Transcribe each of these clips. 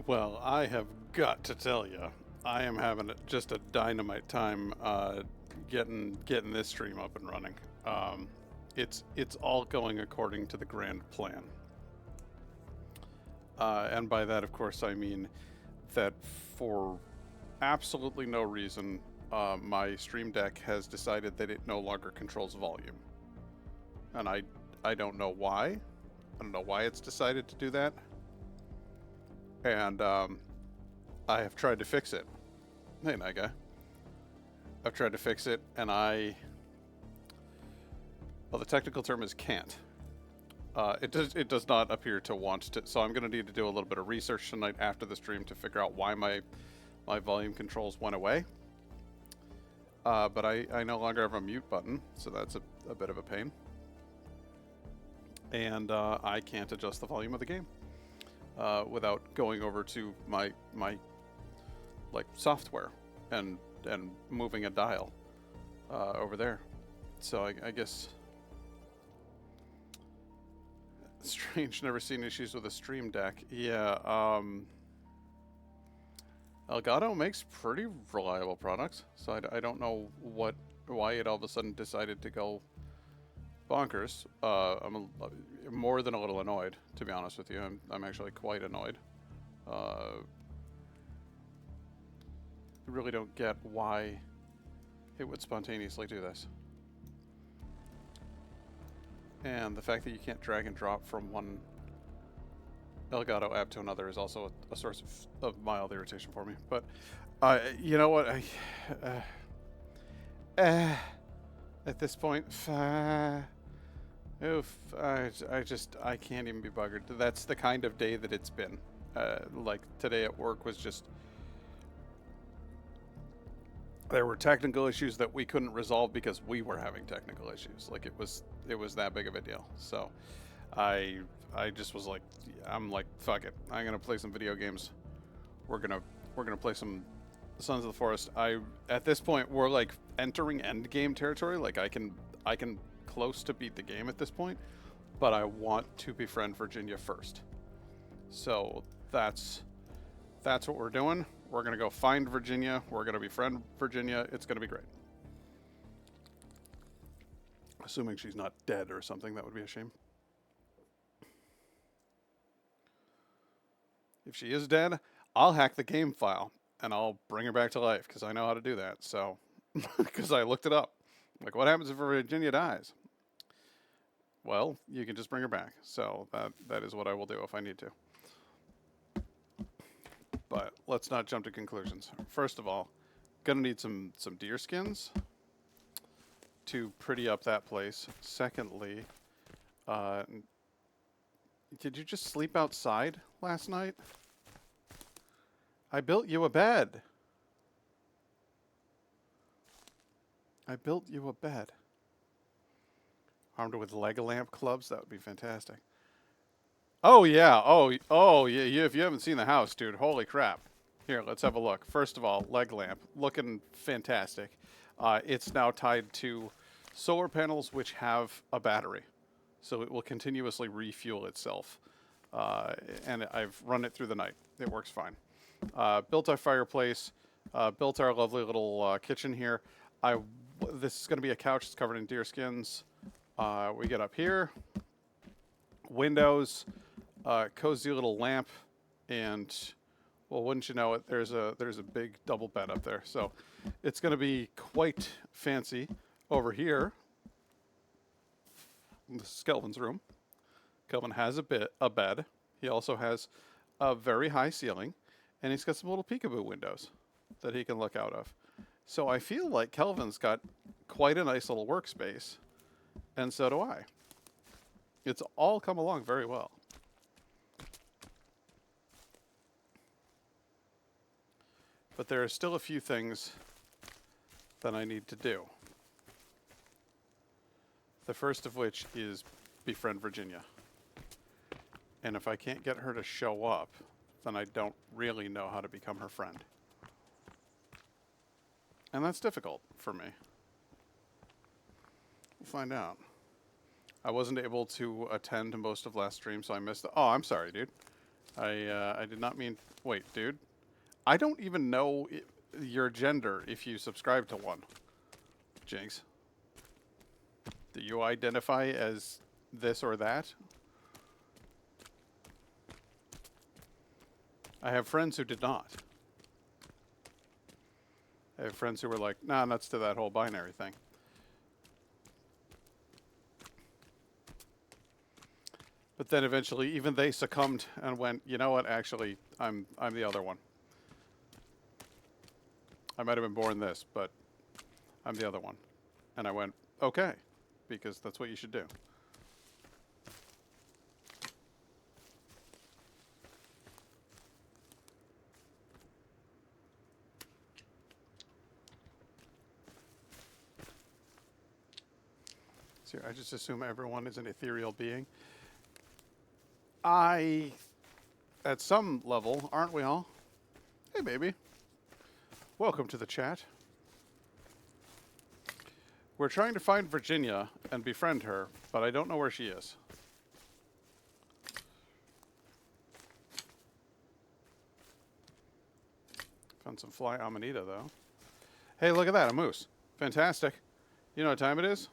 Well, I have got to tell you, I am having just a dynamite time getting this stream up and running. Um, it's all going according to the grand plan, and by that, of course, I mean that for absolutely no reason, my Stream Deck has decided that it no longer controls volume, and I don't know why. I don't know why it's decided to do that, and I have tried to fix it. Hey, Niga. I've tried to fix it, and well, the technical term is can't. It does not appear to want to. So I'm going to need to do a little bit of research tonight after the stream to figure out why my volume controls went away. But I no longer have a mute button, so that's a bit of a pain. And I can't adjust the volume of the game without going over to my like software and moving a dial over there. So I guess strange. Never seen issues with a Stream Deck. Yeah. Elgato makes pretty reliable products, so I don't know why it all of a sudden decided to go bonkers. I'm more than a little annoyed, to be honest with you. I'm actually quite annoyed. I really don't get why it would spontaneously do this. And the fact that you can't drag and drop from one Elgato app to another is also a source of mild irritation for me. But you know what? At this point, oof, I can't even be buggered. That's the kind of day that it's been. Like today at work was just, there were technical issues that we couldn't resolve because we were having technical issues. Like it was that big of a deal. So I just was like, I'm like, fuck it. I'm gonna play some video games. We're gonna play some Sons of the Forest. At this point we're like entering end game territory. Like I can close to beat the game at this point, but I want to befriend Virginia first. So that's what we're doing. We're going to go find Virginia. We're going to befriend Virginia. It's going to be great. Assuming she's not dead or something, that would be a shame. If she is dead, I'll hack the game file and I'll bring her back to life because I know how to do that. So, because I looked it up. Like, what happens if Virginia dies? Well, you can just bring her back. So that is what I will do if I need to. But let's not jump to conclusions. First of all, gonna need some deer skins to pretty up that place. Secondly, did you just sleep outside last night? I built you a bed. I built you a bed. Armed with leg lamp clubs, that would be fantastic. Oh yeah, oh yeah, if you haven't seen the house, dude, holy crap. Here, let's have a look. First of all, leg lamp, looking fantastic. It's now tied to solar panels which have a battery. So it will continuously refuel itself. And I've run it through the night. It works fine. Built our fireplace, built our lovely little kitchen here. This is gonna be a couch that's covered in deer skins. We get up here, windows, cozy little lamp, and well, wouldn't you know it, there's a big double bed up there. So it's going to be quite fancy. Over here, this is Kelvin's room. Kelvin has a bed. He also has a very high ceiling, and he's got some little peekaboo windows that he can look out of. So I feel like Kelvin's got quite a nice little workspace, and so do I. It's all come along very well. But there are still a few things that I need to do. The first of which is befriend Virginia. And if I can't get her to show up, then I don't really know how to become her friend. And that's difficult for me. We'll find out. I wasn't able to attend most of last stream, so I missed the... Oh, I'm sorry, dude. I did not mean... Wait, dude. I don't even know your gender if you subscribe to one. Jinx. Do you identify as this or that? I have friends who did not. I have friends who were like, nah, nuts to that whole binary thing. But then eventually even they succumbed and went, you know what, actually, I'm the other one. I might have been born this, but I'm the other one. And I went, okay, because that's what you should do. So I just assume everyone is an ethereal being. At some level, aren't we all? Hey, baby. Welcome to the chat. We're trying to find Virginia and befriend her, but I don't know where she is. Found some fly amanita, though. Hey, look at that, a moose. Fantastic. You know what time it is?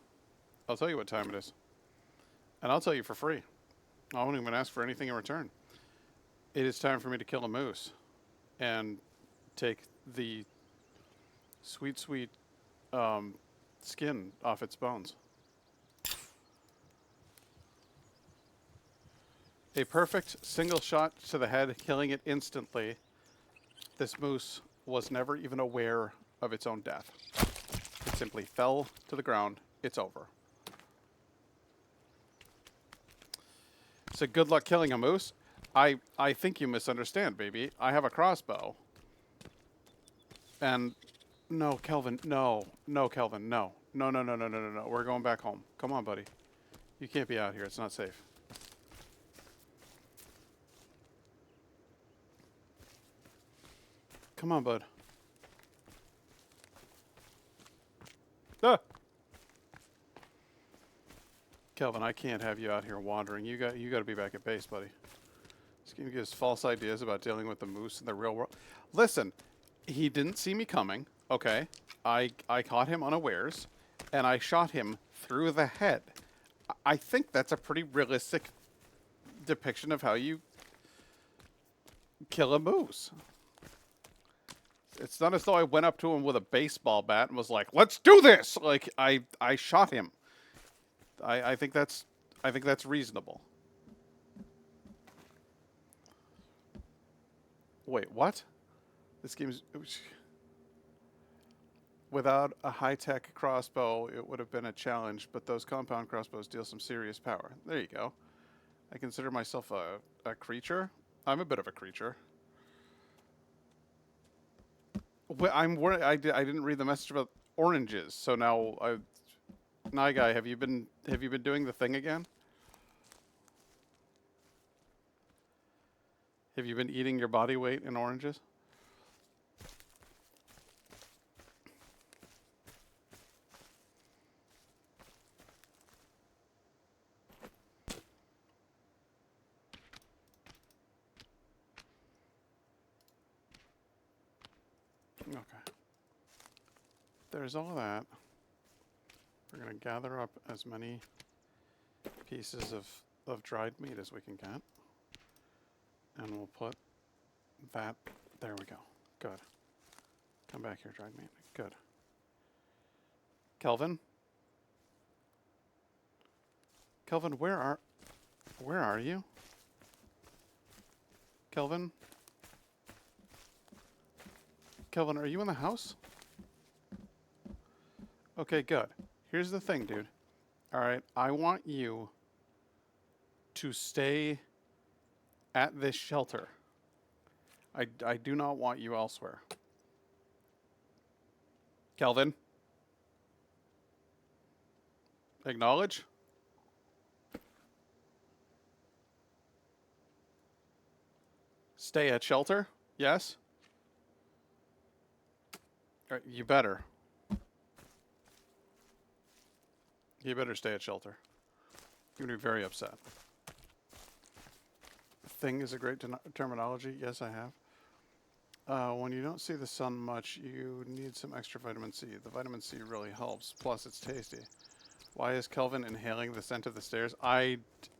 I'll tell you what time it is. And I'll tell you for free. I won't even ask for anything in return. It is time for me to kill a moose and take the sweet, sweet skin off its bones. A perfect single shot to the head, killing it instantly. This moose was never even aware of its own death. It simply fell to the ground. It's over. So good luck killing a moose. I think you misunderstand, baby. I have a crossbow. And no, Kelvin, no. No, Kelvin, no. No. We're going back home. Come on, buddy. You can't be out here. It's not safe. Come on, bud. Ah! Kelvin, I can't have you out here wandering. You got to be back at base, buddy. This game gives false ideas about dealing with the moose in the real world. Listen, he didn't see me coming. Okay, I caught him unawares, and I shot him through the head. I think that's a pretty realistic depiction of how you kill a moose. It's not as though I went up to him with a baseball bat and was like, "Let's do this!" Like I shot him. I think that's reasonable. Wait, what? This game's without a high-tech crossbow, it would have been a challenge, but those compound crossbows deal some serious power. There you go. I consider myself a creature. I'm a bit of a creature. Well, I'm worried. I didn't read the message about oranges, so now Nye guy, have you been doing the thing again? Have you been eating your body weight in oranges? Okay. There's all that. We're going to gather up as many pieces of dried meat as we can get. And we'll put that... There we go. Good. Come back here, dried meat. Good. Kelvin? Kelvin, where are you? Kelvin? Kelvin, are you in the house? Okay, good. Here's the thing, dude. All right, I want you to stay at this shelter. I do not want you elsewhere. Kelvin? Acknowledge? Stay at shelter? Yes? All right, you better. You better stay at shelter. You're going to be very upset. thing is a great terminology. Yes, I have. When you don't see the sun much, you need some extra vitamin C. The vitamin C really helps. Plus, it's tasty. Why is Kelvin inhaling the scent of the stairs?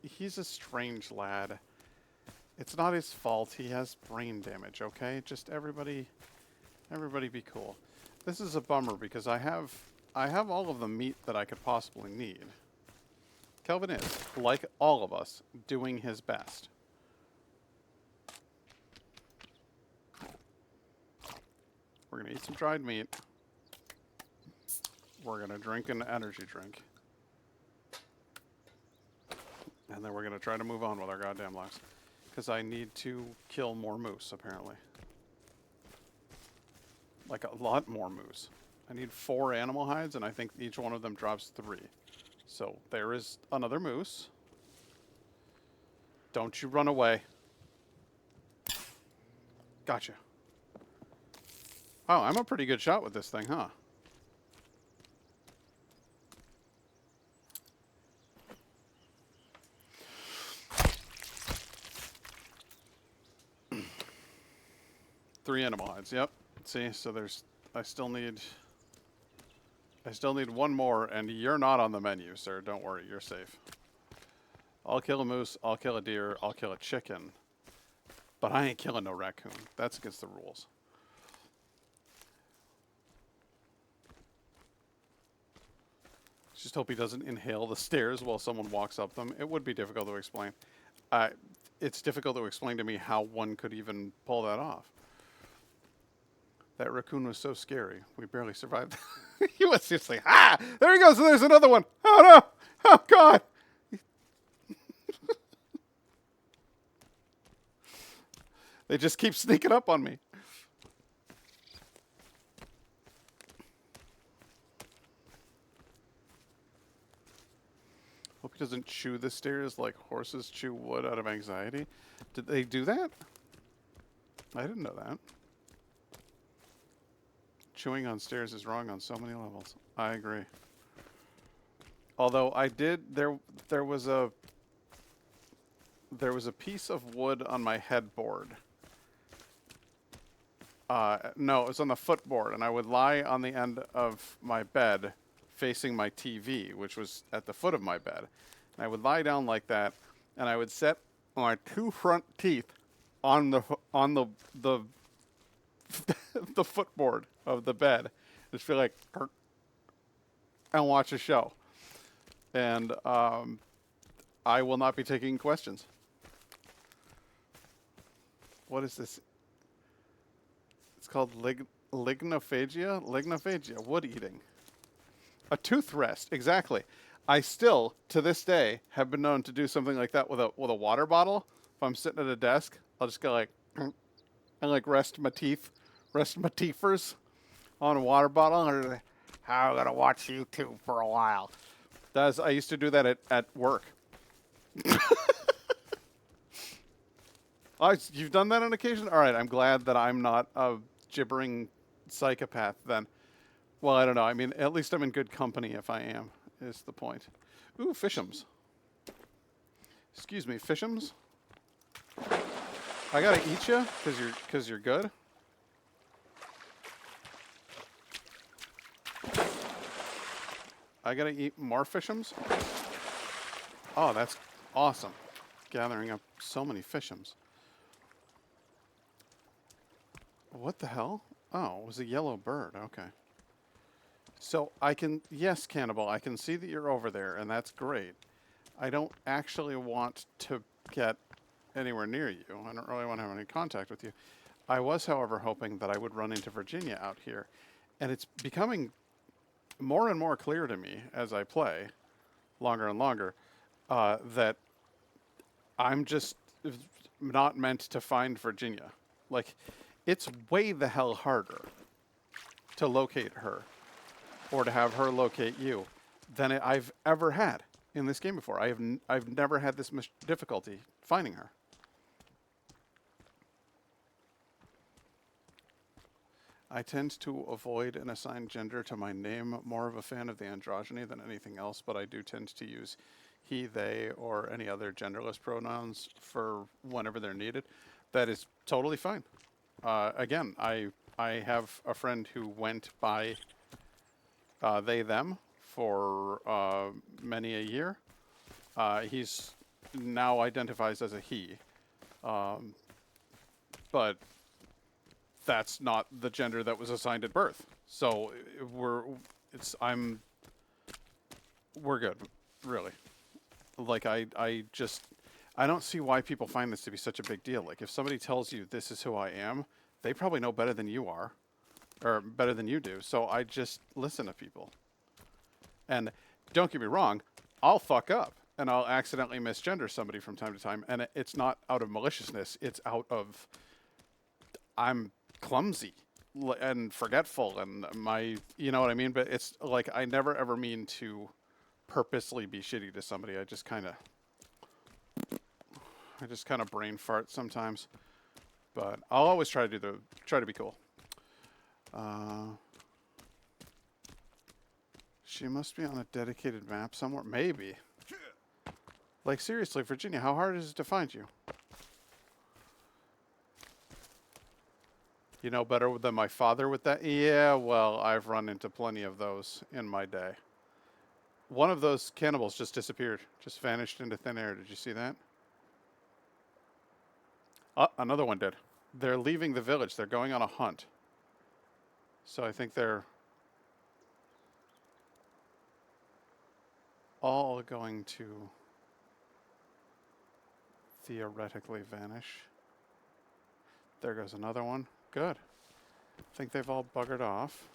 He's a strange lad. It's not his fault. He has brain damage, okay? Just everybody be cool. This is a bummer because I have all of the meat that I could possibly need. Kelvin is, like all of us, doing his best. We're going to eat some dried meat. We're going to drink an energy drink. And then we're going to try to move on with our goddamn lives. Because I need to kill more moose, apparently. Like a lot more moose. I need 4 animal hides, and I think each one of them drops 3. So there is another moose. Don't you run away. Gotcha. Oh, I'm a pretty good shot with this thing, huh? Three animal hides, yep. See, so I still need 1 more, and you're not on the menu, sir. Don't worry, you're safe. I'll kill a moose, I'll kill a deer, I'll kill a chicken. But I ain't killing no raccoon. That's against the rules. Just hope he doesn't inhale the stairs while someone walks up them. It would be difficult to explain. It's difficult to explain to me how one could even pull that off. That raccoon was so scary. We barely survived. He was just like, ah! There he goes. There's another one. Oh, no. Oh, God. They just keep sneaking up on me. Hope he doesn't chew the stairs like horses chew wood out of anxiety. Did they do that? I didn't know that. Chewing on stairs is wrong on so many levels. I agree. Although I did, there was a piece of wood on my headboard. No, it was on the footboard, and I would lie on the end of my bed facing my TV, which was at the foot of my bed. And I would lie down like that, and I would set my 2 front teeth on the the footboard of the bed. Just feel like, and watch a show. And I will not be taking questions. What is this? It's called lignophagia? Lignophagia, wood eating. A tooth rest, exactly. I still, to this day, have been known to do something like that with a water bottle. If I'm sitting at a desk, I'll just go like, and like rest my teethers on a water bottle. Or I'm gonna watch YouTube for a while. I used to do that at work. You've done that on occasion? All right, I'm glad that I'm not a gibbering psychopath then. Well, I don't know. I mean, at least I'm in good company if I am, is the point. Ooh, fishums. Excuse me, fishums? I gotta eat you because you're good. I gotta eat more fishums? Oh, that's awesome. Gathering up so many fishums. What the hell? Oh, it was a yellow bird. Okay. So yes, Cannibal, I can see that you're over there, and that's great. I don't actually want to get anywhere near you. I don't really want to have any contact with you. I was, however, hoping that I would run into Virginia out here. And it's becoming more and more clear to me as I play, longer and longer, that I'm just not meant to find Virginia. Like, it's way the hell harder to locate her or to have her locate you than I've ever had in this game before. I've never had this much difficulty finding her. I tend to avoid an assigned gender to my name, more of a fan of the androgyny than anything else, but I do tend to use he, they, or any other genderless pronouns for whenever they're needed, that is totally fine. Again, I have a friend who went by they, them for many a year. He's now identifies as a he, but that's not the gender that was assigned at birth. So we're good, really. Like I don't see why people find this to be such a big deal. Like if somebody tells you this is who I am, they probably know better than you are, or better than you do. So I just listen to people. And don't get me wrong, I'll fuck up and I'll accidentally misgender somebody from time to time, and it's not out of maliciousness. It's out of I'm clumsy and forgetful and you know what I mean? But it's like I never ever mean to purposely be shitty to somebody. I just kind of brain fart sometimes. But I'll always try to be cool. She must be on a dedicated map somewhere. Maybe. Like, seriously, Virginia, how hard is it to find you? You know better than my father with that? Yeah, well, I've run into plenty of those in my day. One of those cannibals just disappeared. Just vanished into thin air. Did you see that? Another one did. They're leaving the village. They're going on a hunt. So I think they're all going to theoretically vanish. There goes another one. Good. I think they've all buggered off.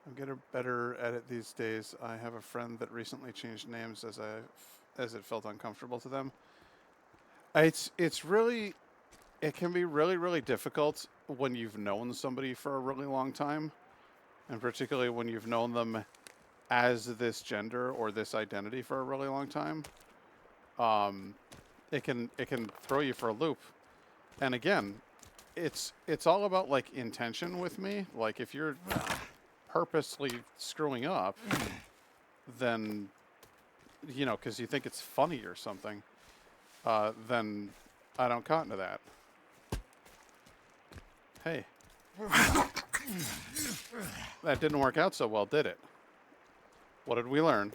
I'm getting better at it these days. I have a friend that recently changed names as it felt uncomfortable to them. It's really, it can be really, really difficult when you've known somebody for a really long time, and particularly when you've known them as this gender or this identity for a really long time. It can throw you for a loop. And again, it's all about like intention with me. Like if you're purposely screwing up, then you know, because you think it's funny or something, then I don't cotton to that. Hey. That didn't work out so well, did it? What did we learn?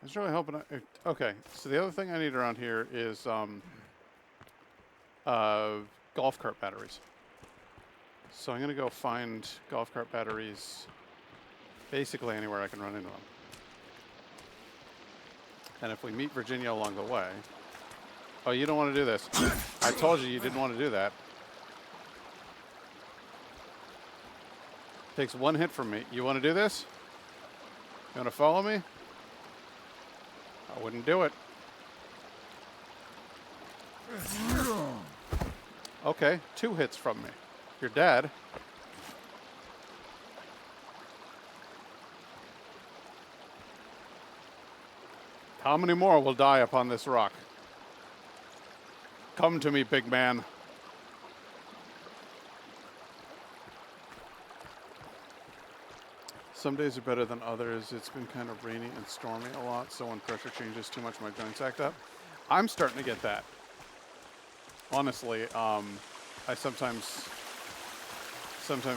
I was really hoping okay, so the other thing I need around here is golf cart batteries. So I'm going to go find golf cart batteries basically anywhere I can run into them. And if we meet Virginia along the way... Oh, you don't want to do this. I told you didn't want to do that. Takes one hit from me. You want to do this? You want to follow me? I wouldn't do it. Okay, 2 hits from me. You're dead. How many more will die upon this rock? Come to me, big man. Some days are better than others. It's been kind of rainy and stormy a lot, so when pressure changes too much, my joints act up. I'm starting to get that. Honestly, I sometimes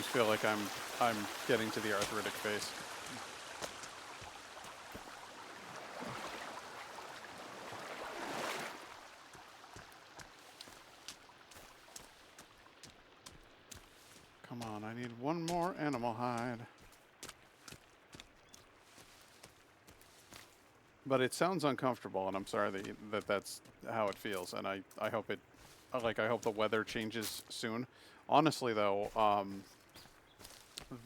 feel like I'm getting to the arthritic phase. Come on, I need one more animal hide. But it sounds uncomfortable, and I'm sorry that that's how it feels. And I hope I hope the weather changes soon. Honestly, though,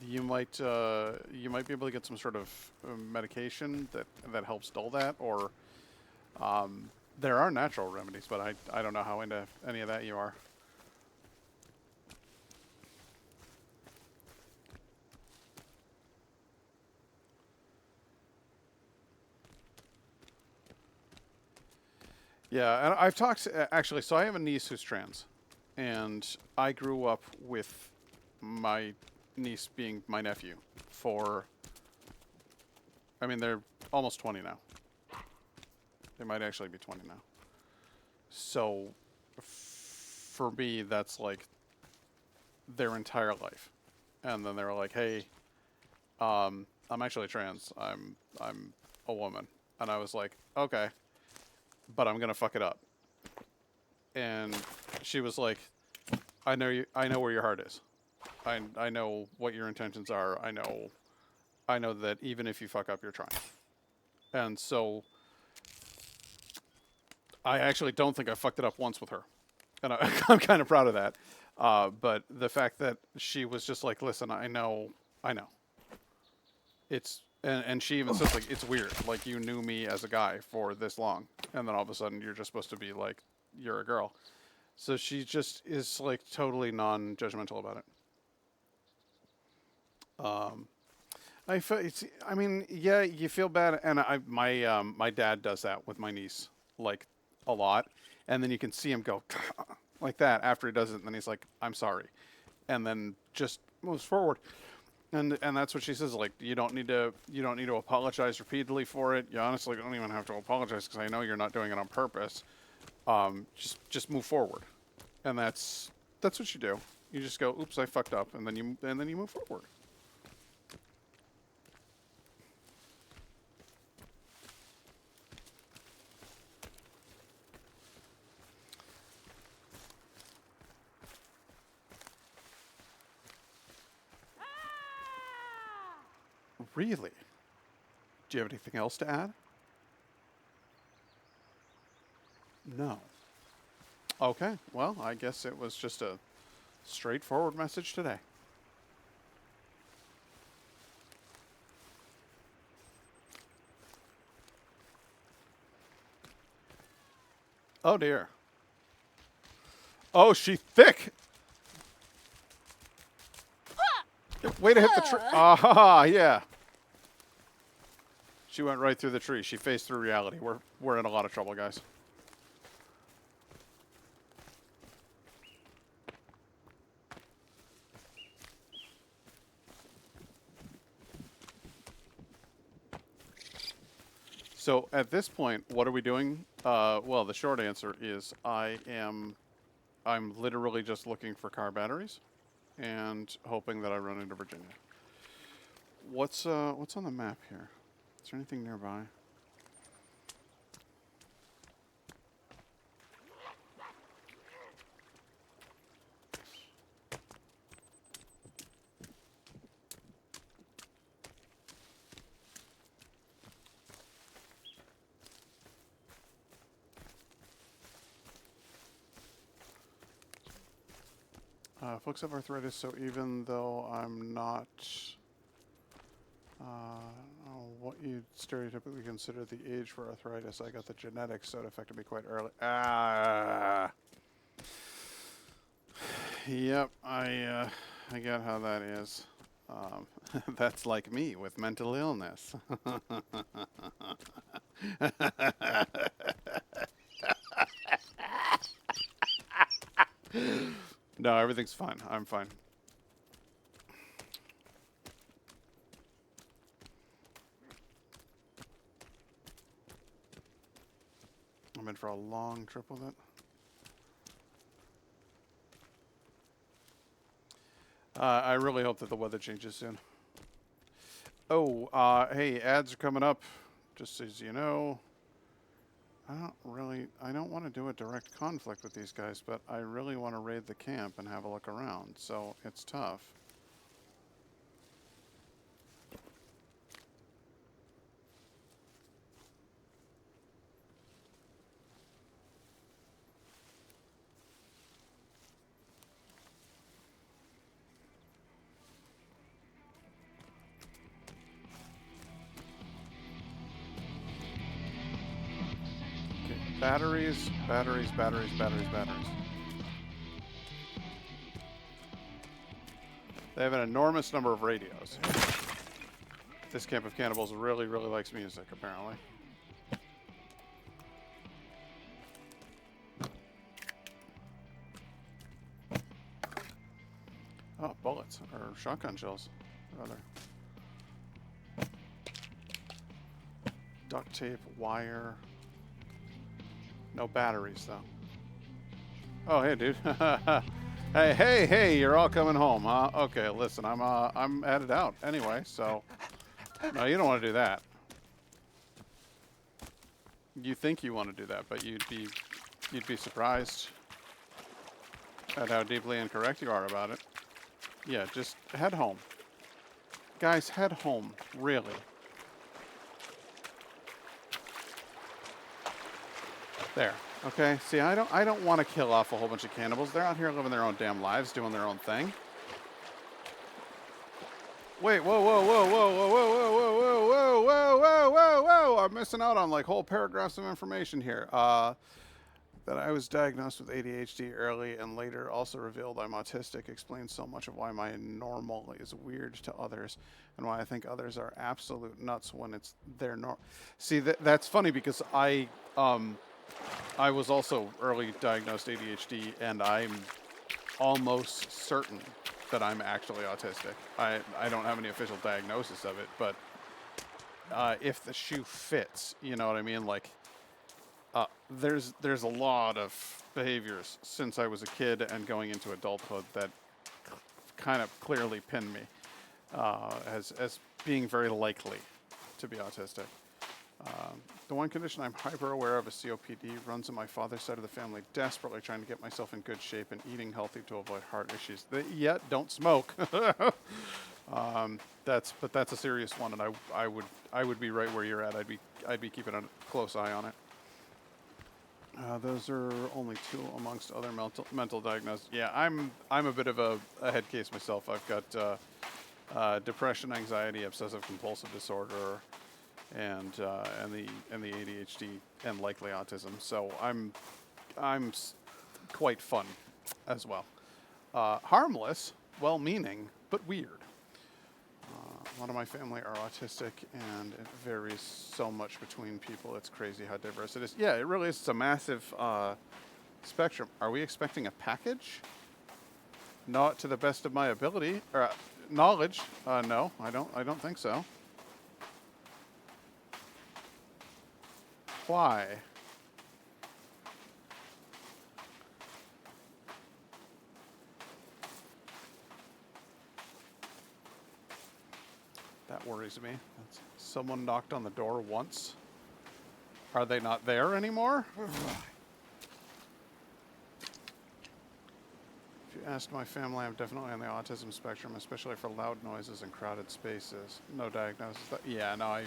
you might be able to get some sort of medication that helps dull that, or there are natural remedies, but I don't know how into any of that you are. Yeah, and I've talked actually. So I have a niece who's trans, and I grew up with my niece being my nephew for. I mean, they're almost 20 now. They might actually be 20 now. So, for me, that's like their entire life. And then they were like, "Hey, I'm actually trans. I'm a woman." And I was like, "Okay, but I'm gonna fuck it up." And she was like, "I know you. I know where your heart is. I know what your intentions are. I know that even if you fuck up, you're trying." And so I actually don't think I fucked it up once with her, and I'm kind of proud of that. But the fact that she was just like, "Listen, I know, and she even says like, it's weird. Like you knew me as a guy for this long, and then all of a sudden you're just supposed to be like, you're a girl." So she just is like totally non-judgmental about it. Um, I mean, yeah, you feel bad, and my dad does that with my niece like a lot, and then you can see him go like that after he does it, and then he's like, "I'm sorry," and then just moves forward. And that's what she says. Like you don't need to apologize repeatedly for it. You honestly don't even have to apologize because I know you're not doing it on purpose. Just move forward, and that's what you do. You just go, "Oops, I fucked up," and then you move forward. Really? Do you have anything else to add? No. Okay. Well, I guess it was just a straightforward message today. Oh dear. Oh, she thick. Way to hit the tree. Ah, yeah. She went right through the tree. She faced through reality. We're in a lot of trouble, guys. So at this point, what are we doing? Well, the short answer is I'm literally just looking for car batteries and hoping that I run into Virginia. What's on the map here? Is there anything nearby? Folks have arthritis, so even though I'm not, what you stereotypically consider the age for arthritis, I got the genetics, so it affected me quite early. Yep, I get how that is. That's like me with mental illness. No, everything's fine. I'm fine. I'm in for a long trip with it. I really hope that the weather changes soon. Oh, hey, ads are coming up. Just as you know, I don't want to do a direct conflict with these guys, but I really want to raid the camp and have a look around, so it's tough. Batteries, batteries, batteries, batteries, batteries. They have an enormous number of radios. This camp of cannibals really, really likes music, apparently. Oh, bullets or shotgun shells, rather. Duct tape, wire. No batteries though. Oh, hey, dude. Hey, you're all coming home, huh? Okay, listen, I'm headed out anyway, so no, you don't want to do that. You think you want to do that, but you'd be surprised at how deeply incorrect you are about it. Yeah, just head home. Guys, head home, really. There. Okay. See, I don't want to kill off a whole bunch of cannibals. They're out here living their own damn lives, doing their own thing. Wait, whoa. I'm missing out on like whole paragraphs of information here. That I was diagnosed with ADHD early and later also revealed I'm autistic explains so much of why my normal is weird to others and why I think others are absolute nuts when it's their normal. See, that's funny because I was also early diagnosed ADHD and I'm almost certain that I'm actually autistic. I don't have any official diagnosis of it, but if the shoe fits, you know what I mean? Like, there's a lot of behaviors since I was a kid and going into adulthood that kind of clearly pin me as being very likely to be autistic. The one condition I'm hyper aware of is COPD. Runs in my father's side of the family. Desperately trying to get myself in good shape and eating healthy to avoid heart issues. Yet don't smoke. That's a serious one, and I would be right where you're at. I'd be keeping a close eye on it. Those are only two amongst other mental diagnoses. Yeah, I'm a bit of a head case myself. I've got depression, anxiety, obsessive compulsive disorder, and the ADHD and likely autism. So I'm quite fun as well. Harmless, well-meaning, but weird. A lot of my family are autistic, and it varies so much between people. It's crazy how diverse it is. Yeah, it really is. It's a massive spectrum. Are we expecting a package? Not to the best of my ability or knowledge. No, I don't think so. Why? That worries me. Someone knocked on the door once. Are they not there anymore? If you ask my family, I'm definitely on the autism spectrum, especially for loud noises and crowded spaces. No diagnosis. Yeah, no,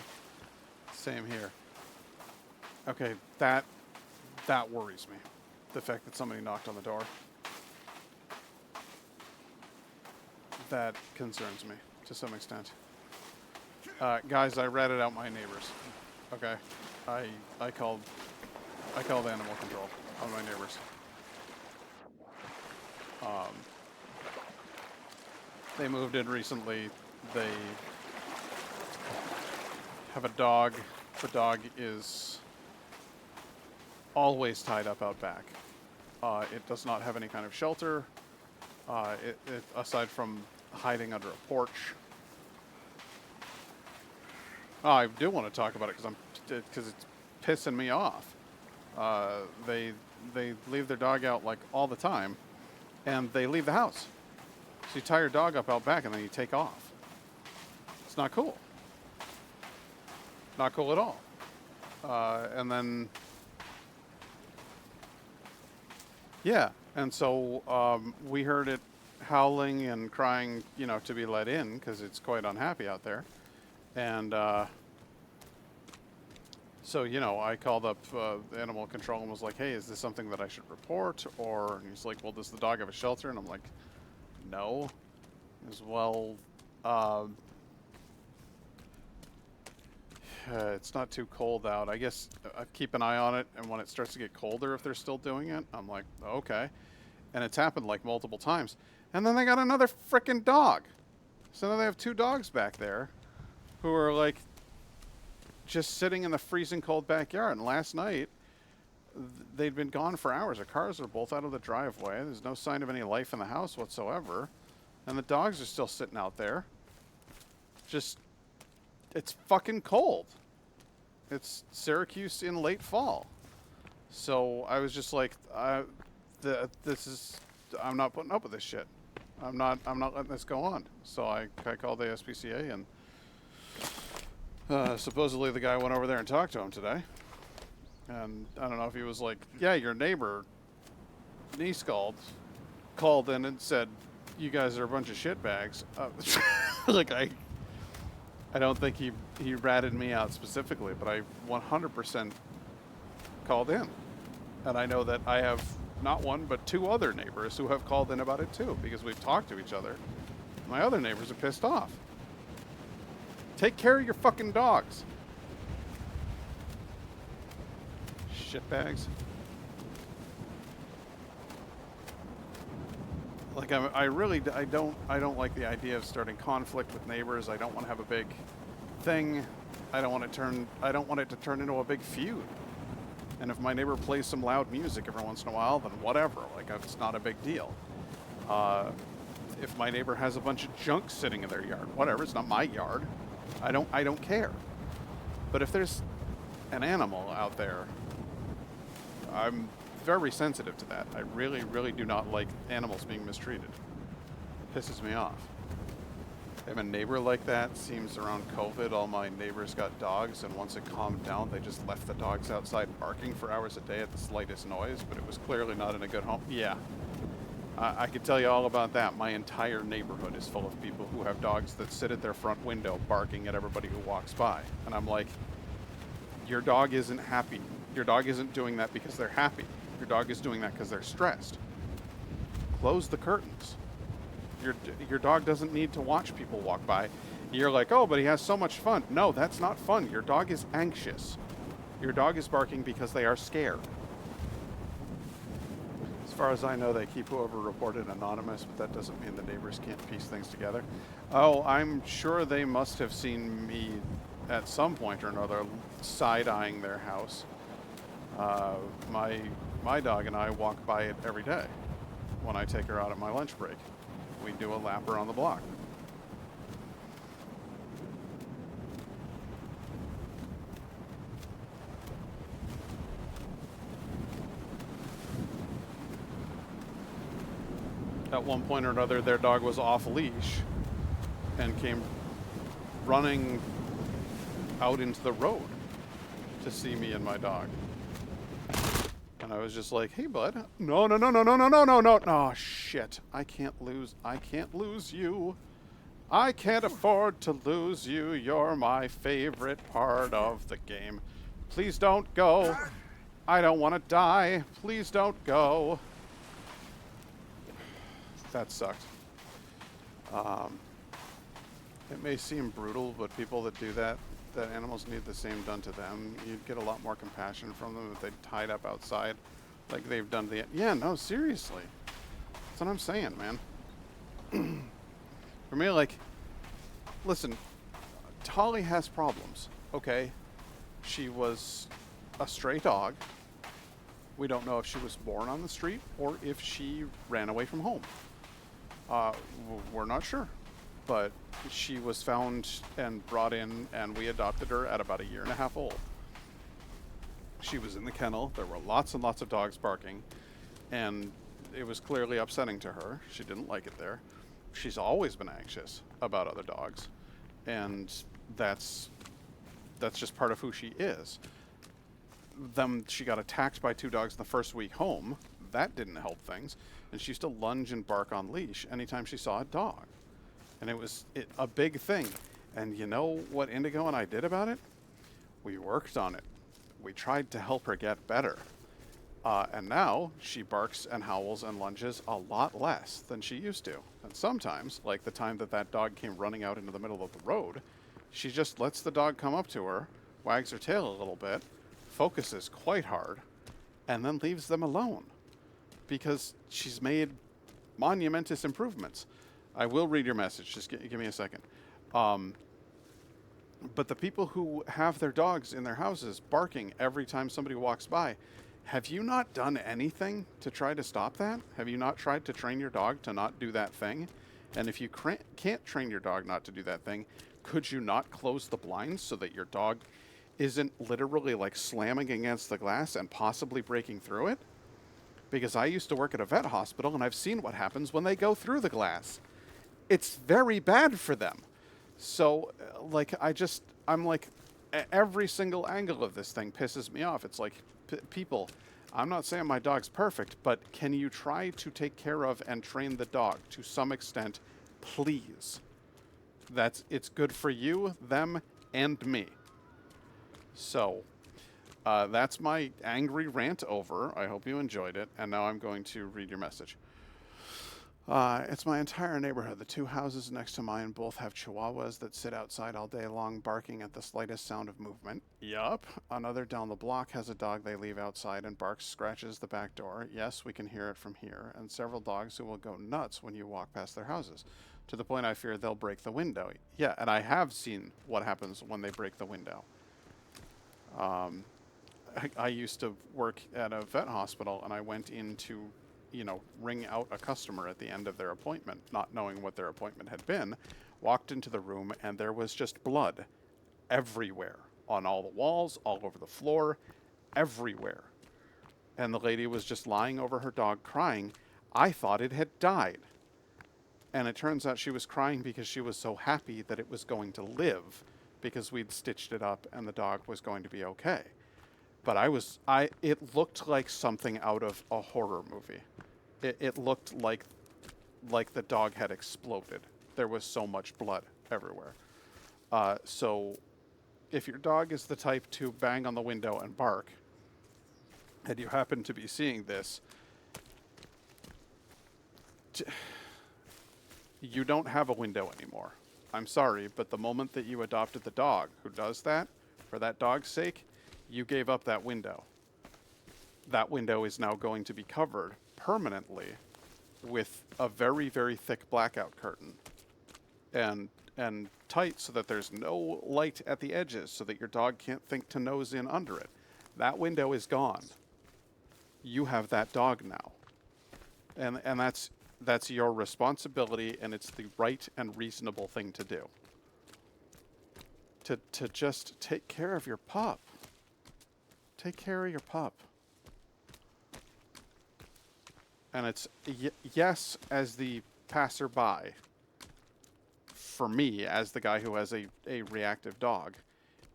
same here. Okay, that worries me. The fact that somebody knocked on the door. That concerns me to some extent. Guys, I ratted out my neighbors. Okay, I called animal control on my neighbors. They moved in recently. They have a dog. The dog is always tied up out back. It does not have any kind of shelter. Aside from hiding under a porch. Oh, I do want to talk about it because it's pissing me off. They leave their dog out like all the time, and they leave the house. So you tie your dog up out back and then you take off. It's not cool. Not cool at all. And then, yeah, and so we heard it howling and crying, to be let in because it's quite unhappy out there. And so, I called up animal control and was like, hey, is this something that I should report? And he's like, well, does the dog have a shelter? And I'm like, no. As well, it's not too cold out. I guess I keep an eye on it, and when it starts to get colder, if they're still doing it, I'm like, okay. And it's happened like multiple times. And then they got another frickin' dog. So now they have two dogs back there who are like just sitting in the freezing cold backyard. And last night, they'd been gone for hours. Their cars are both out of the driveway. There's no sign of any life in the house whatsoever. And the dogs are still sitting out there. Just, it's fucking cold. It's Syracuse in late fall. So I was just like, I'm not putting up with this shit. I'm not letting this go on. So I called the SPCA, and supposedly the guy went over there and talked to him today. And I don't know if he was like, yeah, your neighbor, nyskald, called in and said, you guys are a bunch of shitbags. Like, I don't think he ratted me out specifically, but I 100% called in. And I know that I have not one, but two other neighbors who have called in about it too, because we've talked to each other. My other neighbors are pissed off. Take care of your fucking dogs. Shitbags. Like, I don't like the idea of starting conflict with neighbors. I don't want to have a big thing. I don't want it to turn into a big feud. And if my neighbor plays some loud music every once in a while, then whatever. Like, it's not a big deal. If my neighbor has a bunch of junk sitting in their yard, whatever. It's not my yard. I don't care. But if there's an animal out there, I'm very sensitive to that. I really, really do not like animals being mistreated. It pisses me off. I have a neighbor like that. Seems around COVID, all my neighbors got dogs, and once it calmed down, they just left the dogs outside barking for hours a day at the slightest noise, but it was clearly not in a good home. Yeah. I could tell you all about that. My entire neighborhood is full of people who have dogs that sit at their front window barking at everybody who walks by. And I'm like, your dog isn't happy. Your dog isn't doing that because they're happy. Your dog is doing that because they're stressed. Close the curtains. Your dog doesn't need to watch people walk by. You're like, oh, but he has so much fun. No, that's not fun. Your dog is anxious. Your dog is barking because they are scared. As far as I know, they keep whoever reported anonymous, but that doesn't mean the neighbors can't piece things together. Oh, I'm sure they must have seen me at some point or another side-eyeing their house. My dog and I walk by it every day when I take her out at my lunch break. We do a lap around the block. At one point or another, their dog was off leash and came running out into the road to see me and my dog. And I was just like, hey, bud. No. Oh, shit. I can't lose you. I can't afford to lose you. You're my favorite part of the game. Please don't go. I don't want to die. Please don't go. That sucked. It may seem brutal, but people that do that animals need the same done to them. You'd get a lot more compassion from them if they tied up outside like they've done to the... Yeah, no, seriously. That's what I'm saying, man. For me, like, listen, Holly has problems, okay? She was a stray dog. We don't know if she was born on the street or if she ran away from home. We're not sure. But she was found and brought in, and we adopted her at about 1.5 years old. She was in the kennel. There were lots and lots of dogs barking, and it was clearly upsetting to her. She didn't like it there. She's always been anxious about other dogs, and that's just part of who she is. She got attacked by 2 dogs in the first week home. That didn't help things, and she used to lunge and bark on leash anytime she saw a dog. And it was a big thing. And you know what Indigo and I did about it? We worked on it. We tried to help her get better. And now she barks and howls and lunges a lot less than she used to. And sometimes, like the time that dog came running out into the middle of the road, she just lets the dog come up to her, wags her tail a little bit, focuses quite hard, and then leaves them alone. Because she's made monumentous improvements. I will read your message. Just give me a second. But the people who have their dogs in their houses barking every time somebody walks by, have you not done anything to try to stop that? Have you not tried to train your dog to not do that thing? And if you can't train your dog not to do that thing, could you not close the blinds so that your dog isn't literally like slamming against the glass and possibly breaking through it? Because I used to work at a vet hospital and I've seen what happens when they go through the glass. It's very bad for them. So, like, I'm like, every single angle of this thing pisses me off. It's like, people, I'm not saying my dog's perfect, but can you try to take care of and train the dog to some extent, please? It's good for you, them, and me. So, that's my angry rant over. I hope you enjoyed it. And now I'm going to read your message. It's my entire neighborhood. The 2 houses next to mine both have chihuahuas that sit outside all day long, barking at the slightest sound of movement. Yup. Another down the block has a dog they leave outside and barks, scratches the back door. Yes, we can hear it from here. And several dogs who will go nuts when you walk past their houses, to the point I fear they'll break the window. Yeah, and I have seen what happens when they break the window. I used to work at a vet hospital, and I went in to, ring out a customer at the end of their appointment, not knowing what their appointment had been, walked into the room, and there was just blood everywhere, on all the walls, all over the floor, everywhere. And the lady was just lying over her dog crying. I thought it had died. And it turns out she was crying because she was so happy that it was going to live, because we'd stitched it up and the dog was going to be okay. But it looked like something out of a horror movie. It looked like the dog had exploded. There was so much blood everywhere. So if your dog is the type to bang on the window and bark, and you happen to be seeing this, you don't have a window anymore. I'm sorry, but the moment that you adopted the dog who does that, for that dog's sake, you gave up that window. That window is now going to be covered permanently with a very, very thick blackout curtain. And tight so that there's no light at the edges so that your dog can't think to nose in under it. That window is gone. You have that dog now. And that's your responsibility, and it's the right and reasonable thing to do. To just take care of your pup. Take care of your pup. And it's, yes, as the passerby, for me, as the guy who has a reactive dog,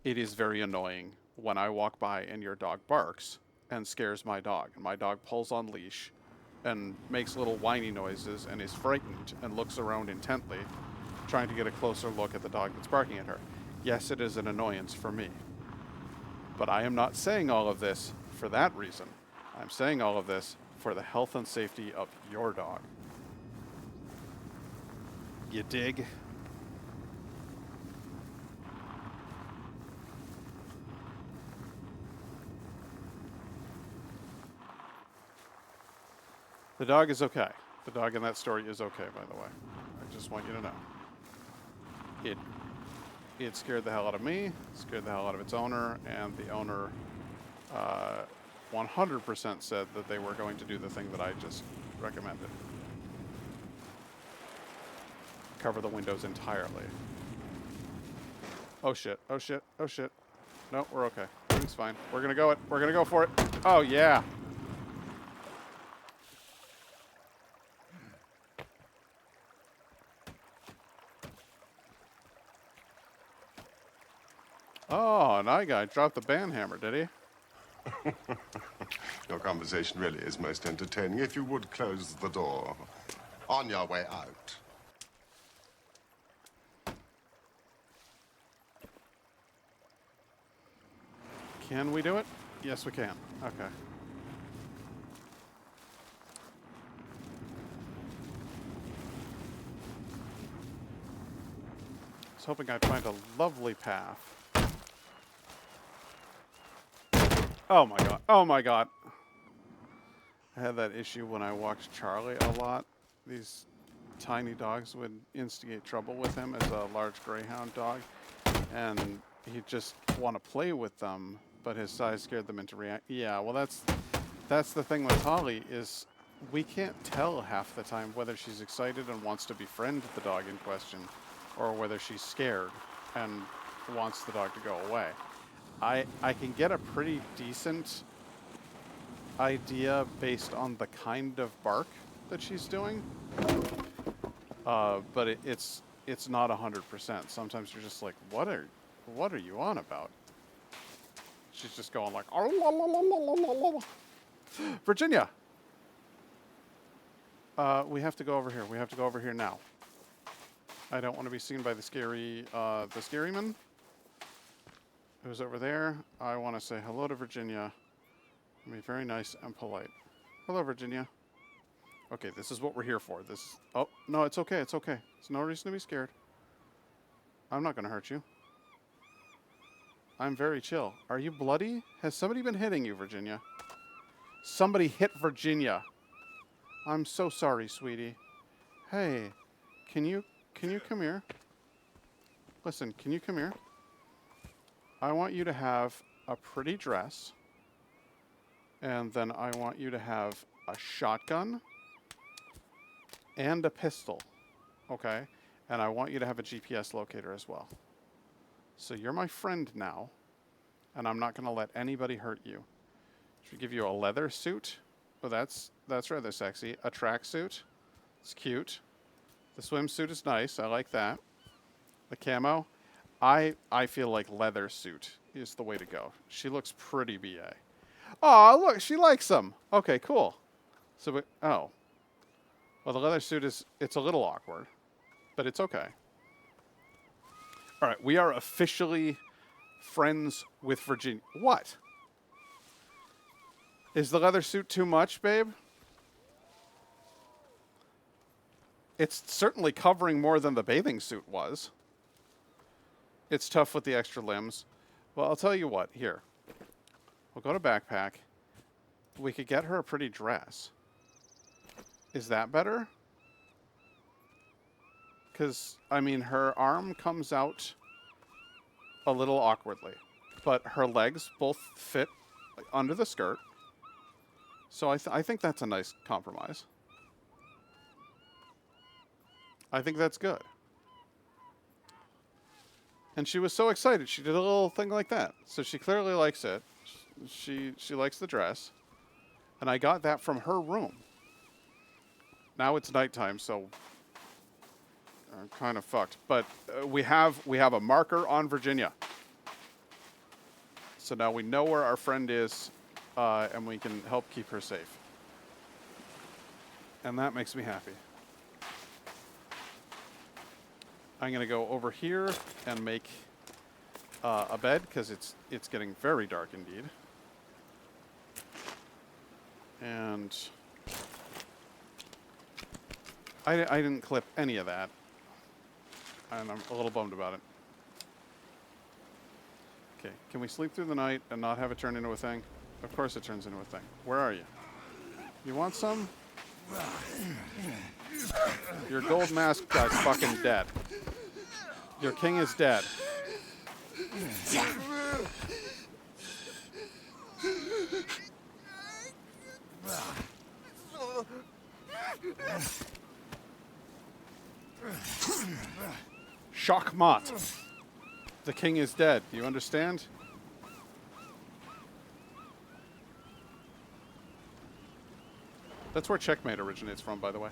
it is very annoying when I walk by and your dog barks and scares my dog. And my dog pulls on leash and makes little whiny noises and is frightened and looks around intently, trying to get a closer look at the dog that's barking at her. Yes, it is an annoyance for me. But I am not saying all of this for that reason. I'm saying all of this for the health and safety of your dog. You dig? The dog is okay. The dog in that story is okay, by the way. I just want you to know. It scared the hell out of me, scared the hell out of its owner, and the owner 100% said that they were going to do the thing that I just recommended. Cover the windows entirely. Oh shit, oh shit, oh shit. No, we're okay. Everything's fine. We're gonna go for it. Oh yeah. Oh, and I guy dropped the band hammer, did he? Your conversation really is most entertaining. If you would close the door on your way out. Can we do it? Yes, we can. Okay. I was hoping I'd find a lovely path. Oh my god. Oh my god. I had that issue when I walked Charlie a lot. These tiny dogs would instigate trouble with him as a large greyhound dog. And he'd just want to play with them, but his size scared them into react. Yeah, well that's the thing with Holly is we can't tell half the time whether she's excited and wants to befriend the dog in question, or whether she's scared and wants the dog to go away. I can get a pretty decent idea based on the kind of bark that she's doing, but it's not 100%. Sometimes you're just like, what are you on about? She's just going like, Virginia. We have to go over here. We have to go over here now. I don't want to be seen by the scary man who's over there. I want to say hello to Virginia. Be very nice and polite. Hello, Virginia. Okay, this is what we're here for. Oh, no, it's okay. It's okay. There's no reason to be scared. I'm not going to hurt you. I'm very chill. Are you bloody? Has somebody been hitting you, Virginia? Somebody hit Virginia. I'm so sorry, sweetie. Hey, can you come here? Listen, can you come here? I want you to have a pretty dress. And then I want you to have a shotgun and a pistol. Okay? And I want you to have a GPS locator as well. So you're my friend now, and I'm not going to let anybody hurt you. Should we give you a leather suit? Oh, that's rather sexy. A tracksuit. It's cute. The swimsuit is nice. I like that. The camo. I feel like leather suit is the way to go. She looks pretty BA. Oh, look, she likes them. Okay, cool. So, well, the leather suit it's a little awkward, but it's okay. All right, we are officially friends with Virginia. What? Is the leather suit too much, babe? It's certainly covering more than the bathing suit was. It's tough with the extra limbs. Well, I'll tell you what. Here. We'll go to backpack. We could get her a pretty dress. Is that better? Because, I mean, her arm comes out a little awkwardly. But her legs both fit under the skirt. So I think that's a nice compromise. I think that's good. And she was so excited. She did a little thing like that. So she clearly likes it. She likes the dress. And I got that from her room. Now it's nighttime, so I'm kind of fucked. But we have a marker on Virginia. So now we know where our friend is, and we can help keep her safe. And that makes me happy. I'm going to go over here and make a bed, because it's getting very dark indeed. And I didn't clip any of that. And I'm a little bummed about it. Okay, can we sleep through the night and not have it turn into a thing? Of course it turns into a thing. Where are you? You want some? Your gold mask guy's fucking dead. Your king is dead. Shockmot. The king is dead. Do you understand? That's where checkmate originates from, by the way.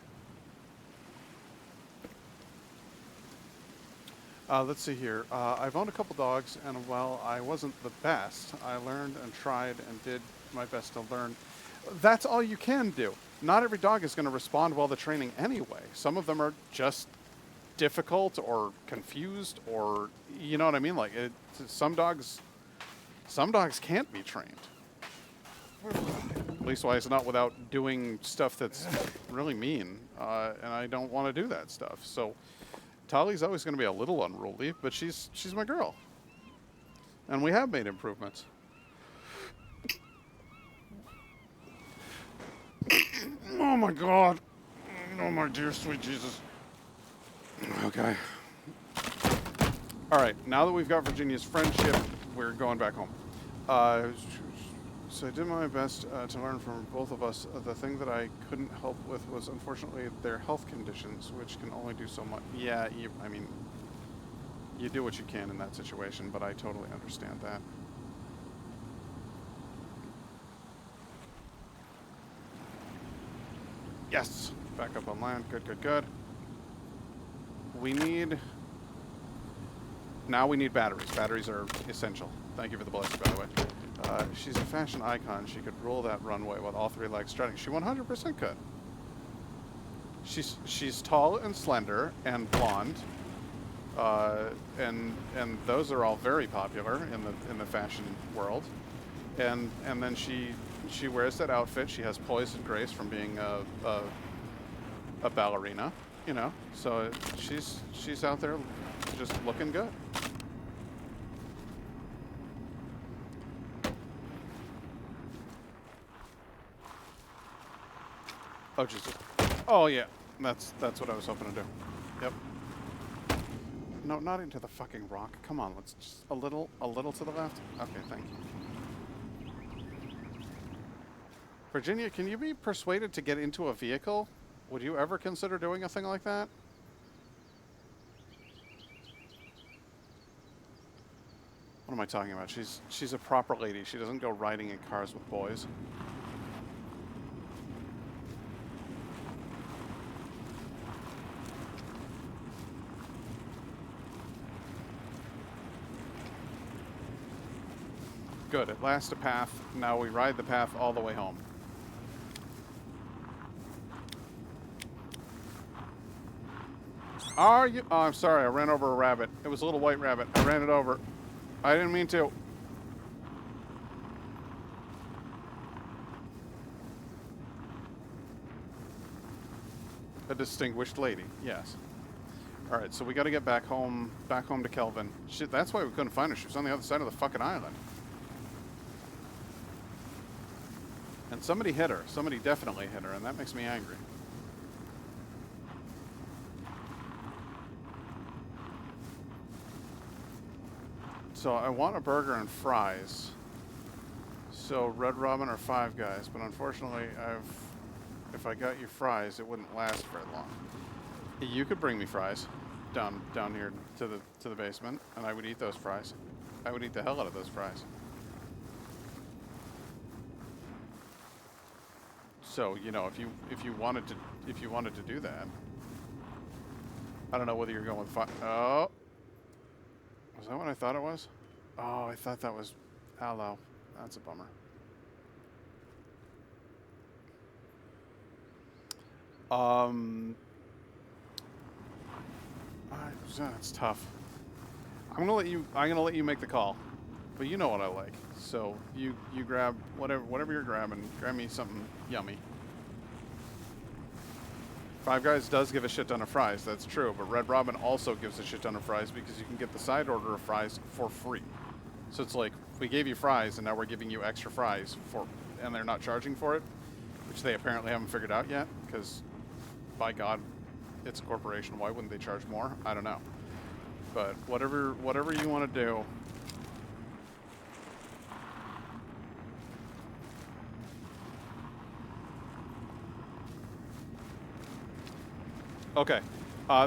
Let's see here. I've owned a couple dogs, and while I wasn't the best, I learned and tried and did my best to learn. That's all you can do. Not every dog is going to respond well to training anyway. Some of them are just difficult or confused, or you know what I mean. Like some dogs can't be trained. Leastwise, not without doing stuff that's really mean, and I don't want to do that stuff. So Tali's always going to be a little unruly, but she's my girl, and we have made improvements. Oh my God! Oh my dear sweet Jesus! Okay. All right. Now that we've got Virginia's friendship, we're going back home. So I did my best to learn from both of us. The thing that I couldn't help with was unfortunately their health conditions, which can only do so much. Yeah, I mean, you do what you can in that situation, but I totally understand that. Yes! Back up on land. Good, good, good. We need... Now we need batteries. Batteries are essential. Thank you for the blessing, by the way. She's a fashion icon. She could rule that runway with all three legs strutting. She 100% could. She's tall and slender and blonde, and those are all very popular in the fashion world. And then she wears that outfit. She has poise and grace from being a ballerina, you know. So she's out there just looking good. Oh Jesus! Oh yeah, that's what I was hoping to do. Yep. No, not into the fucking rock. Come on, let's just a little to the left. Okay, thank you. Virginia, can you be persuaded to get into a vehicle? Would you ever consider doing a thing like that? What am I talking about? She's a proper lady. She doesn't go riding in cars with boys. Good, at last a path. Now we ride the path all the way home. Are you? Oh, I'm sorry, I ran over a rabbit. It was a little white rabbit. I ran it over. I didn't mean to. A distinguished lady, yes. All right, so we got to get back home to Kelvin. Shit, that's why we couldn't find her. She was on the other side of the fucking island. And somebody hit her. Somebody definitely hit her, and that makes me angry. So I want a burger and fries. So Red Robin or Five Guys, but unfortunately, if I got you fries, it wouldn't last very long. You could bring me fries down here to the basement, and I would eat those fries. I would eat the hell out of those fries. So, you know, if you wanted to do that, I don't know whether you're going with oh, was that what I thought it was? Oh, I thought that was aloe. That's a bummer. That's tough. I'm gonna let you make the call, but you know what I like. So you grab whatever you're grabbing. Grab me something yummy. Five Guys does give a shit ton of fries, that's true, but Red Robin also gives a shit ton of fries because you can get the side order of fries for free. So it's like, we gave you fries and now we're giving you extra fries and they're not charging for it, which they apparently haven't figured out yet, because by God, it's a corporation, why wouldn't they charge more? I don't know. But whatever you want to do. Okay,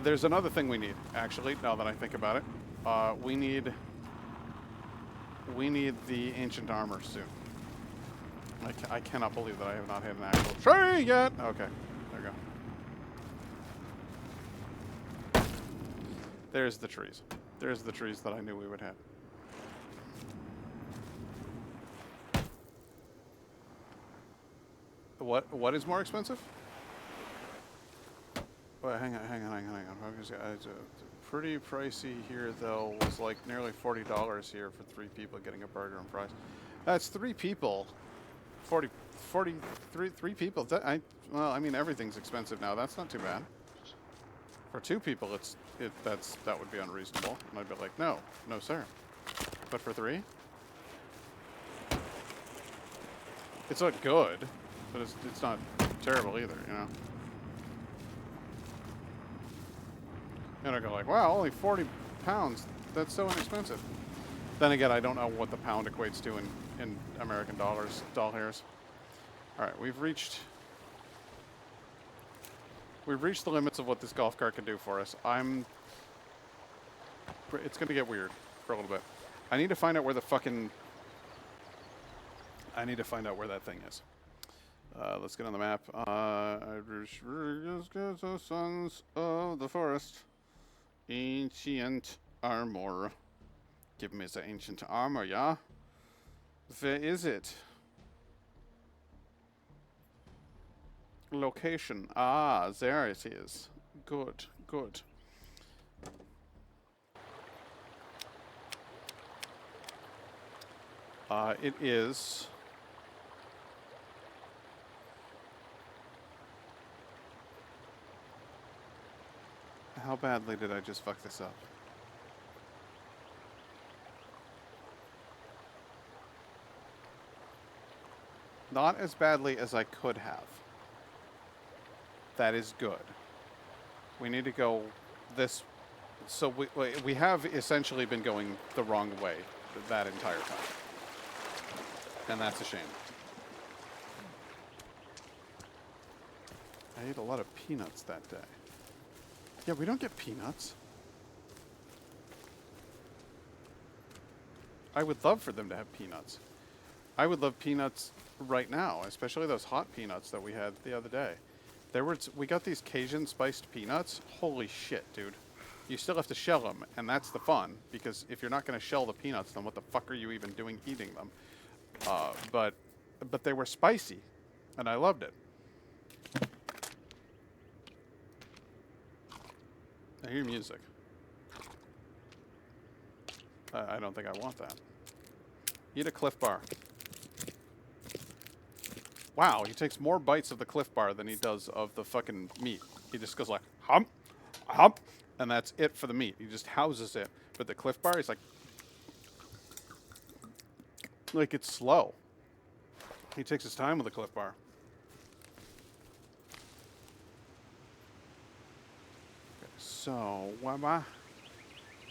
there's another thing we need, actually, now that I think about it. We need the ancient armor soon. I cannot believe that I have not hit an actual tree yet! Okay, there we go. There's the trees. There's the trees that I knew we would hit. What is more expensive? Well, hang on. It's pretty pricey here, though. It was like nearly $40 here for 3 people getting a burger and fries. That's 3 people. 3 people. Well, I mean, everything's expensive now. That's not too bad. For 2 people, that would be unreasonable. And I'd be like, no, sir. But for 3, it's not good, but it's not terrible either, you know. And I go like, wow, only 40 pounds. That's so inexpensive. Then again, I don't know what the pound equates to in American dollars, dollars. All right, we've reached the limits of what this golf cart can do for us. It's gonna get weird for a little bit. I need to find out where that thing is. Let's get on the map. Sons of the Forest. Ancient armor. Give me the ancient armor, yeah? Where is it? Location. Ah, there it is. Good, good. It is... How badly did I just fuck this up? Not as badly as I could have. That is good. We need to go this... So we have essentially been going the wrong way that entire time. And that's a shame. I ate a lot of peanuts that day. Yeah, we don't get peanuts. I would love for them to have peanuts. I would love peanuts right now, especially those hot peanuts that we had the other day. We got these Cajun spiced peanuts. Holy shit, dude. You still have to shell them, and that's the fun, because if you're not going to shell the peanuts, then what the fuck are you even doing eating them? But they were spicy, and I loved it. I hear music. I don't think I want that. Eat a Cliff Bar. Wow, he takes more bites of the Cliff Bar than he does of the fucking meat. He just goes like, hump, hump, and that's it for the meat. He just houses it. But the Cliff Bar, he's like it's slow. He takes his time with the Cliff Bar. Okay, so, what am I?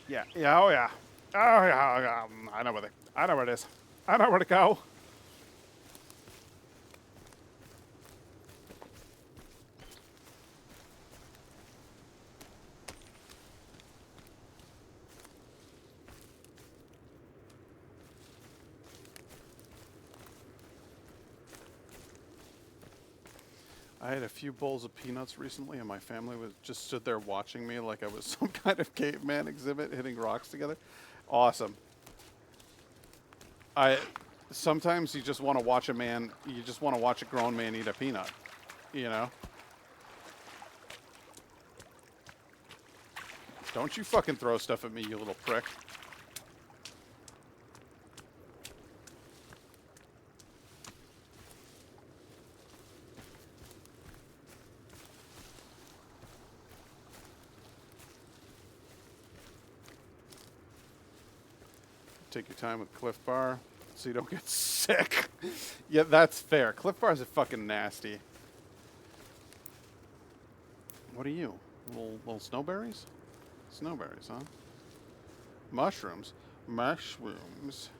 Yeah, oh yeah. Oh yeah, I know where it is. I know where to go. I had a few bowls of peanuts recently, and my family just stood there watching me like I was some kind of caveman exhibit hitting rocks together. Awesome. Sometimes you just want to watch a grown man eat a peanut, you know? Don't you fucking throw stuff at me, you little prick. Take your time with Cliff Bar so you don't get sick. Yeah, that's fair. Cliff Bars are fucking nasty. What are you? Little snowberries? Snowberries, huh? Mushrooms. Mushrooms.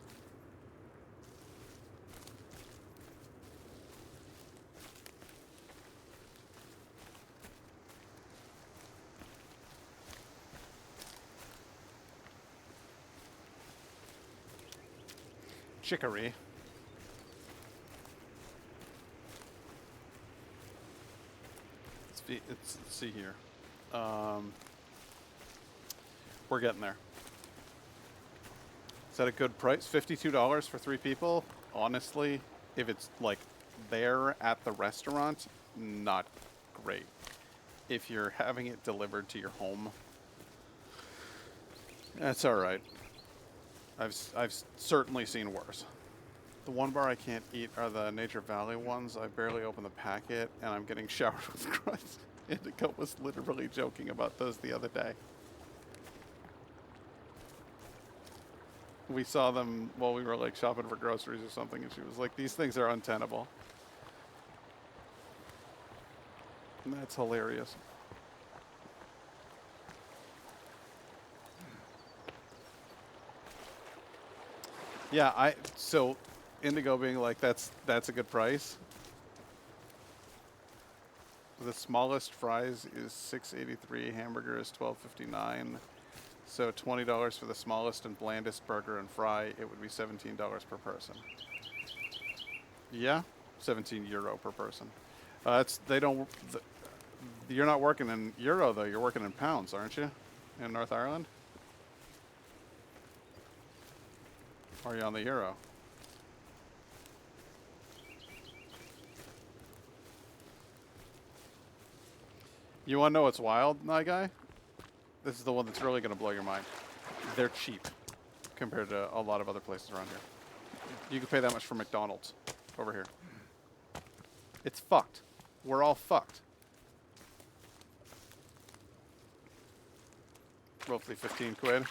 Chicory. Let's see here. We're getting there. Is that a good price? $52 for 3 people? Honestly, if it's like there at the restaurant, not great. If you're having it delivered to your home, that's all right. I've certainly seen worse. The one bar I can't eat are the Nature Valley ones. I barely opened the packet, and I'm getting showered with crust. Indigo was literally joking about those the other day. We saw them while we were like shopping for groceries or something, and she was like, "These things are untenable." And that's hilarious. Yeah, so Indigo being like that's a good price. The smallest fries is $6.83. Hamburger is $12.59. So $20 for the smallest and blandest burger and fry. It would be $17 per person. Yeah, €17 per person. It's they don't. You're not working in euro though. You're working in pounds, aren't you? In North Ireland. Or are you on the euro? You want to know what's wild, my guy? This is the one that's really going to blow your mind. They're cheap compared to a lot of other places around here. You can pay that much for McDonald's over here. It's fucked. We're all fucked. Roughly 15 quid.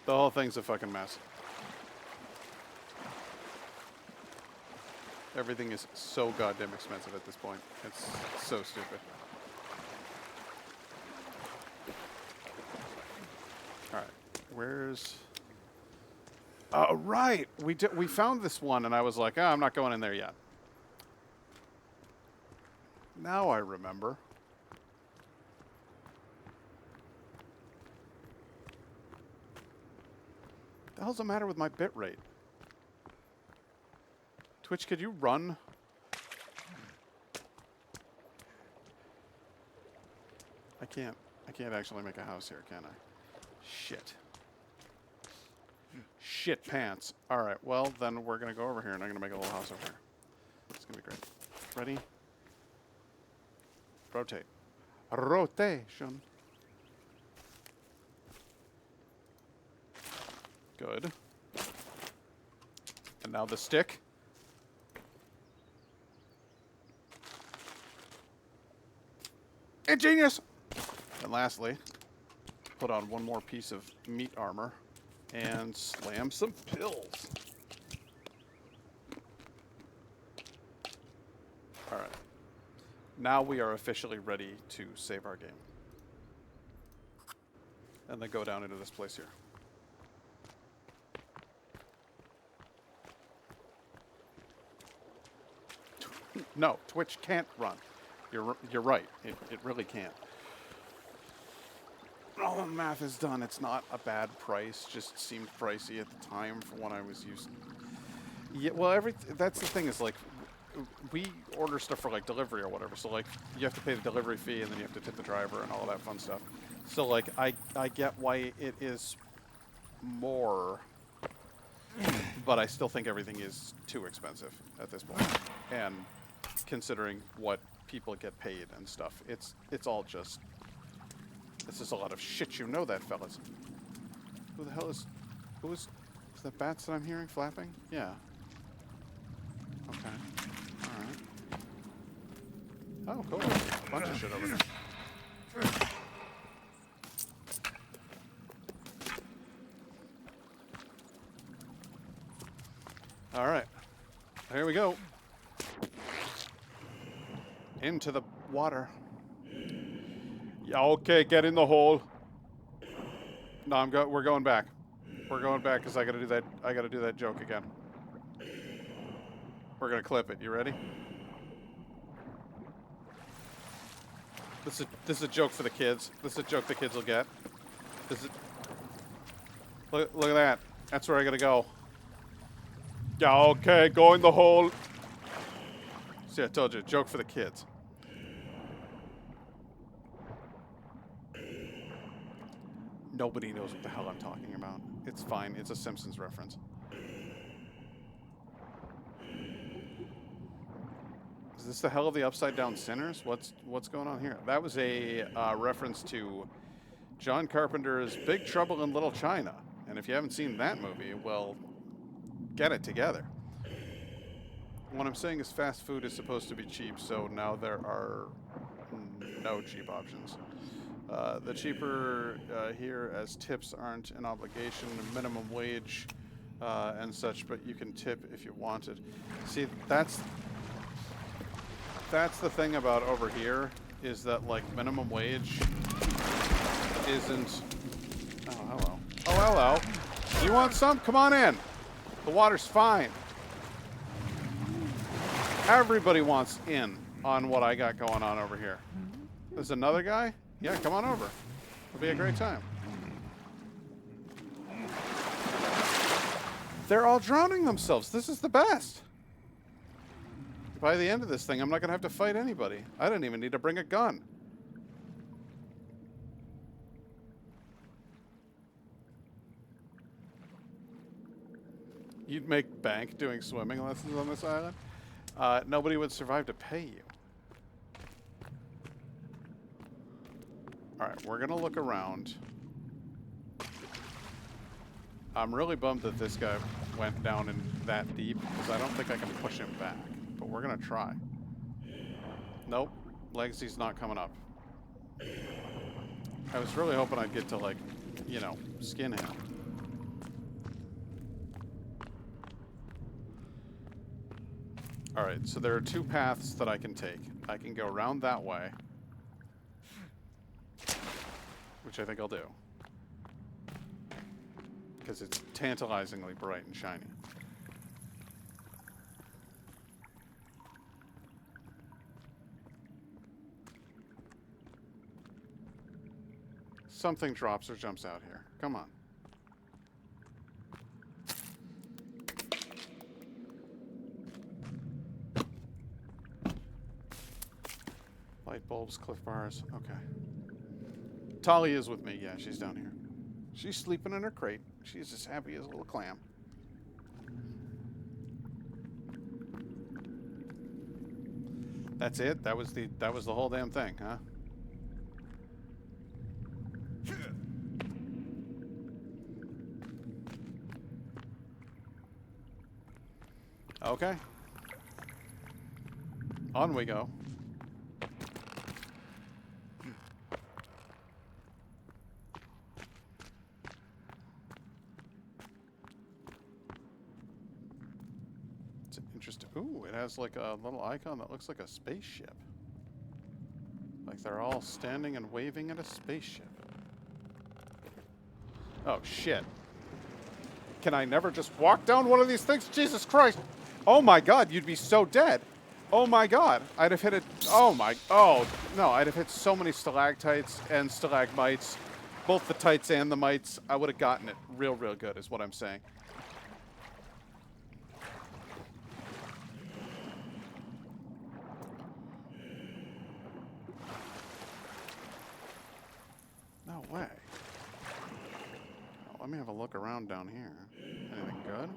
The whole thing's a fucking mess. Everything is so goddamn expensive at this point. It's so stupid. All right, where's? Oh, right. We found this one, and I was like, I'm not going in there yet. Now I remember. The hell's the matter with my bit rate? Twitch, could you run? I can't actually make a house here, can I? Shit. Shit pants. All right, well, then we're going to go over here, and I'm going to make a little house over here. It's going to be great. Ready? Rotate. Rotation. Good. And now the stick. Ingenious! And lastly, put on one more piece of meat armor and slam some pills. All right. Now we are officially ready to save our game. And then go down into this place here. No, Twitch can't run. You're right. It really can't. All the math is done. It's not a bad price. Just seemed pricey at the time for when I was used. Yeah, well, that's the thing is like, we order stuff for like delivery or whatever. So like, you have to pay the delivery fee and then you have to tip the driver and all that fun stuff. So like, I get why it is more, but I still think everything is too expensive at this point. And considering what people get paid and stuff, it's all just. This is a lot of shit, you know that, fellas. Who the hell is the bats that I'm hearing flapping? Yeah. Okay. Alright. Oh, cool. A bunch of shit over there. Alright. Here we go. Into the water. Yeah, okay, get in the hole. No, we're going back. We're going back because I gotta do that joke again. We're gonna clip it. You ready? This is a joke for the kids. This is a joke the kids will get. Look at that. That's where I gotta go. Yeah, okay, go in the hole. See, I told you, joke for the kids. Nobody knows what the hell I'm talking about. It's fine. It's a Simpsons reference. Is this the hell of the upside down sinners? What's going on here? That was a reference to John Carpenter's Big Trouble in Little China. And if you haven't seen that movie, well, get it together. What I'm saying is fast food is supposed to be cheap, so now there are no cheap options. The cheaper here, as tips aren't an obligation, minimum wage and such, but you can tip if you wanted. See, that's that's the thing about over here, is that, like, minimum wage isn't... Oh, hello. Oh, hello. You want some? Come on in. The water's fine. Everybody wants in on what I got going on over here. There's another guy? Yeah, come on over. It'll be a great time. They're all drowning themselves. This is the best. By the end of this thing, I'm not going to have to fight anybody. I didn't even need to bring a gun. You'd make bank doing swimming lessons on this island. Nobody would survive to pay you. Alright, we're going to look around. I'm really bummed that this guy went down in that deep, because I don't think I can push him back. But we're going to try. Nope. Legsy's not coming up. I was really hoping I'd get to, like, you know, skin him. Alright, so there are two paths that I can take. I can go around that way, which I think I'll do, because it's tantalizingly bright and shiny. Something drops or jumps out here. Come on. Light bulbs, cliff bars. Okay. Talia is with me. Yeah, she's down here. She's sleeping in her crate. She's as happy as a little clam. That's it? That was the whole damn thing, huh? Okay. On we go. It's interesting. Ooh, it has like a little icon that looks like a spaceship. Like they're all standing and waving at a spaceship. Oh, shit. Can I never just walk down one of these things? Jesus Christ. Oh my God, you'd be so dead. Oh my God, I'd have hit it. Oh no, I'd have hit so many stalactites and stalagmites, both the tights and the mites. I would have gotten it real good, is what I'm saying. No way. Oh, let me have a look around down here. Anything good?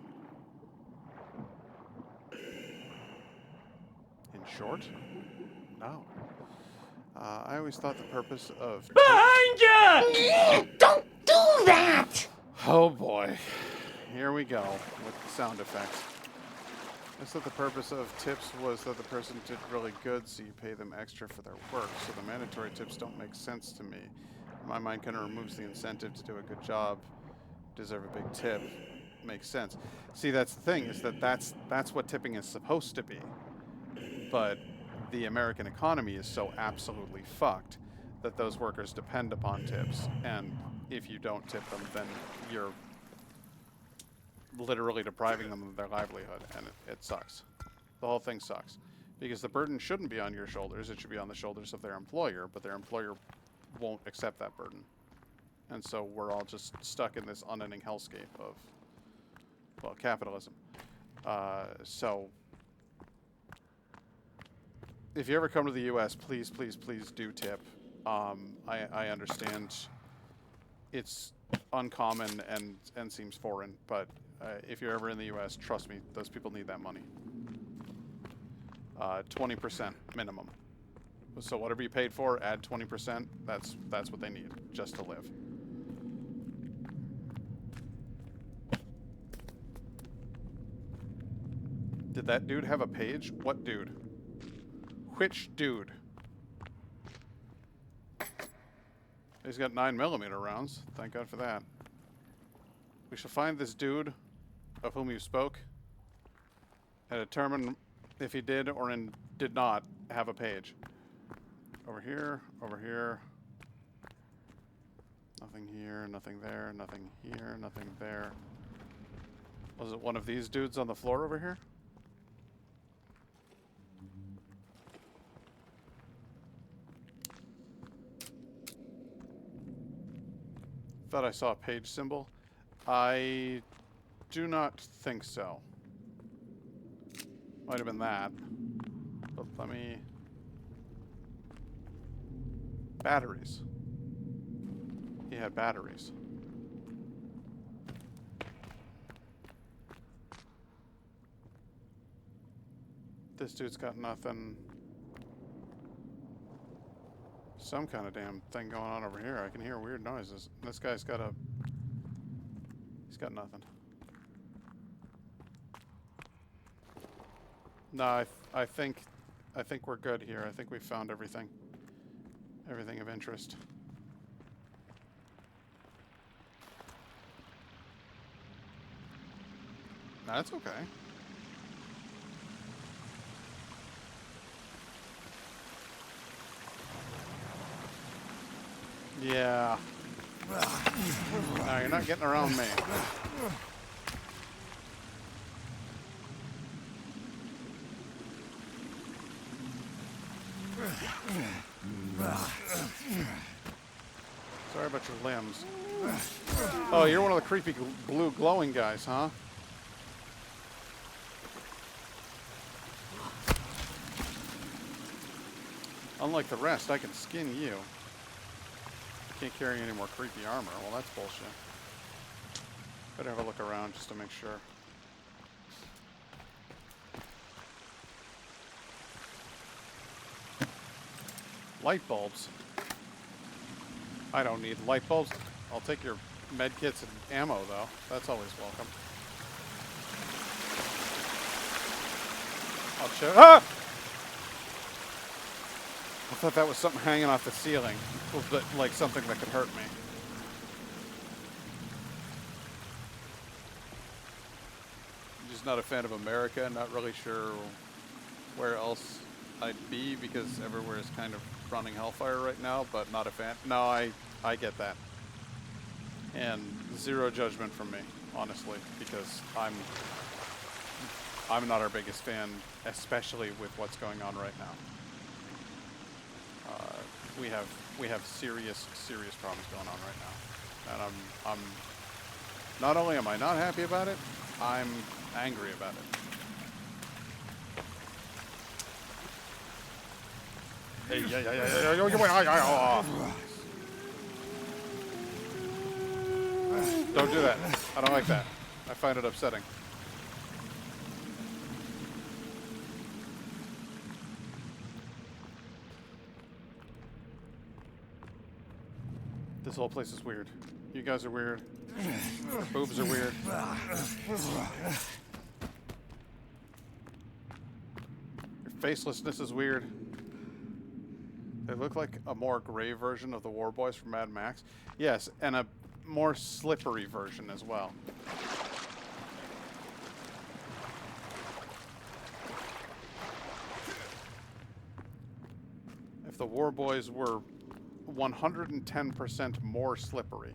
In short? No. I always thought the purpose of... Behind you! Don't do that! Oh boy. Here we go with the sound effects. I thought the purpose of tips was that the person did really good, so you pay them extra for their work. So the mandatory tips don't make sense to me. In my mind, kind of removes the incentive to do a good job, deserve a big tip. Makes sense. See, that's the thing, is that that's what tipping is supposed to be. But the American economy is so absolutely fucked that those workers depend upon tips, and if you don't tip them, then you're literally depriving them of their livelihood, and it sucks. The whole thing sucks. Because the burden shouldn't be on your shoulders, it should be on the shoulders of their employer, but their employer won't accept that burden. And so we're all just stuck in this unending hellscape of, well, capitalism. So if you ever come to the U.S., please, please, please do tip. I understand it's uncommon and seems foreign, but if you're ever in the U.S., trust me, those people need that money. 20% minimum. So whatever you paid for, add 20%. That's what they need just to live. Did that dude have a page? What dude? Which dude? He's got 9mm rounds. Thank God for that. We shall find this dude of whom you spoke and determine if he did or did not have a page. Over here, over here. Nothing here, nothing there, nothing here, nothing there. Was it one of these dudes on the floor over here? Thought I saw a page symbol. I do not think so. Might have been that. But let me... Batteries. He had batteries. This dude's got nothing. Some kind of damn thing going on over here. I can hear weird noises. This guy's got a... He's got nothing. No, I think we're good here. I think we found everything. Everything of interest. That's okay. Yeah. No, you're not getting around me. Sorry about your limbs. Oh, you're one of the creepy blue glowing guys, huh? Unlike the rest, I can skin you. Can't carry any more creepy armor. Well, that's bullshit. Better have a look around just to make sure. Light bulbs. I don't need light bulbs. I'll take your med kits and ammo, though. That's always welcome. I'll check. Ah! I thought that was something hanging off the ceiling. Like something that could hurt me. I'm just not a fan of America. Not really sure where else I'd be because everywhere is kind of running hellfire right now, but not a fan. No, I get that. And zero judgment from me, honestly, because I'm not our biggest fan, especially with what's going on right now. We have serious problems going on right now, and I'm not only am I not happy about it, I'm angry about it. Hey, yeah. Don't do that. I don't like that. I find it upsetting. This whole place is weird. You guys are weird. Your boobs are weird. Your facelessness is weird. They look like a more gray version of the War Boys from Mad Max. Yes, and a more slippery version as well. If the War Boys were 110% more slippery,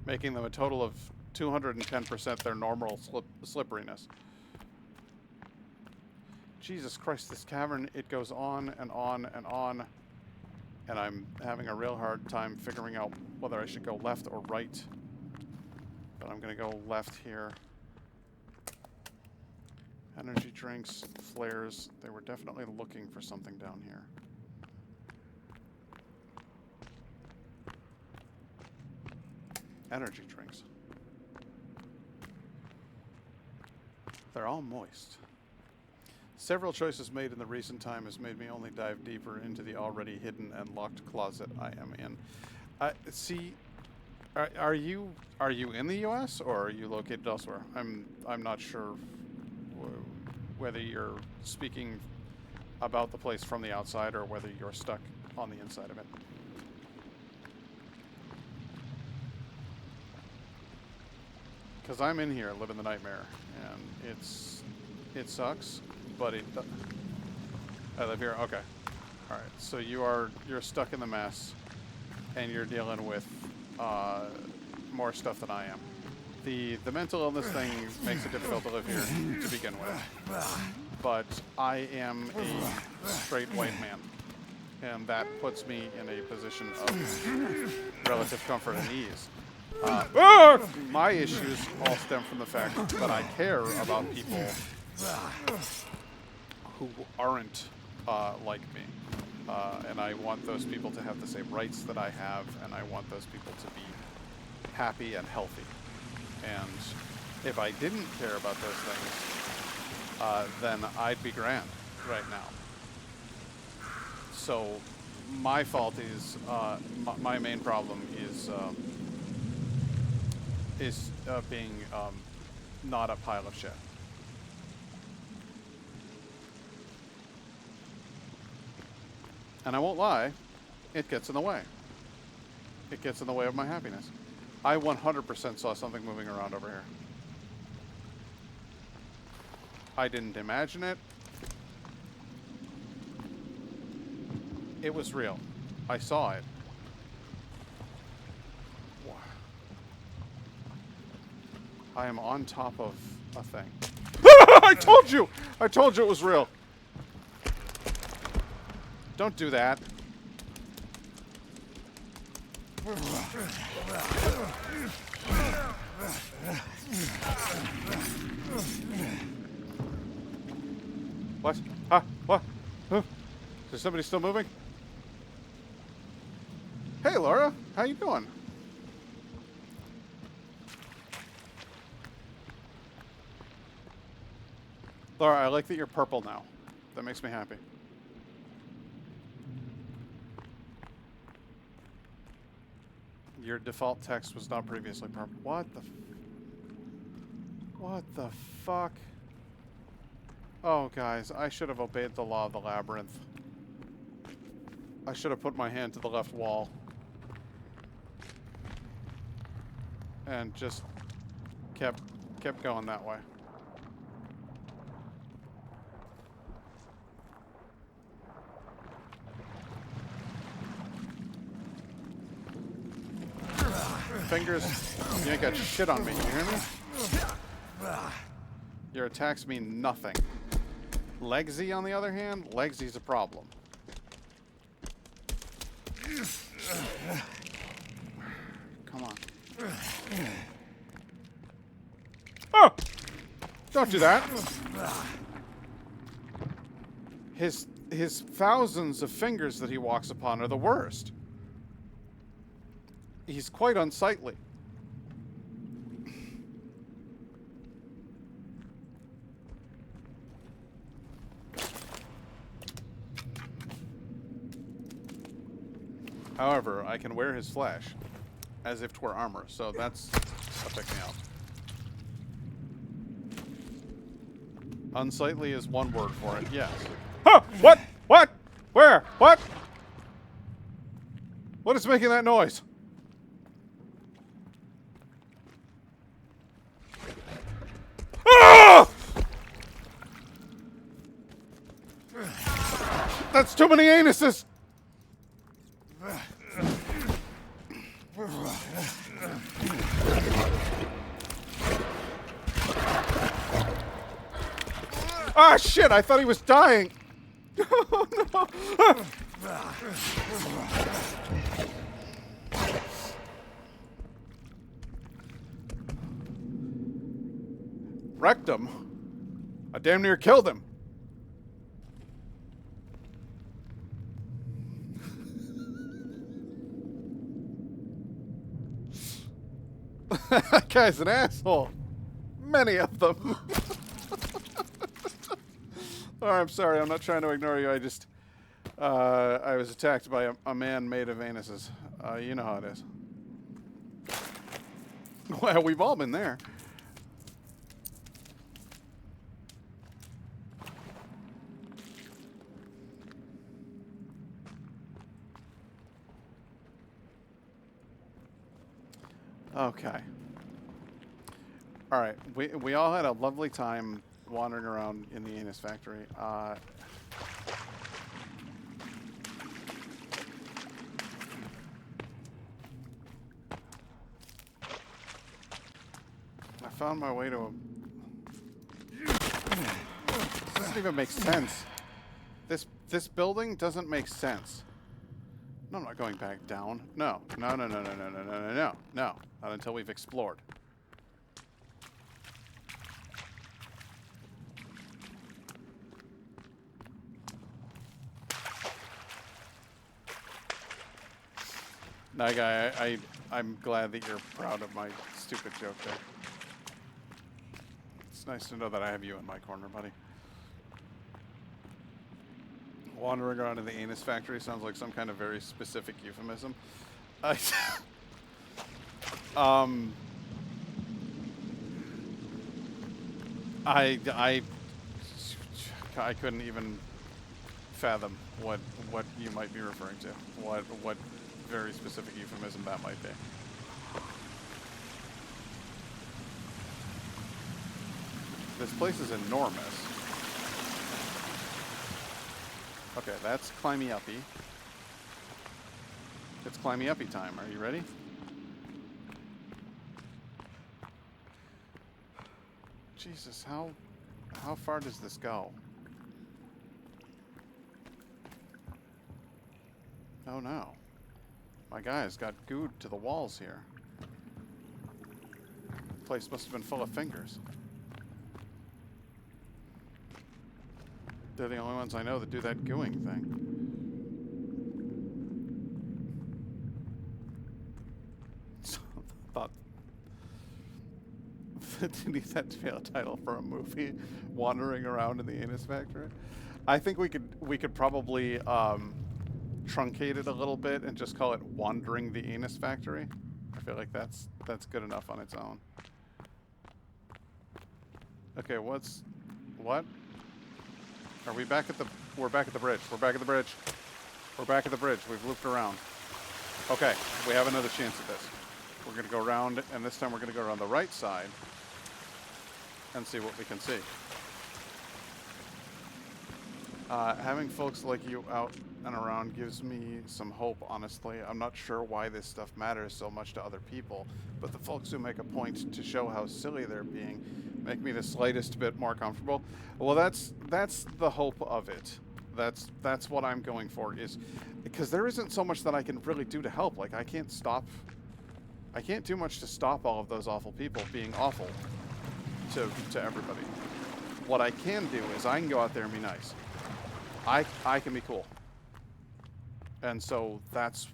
making them a total of 210% their normal slipperiness. Jesus Christ, this cavern, it goes on and on and on, and I'm having a real hard time figuring out whether I should go left or right. But I'm gonna go left here. Energy drinks, flares, they were definitely looking for something down here. Energy drinks. They're all moist. Several choices made in the recent time has made me only dive deeper into the already hidden and locked closet I am in. See, are you in the U.S. or are you located elsewhere? I'm not sure whether you're speaking about the place from the outside or whether you're stuck on the inside of it. Because I'm in here living the nightmare, and it sucks, but I live here. Okay. All right, so you're stuck in the mess, and you're dealing with more stuff than I am. The mental illness thing makes it difficult to live here to begin with, but I am a straight white man, and that puts me in a position of relative comfort and ease. My issues all stem from the fact that I care about people who aren't like me. And I want those people to have the same rights that I have, and I want those people to be happy and healthy. And if I didn't care about those things, then I'd be grand right now. So my fault is, my main problem is being not a pile of shit. And I won't lie, it gets in the way. It gets in the way of my happiness. I 100% saw something moving around over here. I didn't imagine it. It was real. I saw it. I am on top of a thing. I told you! I told you it was real. Don't do that. What? Huh? What? Huh? Is somebody still moving? Hey, Laura. How you doing? Laura, I like that you're purple now. That makes me happy. Your default text was not previously purple. What the... What the fuck? Oh, guys, I should have obeyed the law of the labyrinth. I should have put my hand to the left wall. And just kept going that way. Fingers, you ain't got shit on me, you hear me? Your attacks mean nothing. Legsy, on the other hand, Legsy's a problem. Come on. Oh! Don't do that! His thousands of fingers that he walks upon are the worst. He's quite unsightly. However, I can wear his flesh as if 'twere armor, so that's a pick me up. Unsightly is one word for it, yes. Huh! What? What? Where? What? What is making that noise? Ah! That's too many anuses! Ah, shit! I thought he was dying! Oh, no! Wrecked him. I damn near killed him. That guy's an asshole. Many of them. Oh, I'm sorry. I'm not trying to ignore you. I just... I was attacked by a man made of anuses. You know how it is. Well, we've all been there. Okay. All right. We all had a lovely time wandering around in the anus factory. found my way to a... This doesn't even make sense. This building doesn't make sense. No, I'm not going back down. No. No, no, no, no, no, no, no, no, no. No. Not until we've explored. That guy, I'm glad that you're proud of my stupid joke there. It's nice to know that I have you in my corner, buddy. Wandering around in the anus factory sounds like some kind of very specific euphemism. I couldn't even fathom what you might be referring to. What very specific euphemism that might be. This place is enormous. Okay, that's climby uppy. It's climby uppy time. Are you ready? Jesus, how far does this go? Oh no. My guy's got gooed to the walls here. The place must have been full of fingers. They're the only ones I know that do that gooing thing. Thought to need that to be a title for a movie, wandering around in the anus factory. I think we could probably truncate it a little bit and just call it Wandering the Anus Factory. I feel like that's good enough on its own. Okay, what? Are we back at the... We're back at the bridge. We're back at the bridge. We're back at the bridge. We've looped around. Okay, we have another chance at this. We're going to go around, and this time we're going to go around the right side and see what we can see. Having folks like you out and around gives me some hope, honestly. I'm not sure why this stuff matters so much to other people, but the folks who make a point to show how silly they're being make me the slightest bit more comfortable. Well, that's the hope of it. That's what I'm going for, is because there isn't so much that I can really do to help. Like, I can't do much to stop all of those awful people being awful to everybody. What I can do is I can go out there and be nice. I can be cool. And so that's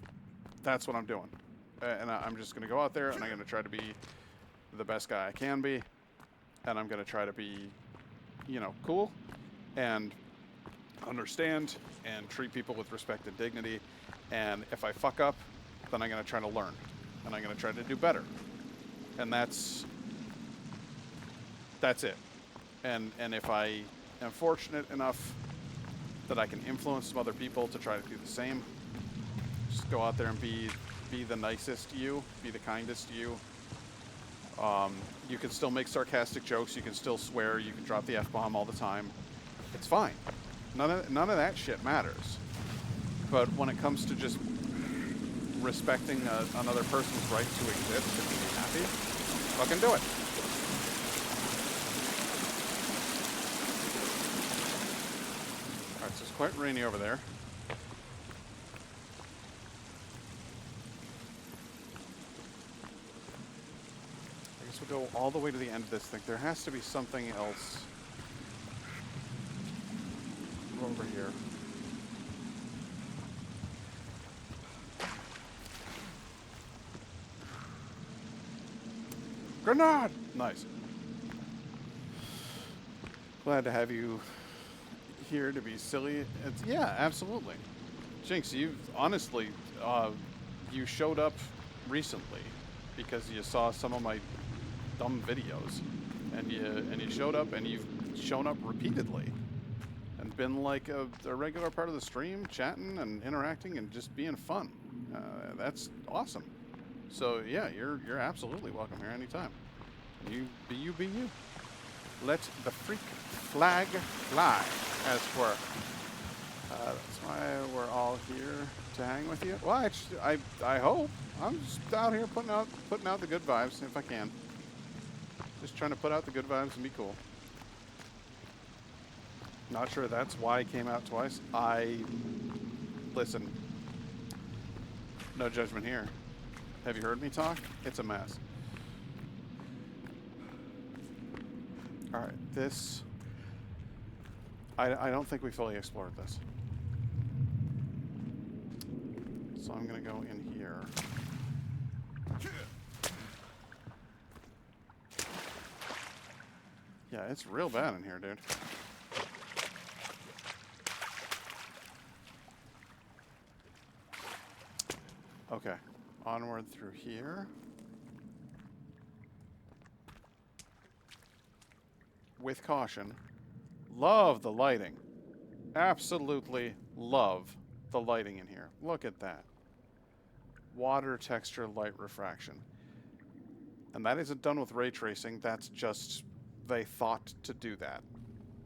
what I'm doing. And I'm just going to go out there and I'm going to try to be the best guy I can be. And I'm going to try to be, you know, cool and understand and treat people with respect and dignity. And if I fuck up, then I'm going to try to learn. And I'm going to try to do better. And that's it. And if I am fortunate enough that I can influence some other people to try to do the same, just go out there and be the nicest you, be the kindest you. You can still make sarcastic jokes, you can still swear, you can drop the F-bomb all the time. It's fine. None of that shit matters. But when it comes to just respecting another person's right to exist and be happy, fucking do it. Alright, so it's quite rainy over there. I guess we'll go all the way to the end of this thing. There has to be something else over here. Grenade! Nice. Glad to have you here to be silly. Yeah, absolutely. Jinx, you've honestly, you showed up recently because you saw some of my dumb videos, and you showed up and you've shown up repeatedly and been like a regular part of the stream, chatting and interacting and just being fun. That's awesome. So yeah, you're absolutely welcome here anytime. You be you, be you. Let the freak flag fly, as it were. That's why we're all here to hang with you. Well, I hope. I'm just out here putting out the good vibes if I can. Just trying to put out the good vibes and be cool. Not sure that's why I came out twice. Listen. No judgment here. Have you heard me talk? It's a mess. Alright, this... I don't think we fully explored this. So I'm gonna go in here. Yeah, it's real bad in here, dude. Okay, onward through here. With caution. Love the lighting. Absolutely love the lighting in here. Look at that. Water texture, light refraction. And that isn't done with ray tracing. That's just, they thought to do that.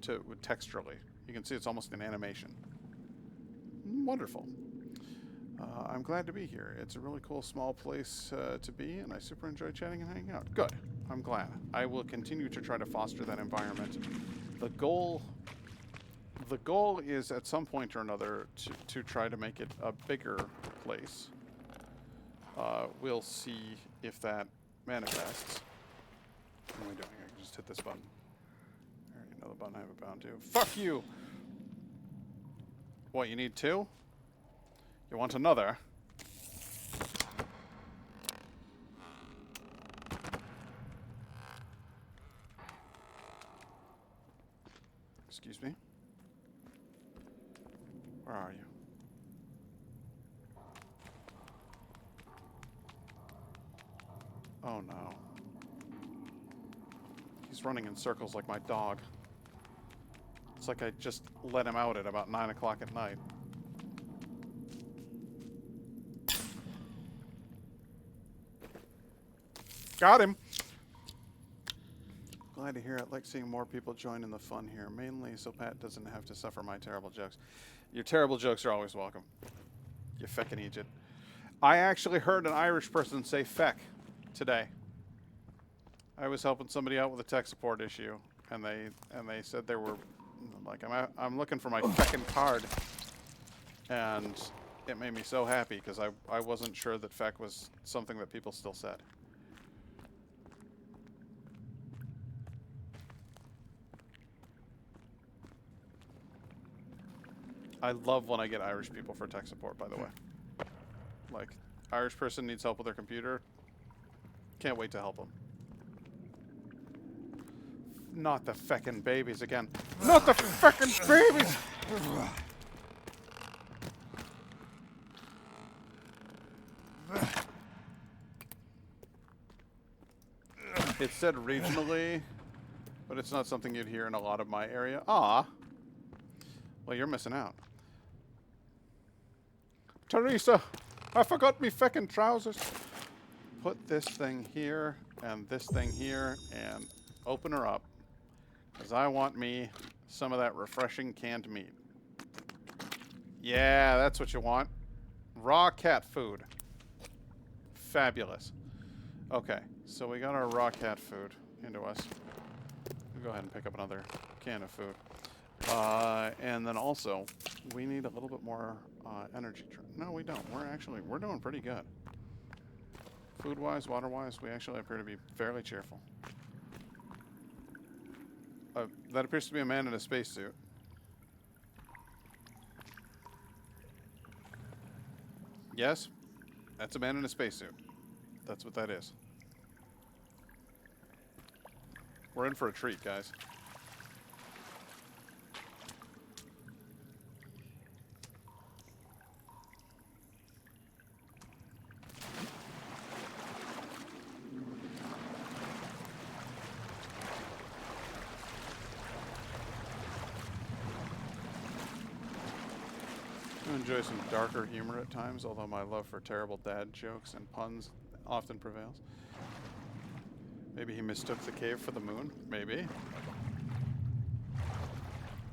Texturally. You can see it's almost an animation. Wonderful. I'm glad to be here. It's a really cool small place to be, and I super enjoy chatting and hanging out. Good. I'm glad. I will continue to try to foster that environment. The goal is at some point or another to try to make it a bigger place. We'll see if that manifests. What am I doing? I can just hit this button. I already know the button I have it bound to. Fuck you! What, you need two? You want another? Excuse me? Where are you? Oh no. He's running in circles like my dog. It's like I just let him out at about 9 o'clock at night. Got him! Glad to hear it. Like seeing more people join in the fun here. Mainly so Pat doesn't have to suffer my terrible jokes. Your terrible jokes are always welcome. You feckin' Egypt. I actually heard an Irish person say feck today. I was helping somebody out with a tech support issue, and they said they were like, I'm looking for my feckin' card, and it made me so happy because I wasn't sure that feck was something that people still said. I love when I get Irish people for tech support, by the way. Like, Irish person needs help with their computer. Can't wait to help them. Not the feckin' babies again. Not the feckin' babies! It's said regionally, but it's not something you'd hear in a lot of my area. Ah. Well, you're missing out. Teresa, I forgot me feckin' trousers. Put this thing here and this thing here and open her up. Because I want me some of that refreshing canned meat. Yeah, that's what you want. Raw cat food. Fabulous. Okay, so we got our raw cat food into us. We'll go ahead and pick up another can of food. And then also, we need a little bit more energy. No, we don't. We're doing pretty good. Food-wise, water-wise, we actually appear to be fairly cheerful. That appears to be a man in a spacesuit. Yes, that's a man in a spacesuit. That's what that is. We're in for a treat, guys. I enjoy some darker humor at times, although my love for terrible dad jokes and puns often prevails. Maybe he mistook the cave for the moon. Maybe.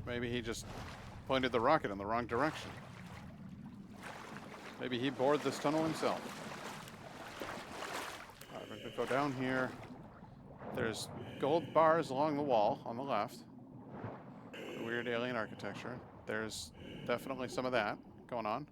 Maybe he just pointed the rocket in the wrong direction. Maybe he bored this tunnel himself. Alright, we're gonna go down here. There's gold bars along the wall on the left. The weird alien architecture. There's definitely some of that going on.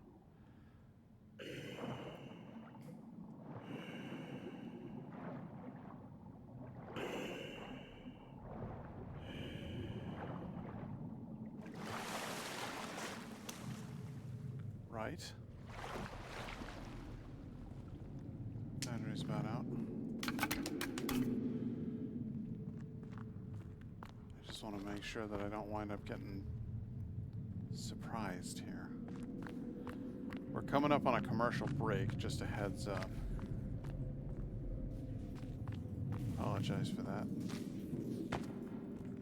Right. Battery's about out. I just want to make sure that I don't wind up getting surprised here. We're coming up on a commercial break, just a heads up. Apologize for that.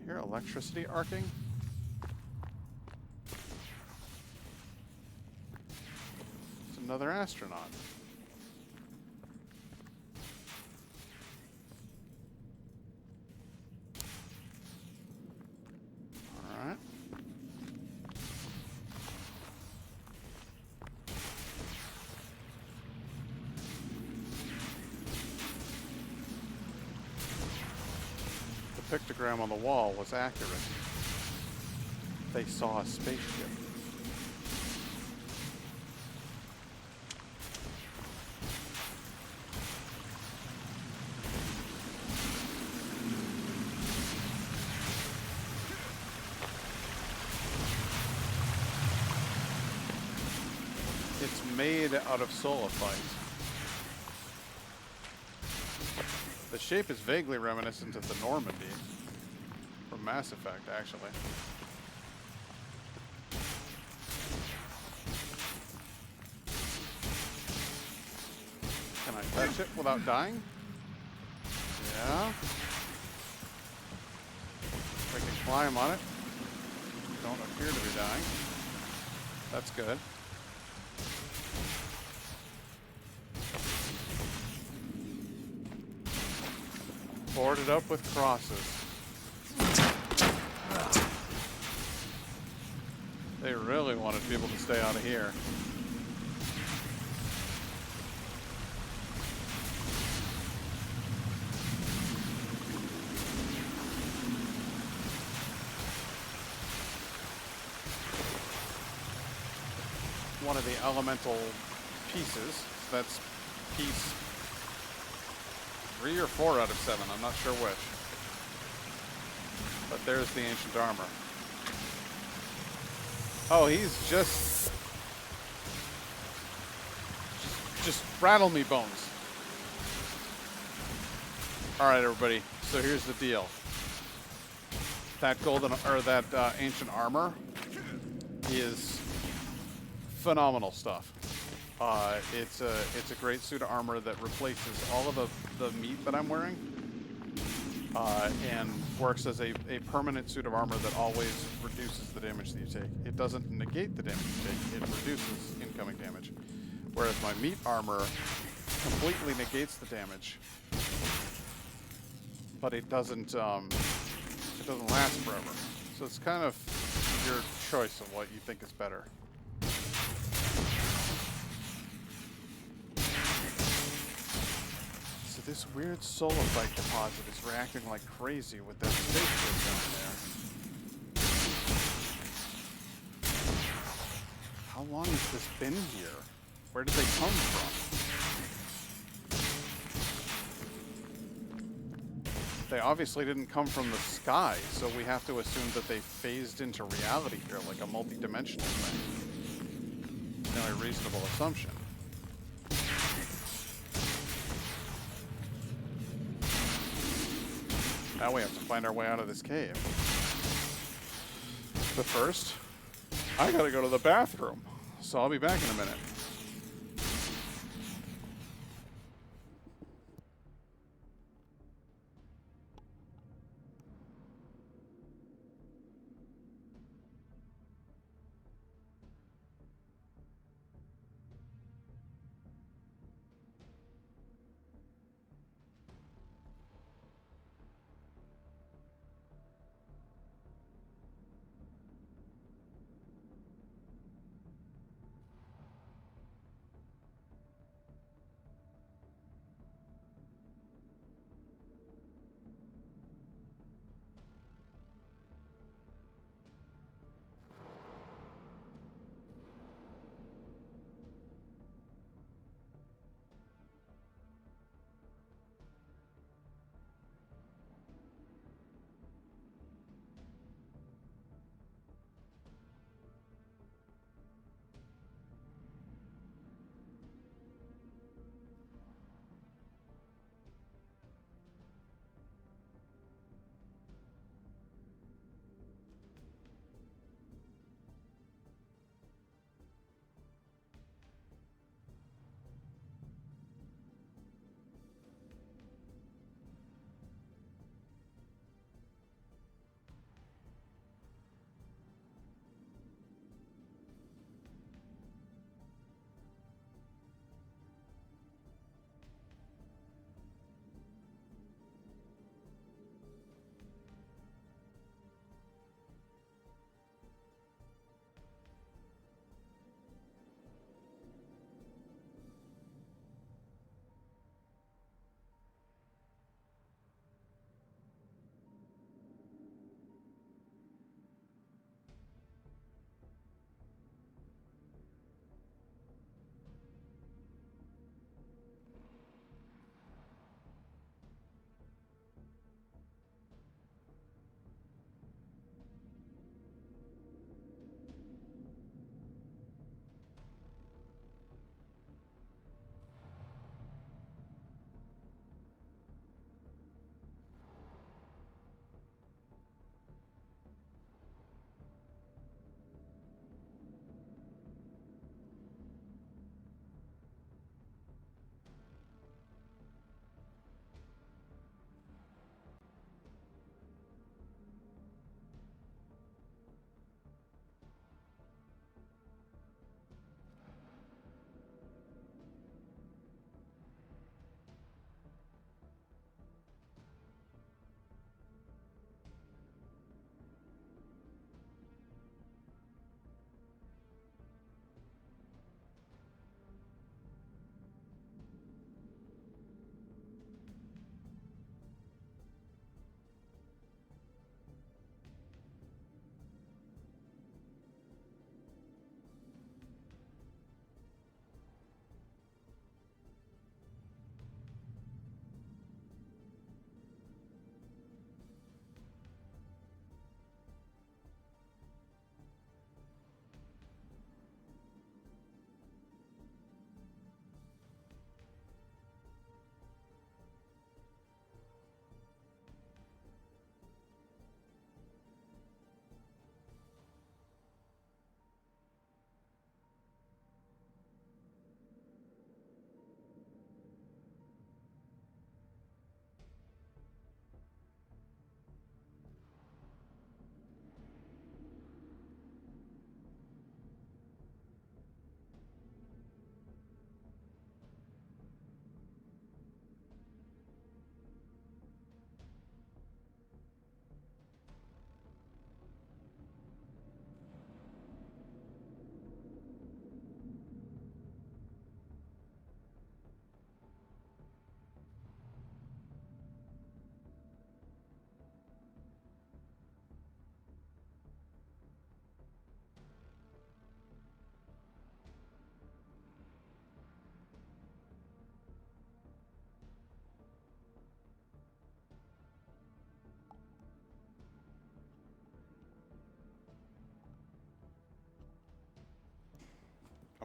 Hear electricity arcing? It's another astronaut. Alright. The pictogram on the wall was accurate. They saw a spaceship. It's made out of solophyte. The shape is vaguely reminiscent of the Normandy from Mass Effect, actually. Can I touch it without dying? Yeah. I can climb on it. Don't appear to be dying. That's good. Boarded up with crosses. They really wanted people to stay out of here. One of the elemental pieces. That's piece 3 or 4 out of 7. I'm not sure which. But there's the ancient armor. Oh, he's just rattle me bones. All right, everybody. So here's the deal. That that ancient armor is phenomenal stuff. It's a great suit of armor that replaces all of the meat that I'm wearing, and works as a permanent suit of armor that always reduces the damage that you take. It doesn't negate the damage you take; it reduces incoming damage. Whereas my meat armor completely negates the damage, but it doesn't last forever. So it's kind of your choice of what you think is better. This weird solophyte deposit is reacting like crazy with that spaceship down there. How long has this been here? Where did they come from? They obviously didn't come from the sky, so we have to assume that they phased into reality here, like a multi-dimensional thing. It's a reasonable assumption. Now we have to find our way out of this cave. But first, I gotta go to the bathroom. So I'll be back in a minute.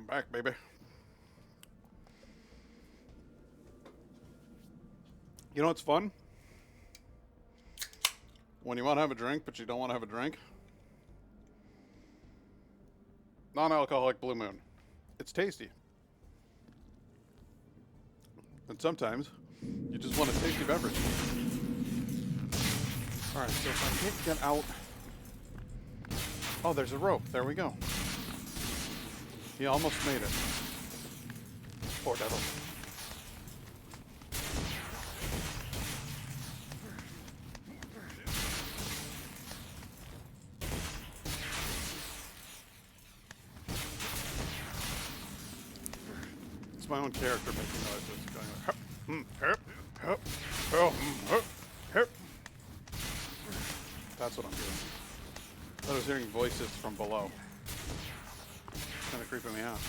back, baby. You know what's fun? When you want to have a drink, but you don't want to have a drink. Non-alcoholic Blue Moon. It's tasty. And sometimes, you just want a tasty beverage. Alright, so if I can't get out... Oh, there's a rope. There we go. He almost made it. Poor devil. It's my own character making noises. Going like, that's what I'm doing. I was hearing voices from below. Kind of creeping me out.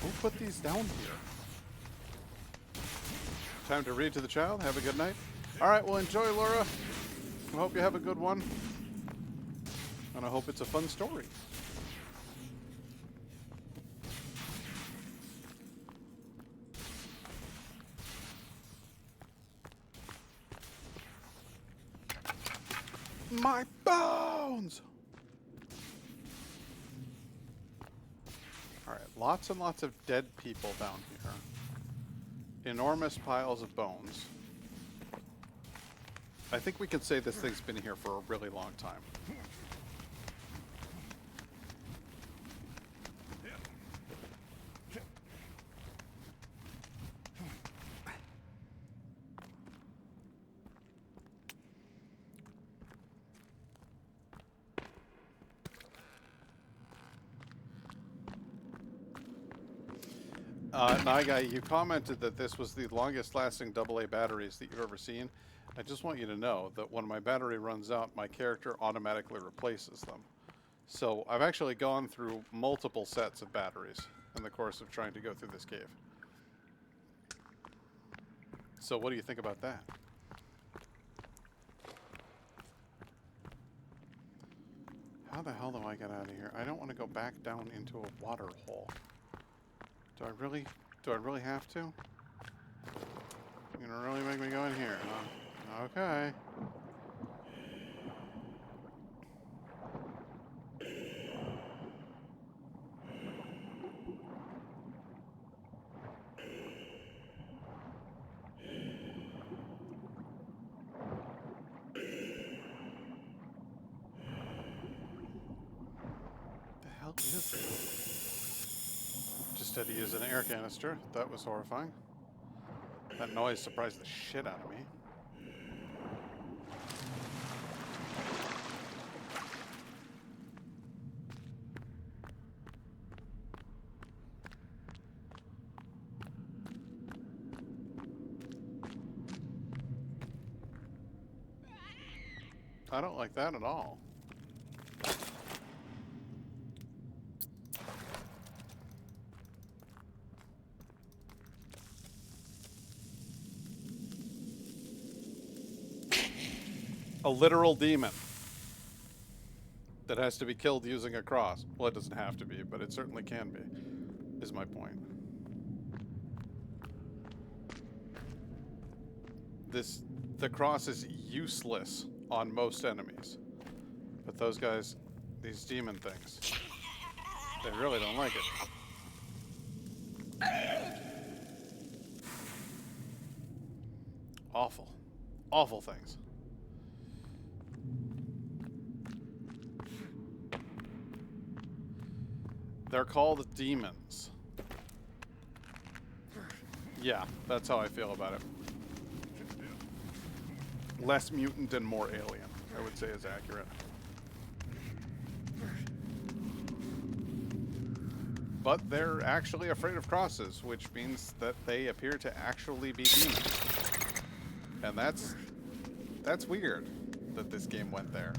Who put these down here? Time to read to the child. Have a good night. All right, well, enjoy, Laura. I hope you have a good one. And I hope it's a fun story. My bones! Alright, lots and lots of dead people down here. Enormous piles of bones. I think we can say this thing's been here for a really long time. Guy, you commented that this was the longest lasting AA batteries that you've ever seen. I just want you to know that when my battery runs out, my character automatically replaces them. So I've actually gone through multiple sets of batteries in the course of trying to go through this cave. So what do you think about that? How the hell do I get out of here? I don't want to go back down into a water hole. Do I really have to? You're gonna really make me go in here, huh? Okay. The hell is this? Just had to use an air canister. That was horrifying. That noise surprised the shit out of me. I don't like that at all. A literal demon that has to be killed using a cross. Well, it doesn't have to be, but it certainly can be, is my point. The cross is useless on most enemies. But those guys, these demon things, they really don't like it. Awful. Awful things. They're called demons. Yeah, that's how I feel about it. Less mutant and more alien, I would say is accurate. But they're actually afraid of crosses, which means that they appear to actually be demons. And that's weird that this game went there.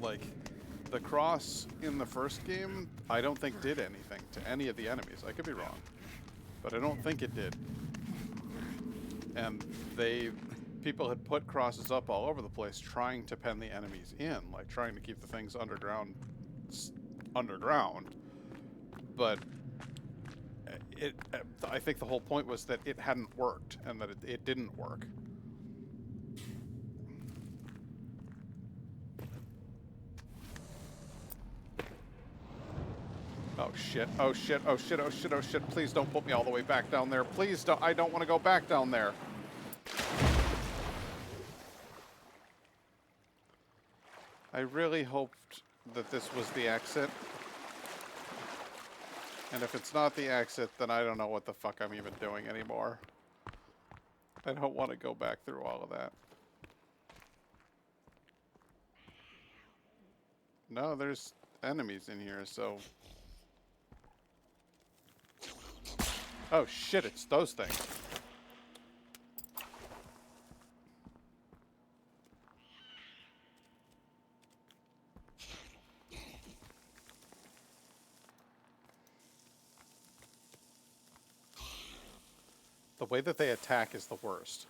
Like, the cross in the first game, I don't think did anything to any of the enemies. I could be wrong, but I don't think it did. And they people had put crosses up all over the place trying to pen the enemies in, like trying to keep the things underground. But I think the whole point was that it hadn't worked and that it didn't work. Oh shit, oh shit, oh shit, oh shit, oh shit. Please don't put me all the way back down there. Please don't. I don't want to go back down there. I really hoped that this was the exit. And if it's not the exit, then I don't know what the fuck I'm even doing anymore. I don't want to go back through all of that. No, there's enemies in here, so... Oh shit, it's those things. The way that they attack is the worst.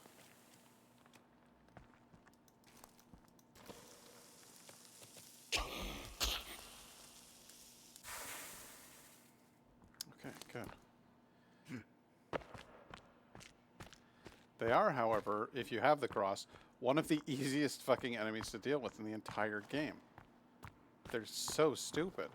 Okay, good. They are, however, if you have the cross, one of the easiest fucking enemies to deal with in the entire game. They're so stupid.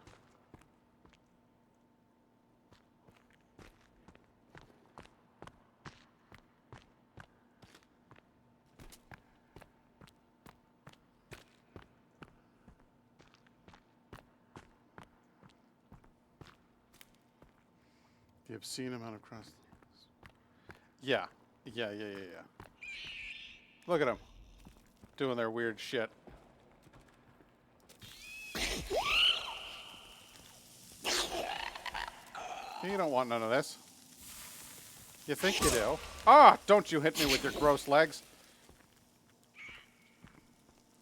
The obscene amount of cross. Yeah. Yeah. Look at them. Doing their weird shit. You don't want none of this. You think you do? Ah! Don't you hit me with your gross legs.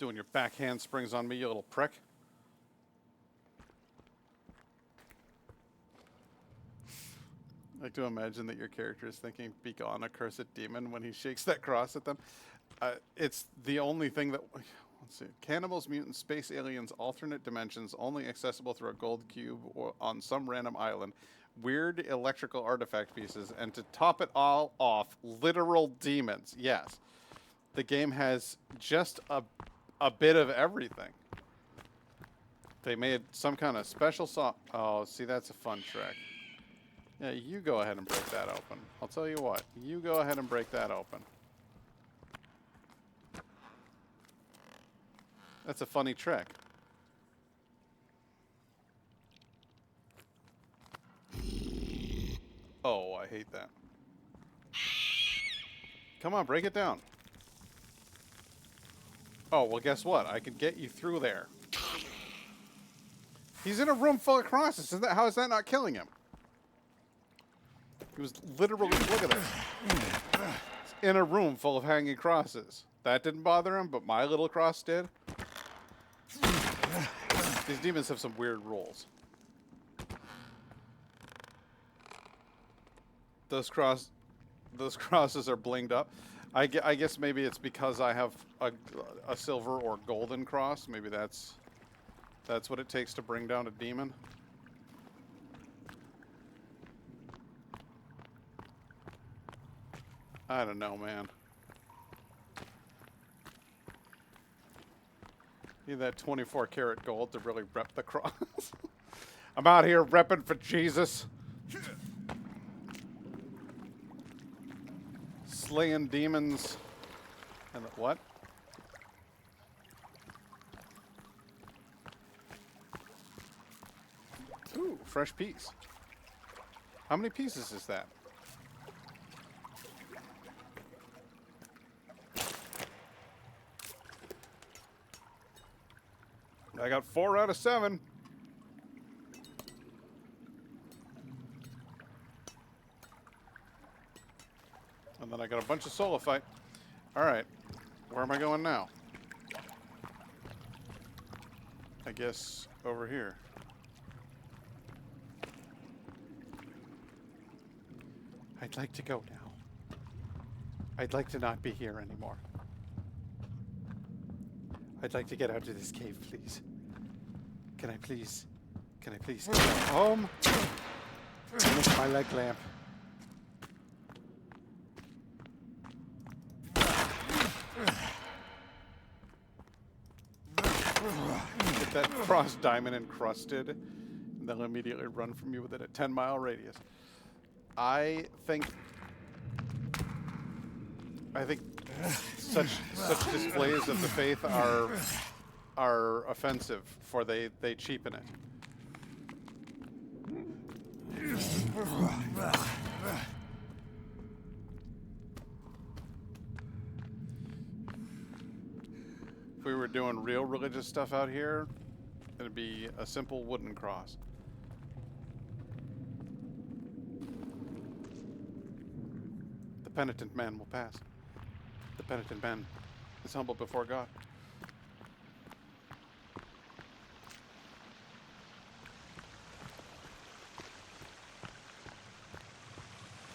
Doing your back handsprings on me, you little prick. I like to imagine that your character is thinking, "Begone, accursed demon," when he shakes that cross at them. It's the only thing that... Let's see. Cannibals, mutants, space aliens, alternate dimensions, only accessible through a gold cube or on some random island. Weird electrical artifact pieces. And to top it all off, literal demons. Yes. The game has just a bit of everything. They made some kind of special song. Oh, see, that's a fun trick. Yeah, you go ahead and break that open. I'll tell you what. You go ahead and break that open. That's a funny trick. Oh, I hate that. Come on, break it down. Oh, well, guess what? I can get you through there. He's in a room full of crosses. How is that not killing him? He was literally, look at this. He's in a room full of hanging crosses. That didn't bother him, but my little cross did. These demons have some weird rules. Those crosses are blinged up. I guess maybe it's because I have a silver or golden cross. Maybe that's what it takes to bring down a demon. I don't know, man. Need that 24 karat gold to really rep the cross. I'm out here repping for Jesus. Slaying demons. And what? Ooh, fresh piece. How many pieces is that? I got 4 out of 7. And then I got a bunch of solophyte. Alright. Where am I going now? I guess over here. I'd like to go now. I'd like to not be here anymore. I'd like to get out of this cave, please. Can I please? Can I please get home? With my leg lamp. Get that cross diamond encrusted, and they'll immediately run from you within a 10-mile radius. I think such displays of the faith are offensive, for they cheapen it. If we were doing real religious stuff out here, it'd be a simple wooden cross. The penitent man will pass. The penitent man is humble before God.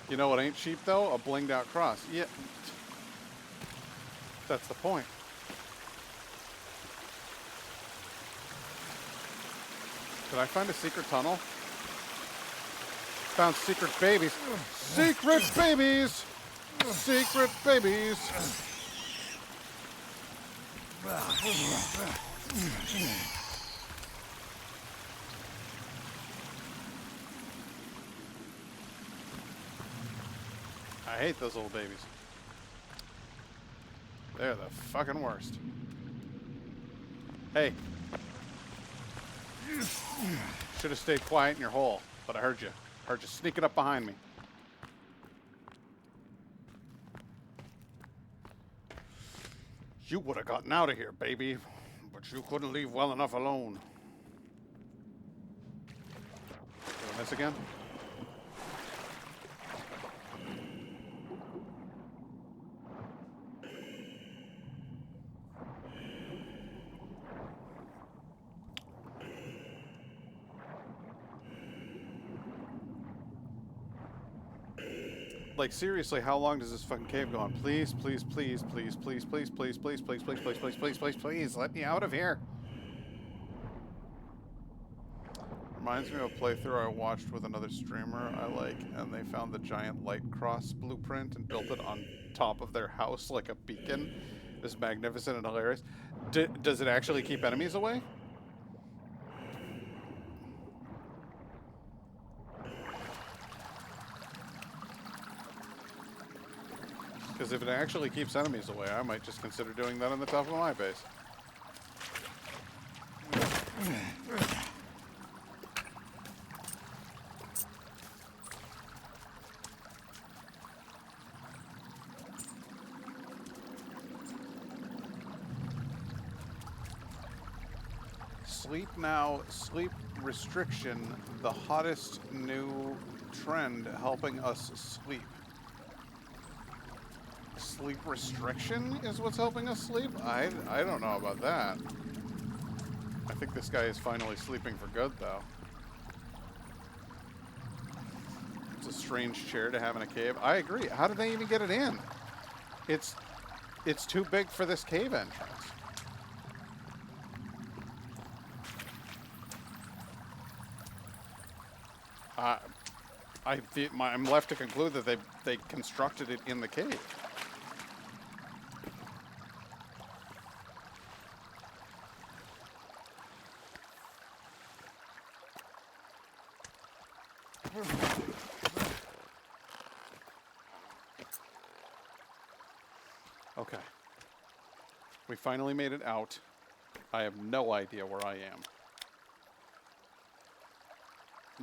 You know what ain't cheap, though? A blinged out cross. Yeah. That's the point. Did I find a secret tunnel? Found secret babies. Secret babies! Secret babies! I hate those little babies. They're the fucking worst. Hey. Should have stayed quiet in your hole, but I heard you. Heard you sneaking up behind me. You would have gotten out of here, baby, but you couldn't leave well enough alone. Did I miss again? Like, seriously, how long does this fucking cave go on? Please, please, please, please, please, please, please, please, please, please, please, please, please, please, please, let me out of here. Reminds me of a playthrough I watched with another streamer I like, and they found the giant light cross blueprint and built it on top of their house like a beacon. It was magnificent and hilarious. Does it actually keep enemies away? Because if it actually keeps enemies away, I might just consider doing that on the top of my base. Sleep now, sleep restriction, the hottest new trend helping us sleep. Sleep restriction is what's helping us sleep? I don't know about that. I think this guy is finally sleeping for good, though. It's a strange chair to have in a cave. I agree. How did they even get it in? It's too big for this cave entrance. I'm left to conclude that they constructed it in the cave. Okay. We finally made it out. I have no idea where I am.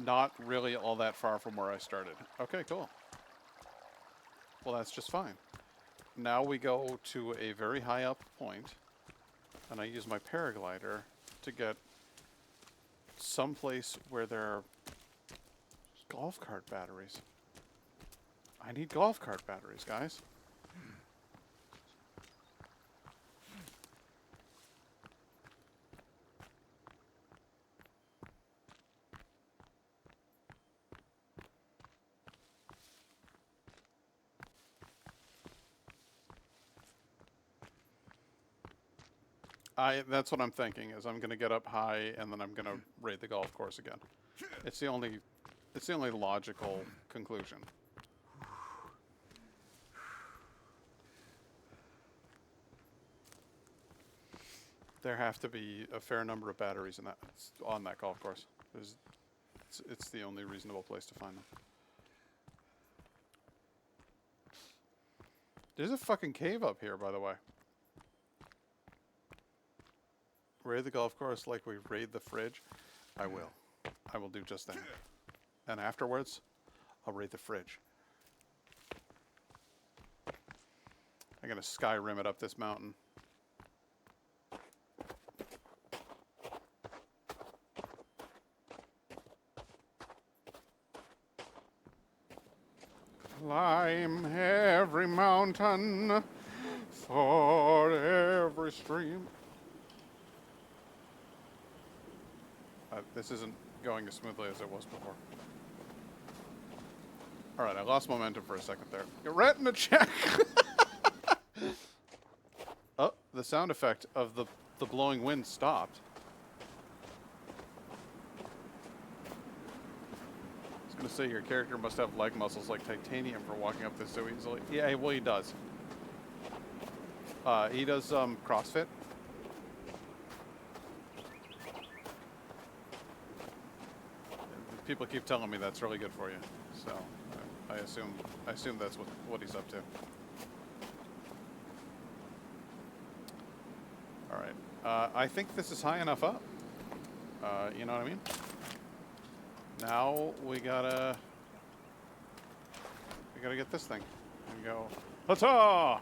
Not really all that far from where I started. Okay, cool. Well, that's just fine. Now we go to a very high up point, and I use my paraglider to get someplace where there are golf cart batteries. I need golf cart batteries, guys. That's what I'm thinking. Is I'm gonna get up high and then I'm gonna raid the golf course again. It's the only logical conclusion. There have to be a fair number of batteries in on that golf course. It's the only reasonable place to find them. There's a fucking cave up here, by the way. Raid the golf course like we raid the fridge. I will. I will do just that. And afterwards, I'll raid the fridge. I'm gonna Skyrim it up this mountain. Climb every mountain, ford every stream. This isn't going as smoothly as it was before. All right, I lost momentum for a second there. Retina check. Oh, the sound effect of the blowing wind stopped. I was gonna say your character must have leg muscles like titanium for walking up this so easily. Yeah, well he does. He does CrossFit. People keep telling me that's really good for you, so I assume that's what he's up to. All right, I think this is high enough up. You know what I mean? Now we gotta get this thing and go. Hata!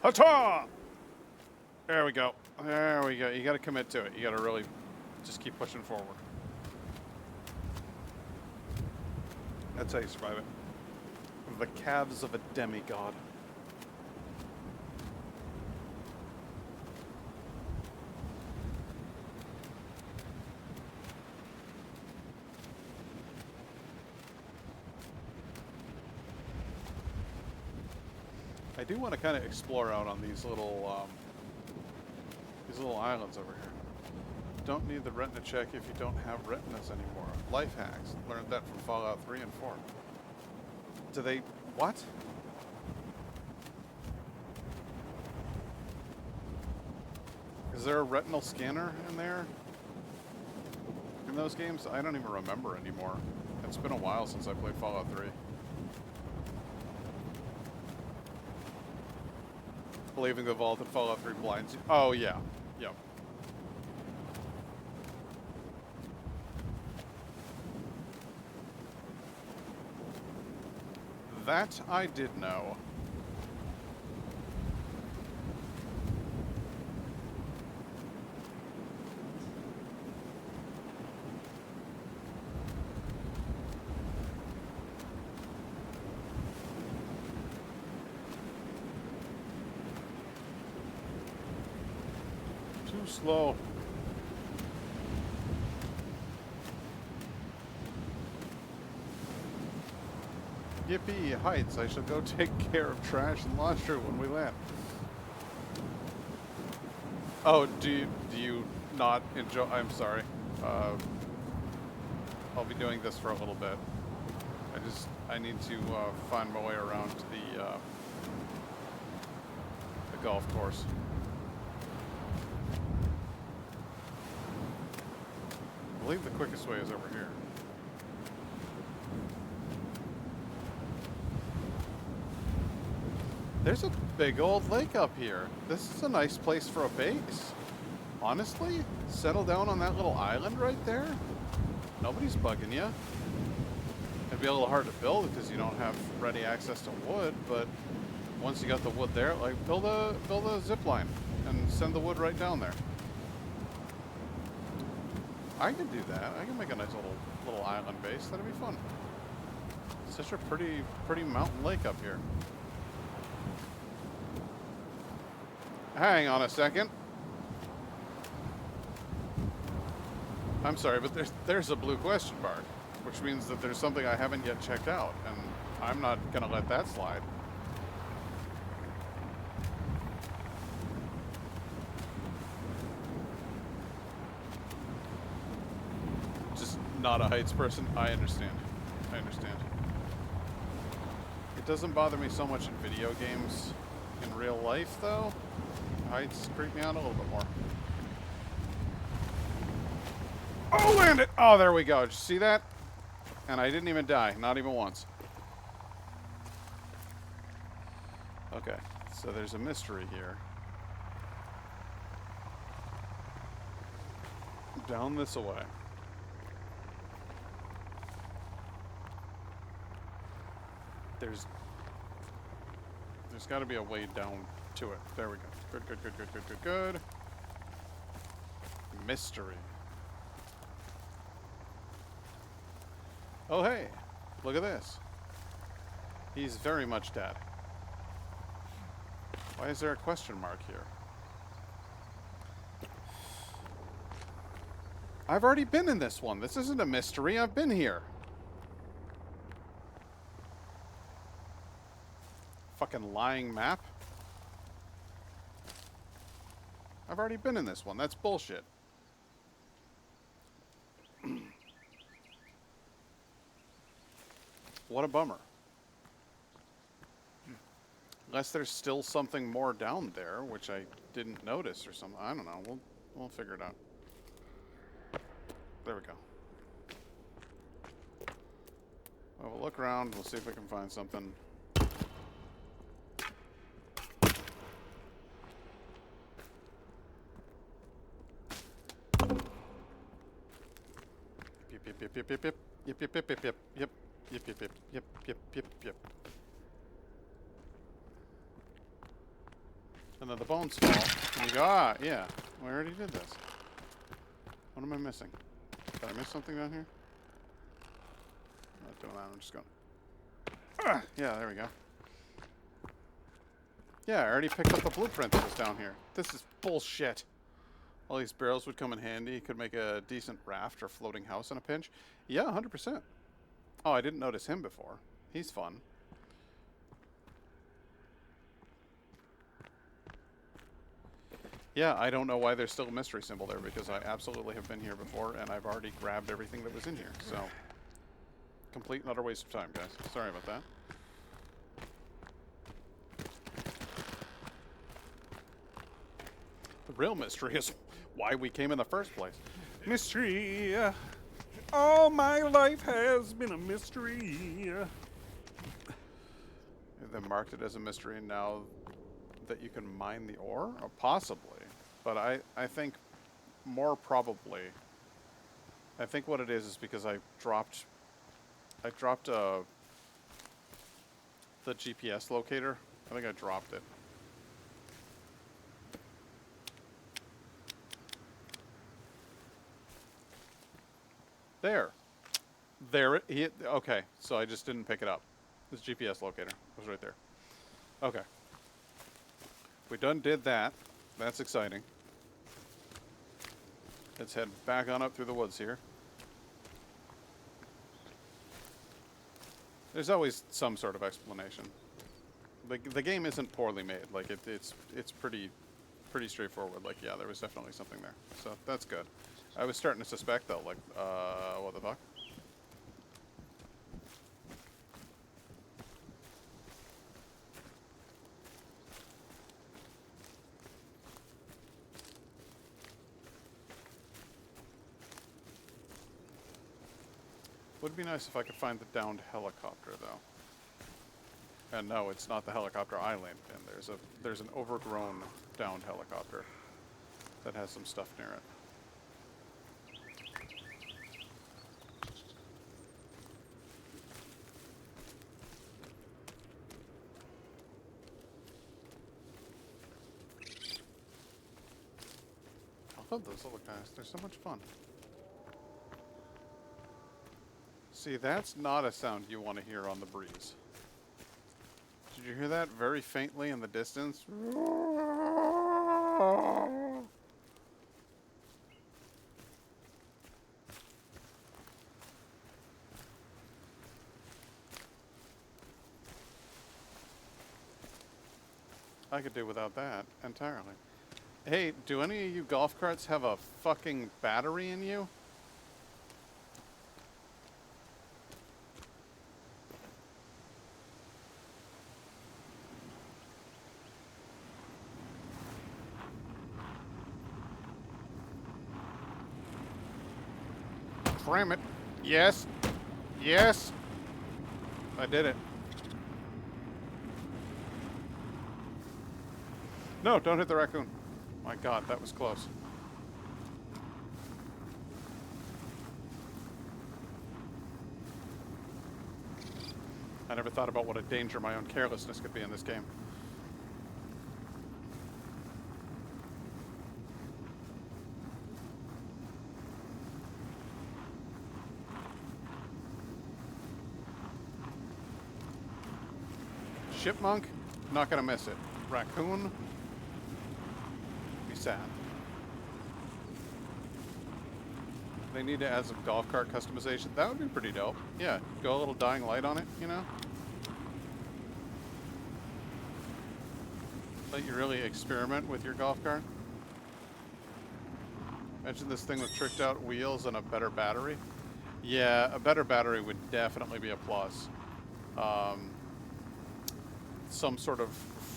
Hata! There we go. There we go. You got to commit to it. You got to really just keep pushing forward. That's how you survive it. The calves of a demigod. I do want to kind of explore out on these little islands over here. Don't need the retina check if you don't have retinas anymore. Life hacks. Learned that from Fallout 3 and 4. Do they... what? Is there a retinal scanner in there? In those games? I don't even remember anymore. It's been a while since I played Fallout 3. Believing the vault in Fallout 3 blinds you. Oh, yeah. Yep. That I did know. Too slow. Yippee, heights. I shall go take care of trash and laundry when we land. Oh, do you not enjoy... I'm sorry. I'll be doing this for a little bit. I need to find my way around to the golf course. I believe the quickest way is over here. There's a big old lake up here. This is a nice place for a base. Honestly, settle down on that little island right there. Nobody's bugging you. It'd be a little hard to build because you don't have ready access to wood, but once you got the wood there, like build a zip line and send the wood right down there. I can do that. I can make a nice little island base. That'd be fun. It's such a pretty mountain lake up here. Hang on a second. I'm sorry, but there's a blue question mark, which means that there's something I haven't yet checked out, and I'm not gonna let that slide. not a heights person. I understand. I understand. It doesn't bother me so much in video games. In real life, though, heights creep me out a little bit more. Oh, land it! Oh, there we go. Did you see that? And I didn't even die. Not even once. Okay, so there's a mystery here. Down this way. There's got to be a way down to it. There we go. Good, good, good, good, good, good, good. Mystery. Oh, hey. Look at this. He's very much dead. Why is there a question mark here? I've already been in this one. This isn't a mystery. I've been here. Fucking lying map. I've already been in this one. That's bullshit. What a bummer. Unless there's still something more down there, which I didn't notice or something. I don't know. We'll figure it out. There we go. Well, we'll look around. We'll see if we can find something. Yep, yep, yep, yep, yep, yep, yep, yep, yep, yep, yep, yep, yep, yep, yep, yep, yep, yep. And then the bones fall, and you go, ah, yeah, we already did this. What am I missing? Did I miss something down here? Not doing that, I'm just going. Ah, yeah, there we go. Yeah, I already picked up the blueprint that was down here. This is bullshit. All these barrels would come in handy. Could make a decent raft or floating house in a pinch. Yeah, 100%. Oh, I didn't notice him before. He's fun. Yeah, I don't know why there's still a mystery symbol there, because I absolutely have been here before, and I've already grabbed everything that was in here, so... Complete and utter waste of time, guys. Sorry about that. The real mystery is why we came in the first place. Mystery! All my life has been a mystery. They marked it as a mystery now that you can mine the ore? Or possibly. But I think more probably, I think what it is because I dropped the GPS locator. I think I dropped it. There. Okay, so I just didn't pick it up. This GPS locator was right there. Okay. We done did that. That's exciting. Let's head back on up through the woods here. There's always some sort of explanation. The game isn't poorly made. Like it's pretty straightforward. Like, yeah, there was definitely something there. So that's good. I was starting to suspect though, like, what the fuck? Would be nice if I could find the downed helicopter, though. And no, it's not the helicopter I landed in. There's an overgrown downed helicopter that has some stuff near it. I love those little guys. They're so much fun. See, that's not a sound you want to hear on the breeze. Did you hear that very faintly in the distance? I could do without that entirely. Hey, do any of you golf carts have a fucking battery in you? Cram it. Yes. Yes. I did it. No, don't hit the raccoon. My God, that was close. I never thought about what a danger my own carelessness could be in this game. Chipmunk, not gonna miss it. Raccoon, be sad. They need to add some golf cart customization. That would be pretty dope. Yeah, go a little dying light on it, you know? Let you really experiment with your golf cart. Imagine this thing with tricked out wheels and a better battery. Yeah, a better battery would definitely be a plus. Some sort of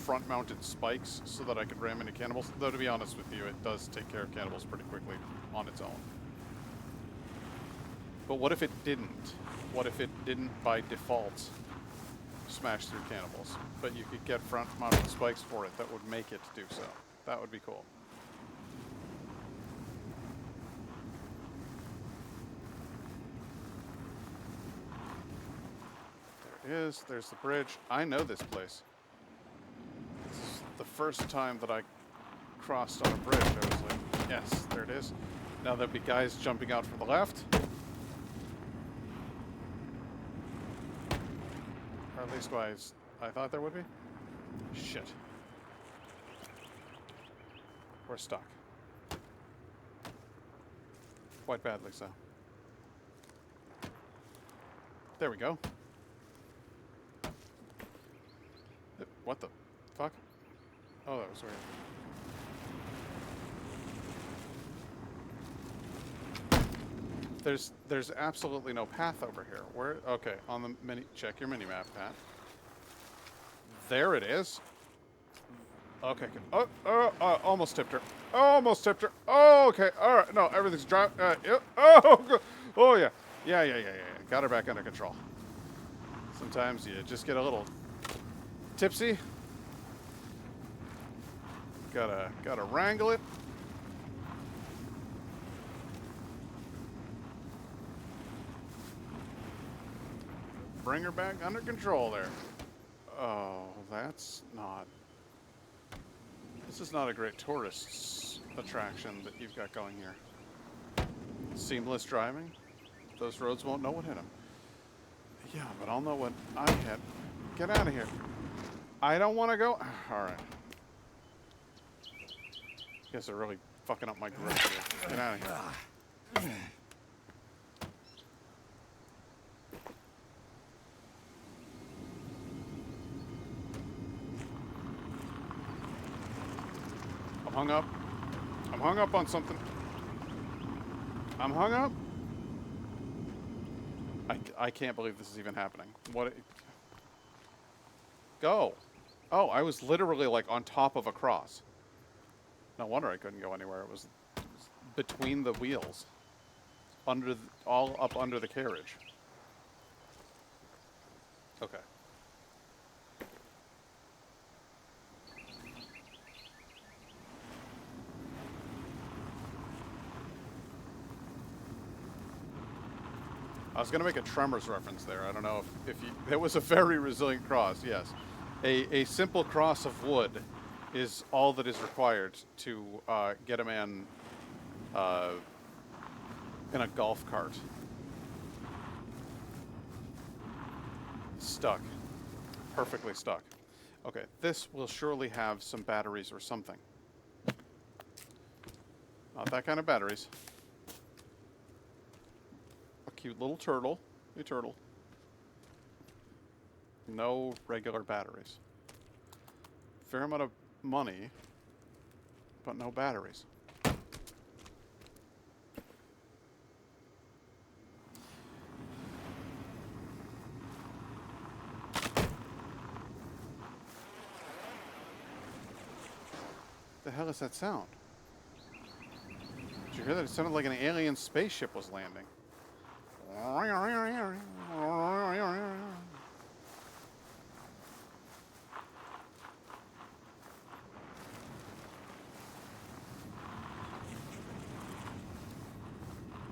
front-mounted spikes so that I could ram into cannibals. Though, to be honest with you, it does take care of cannibals pretty quickly on its own. But what if it didn't? What if it didn't, by default, smash through cannibals? But you could get front-mounted spikes for it that would make it do so. That would be cool. There it is. There's the bridge. I know this place. This is the first time that I crossed on a bridge. I was like, yes, there it is. Now there'll be guys jumping out from the left. Or at least I thought there would be. Shit. We're stuck. Quite badly so. There we go. What the fuck? Oh, that was weird. There's absolutely no path over here. Where? Okay, on the mini. Check your mini map, Pat. There it is. Okay, good. Almost tipped her. Almost tipped her. Oh, okay. All right. No, everything's dry. Yep. Oh, good. Oh, yeah. Yeah. Got her back under control. Sometimes you just get a little tipsy. Gotta wrangle it. Bring her back under control there. Oh, that's not... This is not a great tourist attraction that you've got going here. Seamless driving. Those roads won't know what hit them. Yeah, but I'll know what I hit. Get out of here. I don't want to go... Alright. You guys are really fucking up my grip here. Get out of here. Hung up. I'm hung up on something. I'm hung up. I can't believe this is even happening. What? Go. Oh, I was literally like on top of a cross. No wonder I couldn't go anywhere. It was between the wheels, all up under the carriage. Okay. I was going to make a Tremors reference there. I don't know if you... It was a very resilient cross, yes. A simple cross of wood is all that is required to get a man in a golf cart. Stuck. Perfectly stuck. Okay, this will surely have some batteries or something. Not that kind of batteries. Cute little turtle. Hey, turtle. No regular batteries. Fair amount of money, but no batteries. The hell is that sound? Did you hear that? It sounded like an alien spaceship was landing.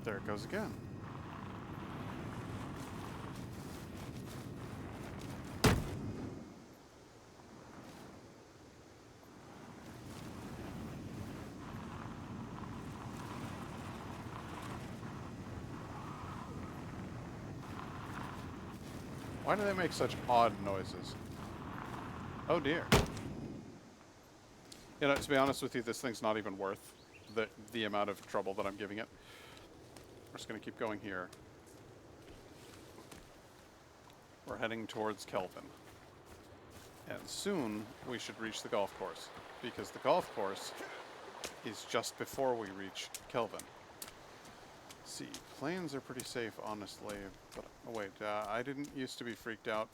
There it goes again. Why do they make such odd noises? Oh dear. You know, to be honest with you, this thing's not even worth the amount of trouble that I'm giving it. We're just going to keep going here. We're heading towards Kelvin. And soon we should reach the golf course, because the golf course is just before we reach Kelvin. See, planes are pretty safe, honestly. But oh wait, I didn't used to be freaked out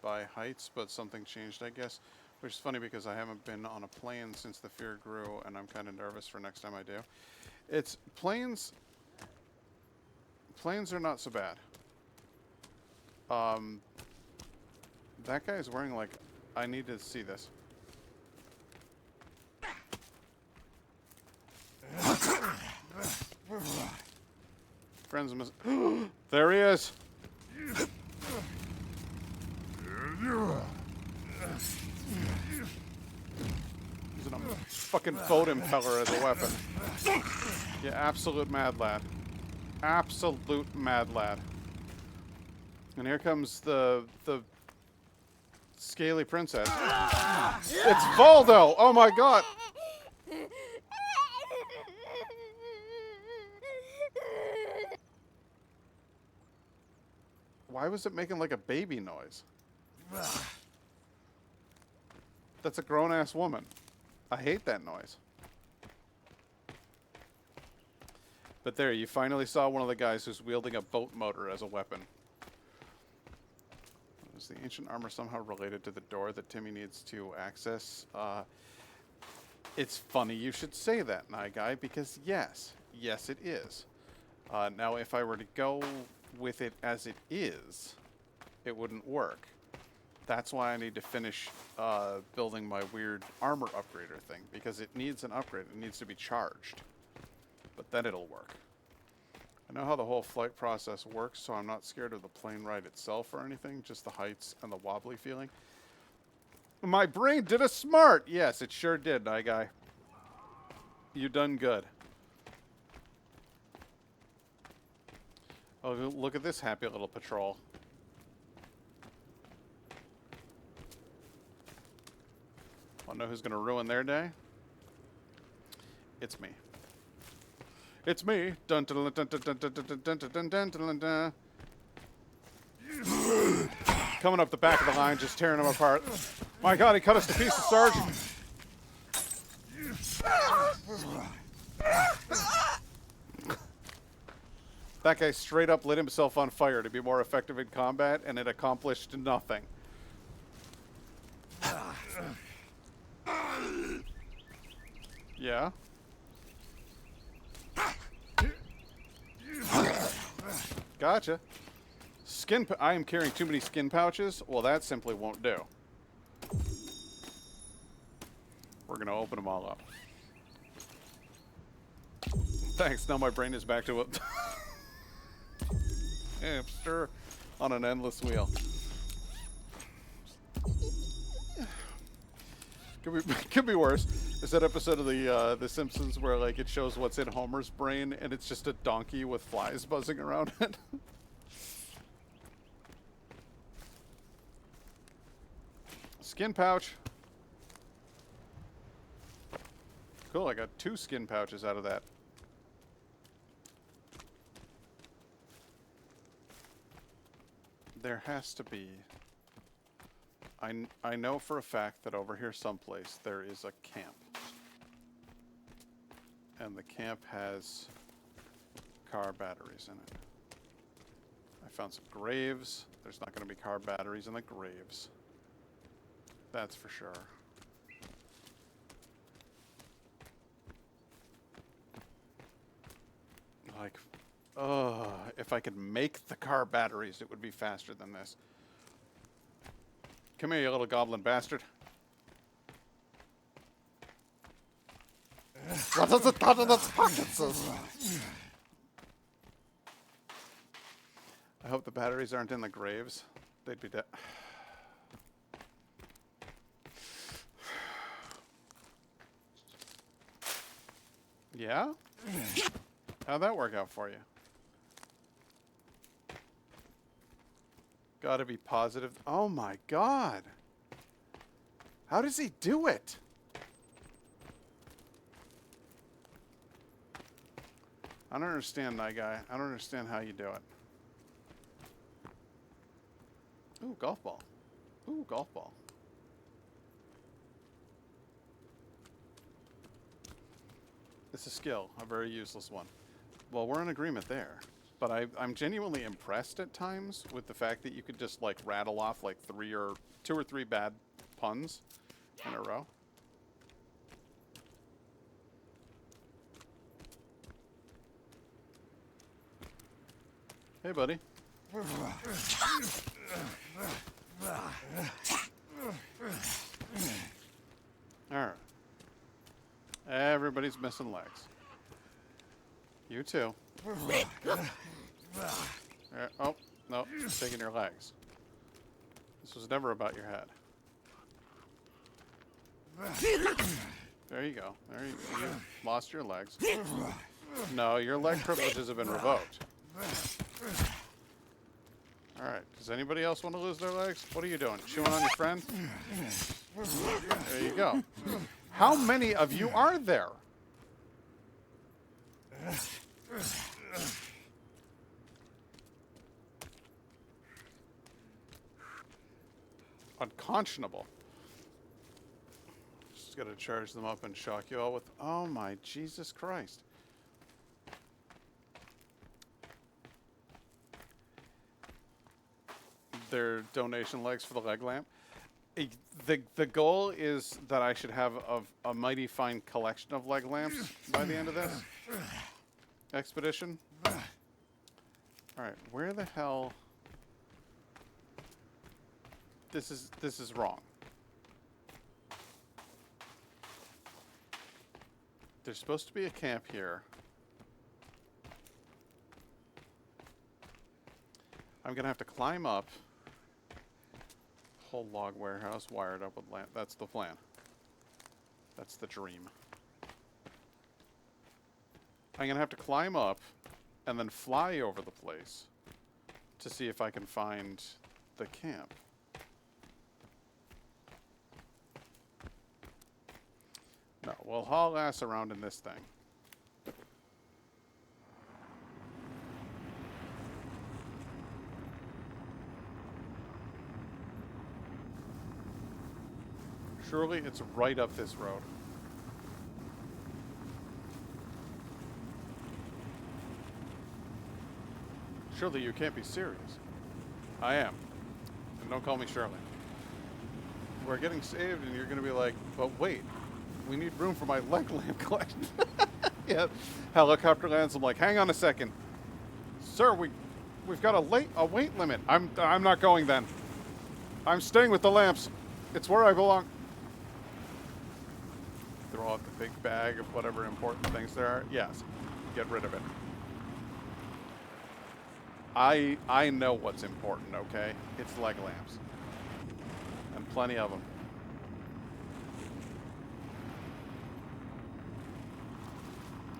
by heights, but something changed, I guess. Which is funny because I haven't been on a plane since the fear grew, and I'm kind of nervous for next time I do. It's planes. Planes are not so bad. That guy is wearing like. I need to see this. Friends must. There he is. Using a fucking boat impeller as a weapon. Yeah, absolute mad lad. Absolute mad lad. And here comes the scaly princess. It's Voldo! Oh my god! Why was it making like a baby noise? That's a grown-ass woman. I hate that noise. But there, you finally saw one of the guys who's wielding a boat motor as a weapon. Is the ancient armor somehow related to the door that Timmy needs to access? It's funny you should say that, Nye Guy, because yes. Yes, it is. Now, if I were to go with it as it is, it wouldn't work. That's why I need to finish building my weird armor upgrader thing, because it needs an upgrade. It needs to be charged. But then it'll work. I know how the whole flight process works, so I'm not scared of the plane ride itself or anything, just the heights and the wobbly feeling. My brain did a smart! Yes, it sure did, Nye Guy. You done good. Oh, look at this happy little patrol. Wanna know who's gonna ruin their day? It's me. It's me. Dun dun dun dun dun dun dun dun dun dun dun dun. Coming up the back of the line, just tearing them apart. My God, he cut us to pieces, Sarge. That guy straight up lit himself on fire to be more effective in combat, and it accomplished nothing. Yeah. Gotcha. I am carrying too many skin pouches. Well, that simply won't do. We're going to open them all up. Thanks. Now my brain is back to a hamster on an endless wheel. Could be worse. Is that episode of the Simpsons where like it shows what's in Homer's brain and it's just a donkey with flies buzzing around it? Skin pouch. Cool, I got 2 skin pouches out of that. There has to be. I know for a fact that over here someplace there is a camp. And the camp has car batteries in it. I found some graves. There's not going to be car batteries in the graves. That's for sure. Like, Oh, if I could make the car batteries, it would be faster than this. Come here, you little goblin bastard. What has it done in its pockets? I hope the batteries aren't in the graves. They'd be dead. Yeah? How'd that work out for you? Gotta be positive. Oh my god. How does he do it? I don't understand, that guy. I don't understand how you do it. Ooh, golf ball. Ooh, golf ball. It's a skill, a very useless one. Well, we're in agreement there. But I'm genuinely impressed at times with the fact that you could just, like, rattle off, like, two or three bad puns in a row. Hey, buddy. Alright. Everybody's missing legs. You too. Oh, no. It's taking your legs. This was never about your head. There you go. There you lost your legs. No, your leg privileges have been revoked. Alright. Does anybody else want to lose their legs? What are you doing? Chewing on your friend? There you go. How many of you are there? Unconscionable. Just gotta charge them up and shock you all with... Oh my Jesus Christ. Their donation legs for the leg lamp. The goal is that I should have a mighty fine collection of leg lamps by the end of this expedition. Alright, where the hell... This is wrong. There's supposed to be a camp here. I'm gonna have to climb up. Whole log warehouse wired up with lamp. That's the plan. That's the dream. I'm gonna have to climb up and then fly over the place to see if I can find the camp. No, we'll haul ass around in this thing. Surely it's right up this road. Surely you can't be serious. I am. And don't call me Shirley. We're getting saved and you're going to be like, but wait, we need room for my leg lamp collection. Yeah, helicopter lands. I'm like, hang on a second. Sir, we've got a weight limit. I'm not going then. I'm staying with the lamps. It's where I belong. Throw out the big bag of whatever important things there are. Yes, get rid of it. I know what's important, okay? It's leg lamps. And plenty of them.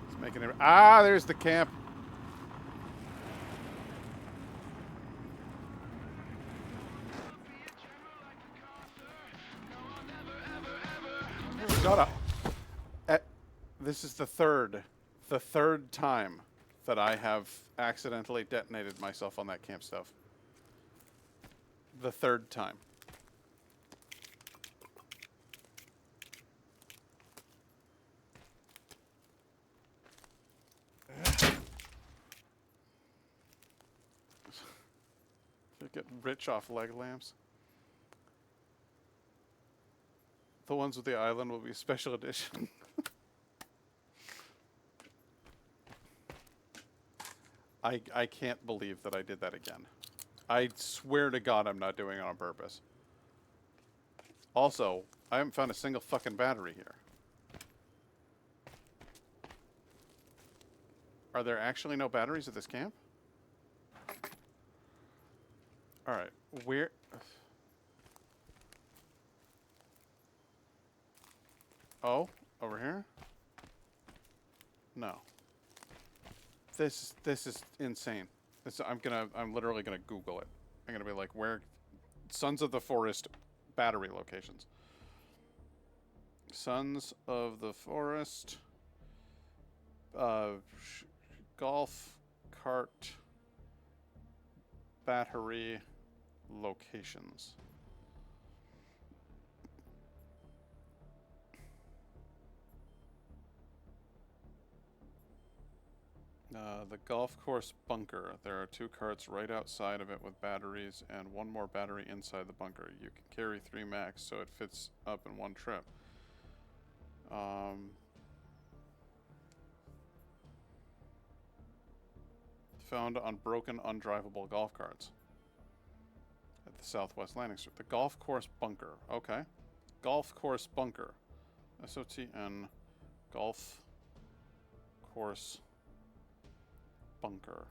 It's making it... Ah, there's the camp. Shut up. This is the third time that I have accidentally detonated myself on that camp stuff. The third time. Get rich off leg lamps. The ones with the island will be special edition. I can't believe that I did that again. I swear to God I'm not doing it on purpose. Also, I haven't found a single fucking battery here. Are there actually no batteries at this camp? Alright, where... Oh, over here? No. This is insane. I'm literally gonna Google it. I'm gonna be like, where Sons of the Forest battery locations. Sons of the Forest golf cart battery locations. The golf course bunker. There are 2 carts right outside of it with batteries and 1 more battery inside the bunker. You can carry 3 max, so it fits up in 1 trip. Found on broken, undrivable golf carts at the Southwest Landing Strip. The golf course bunker. Okay. Golf course bunker. SOTN golf course bunker.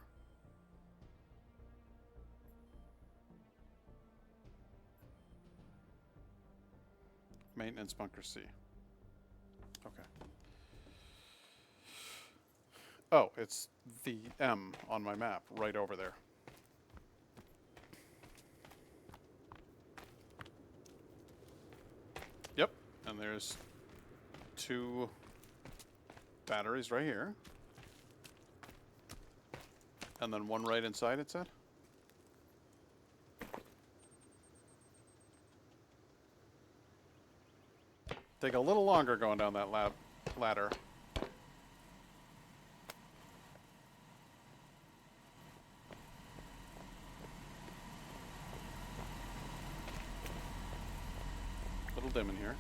Maintenance bunker C. Okay. Oh, it's the M on my map right over there. Yep, and there's 2 batteries right here. And then 1 right inside, it said? Take a little longer going down that ladder. Little dim in here.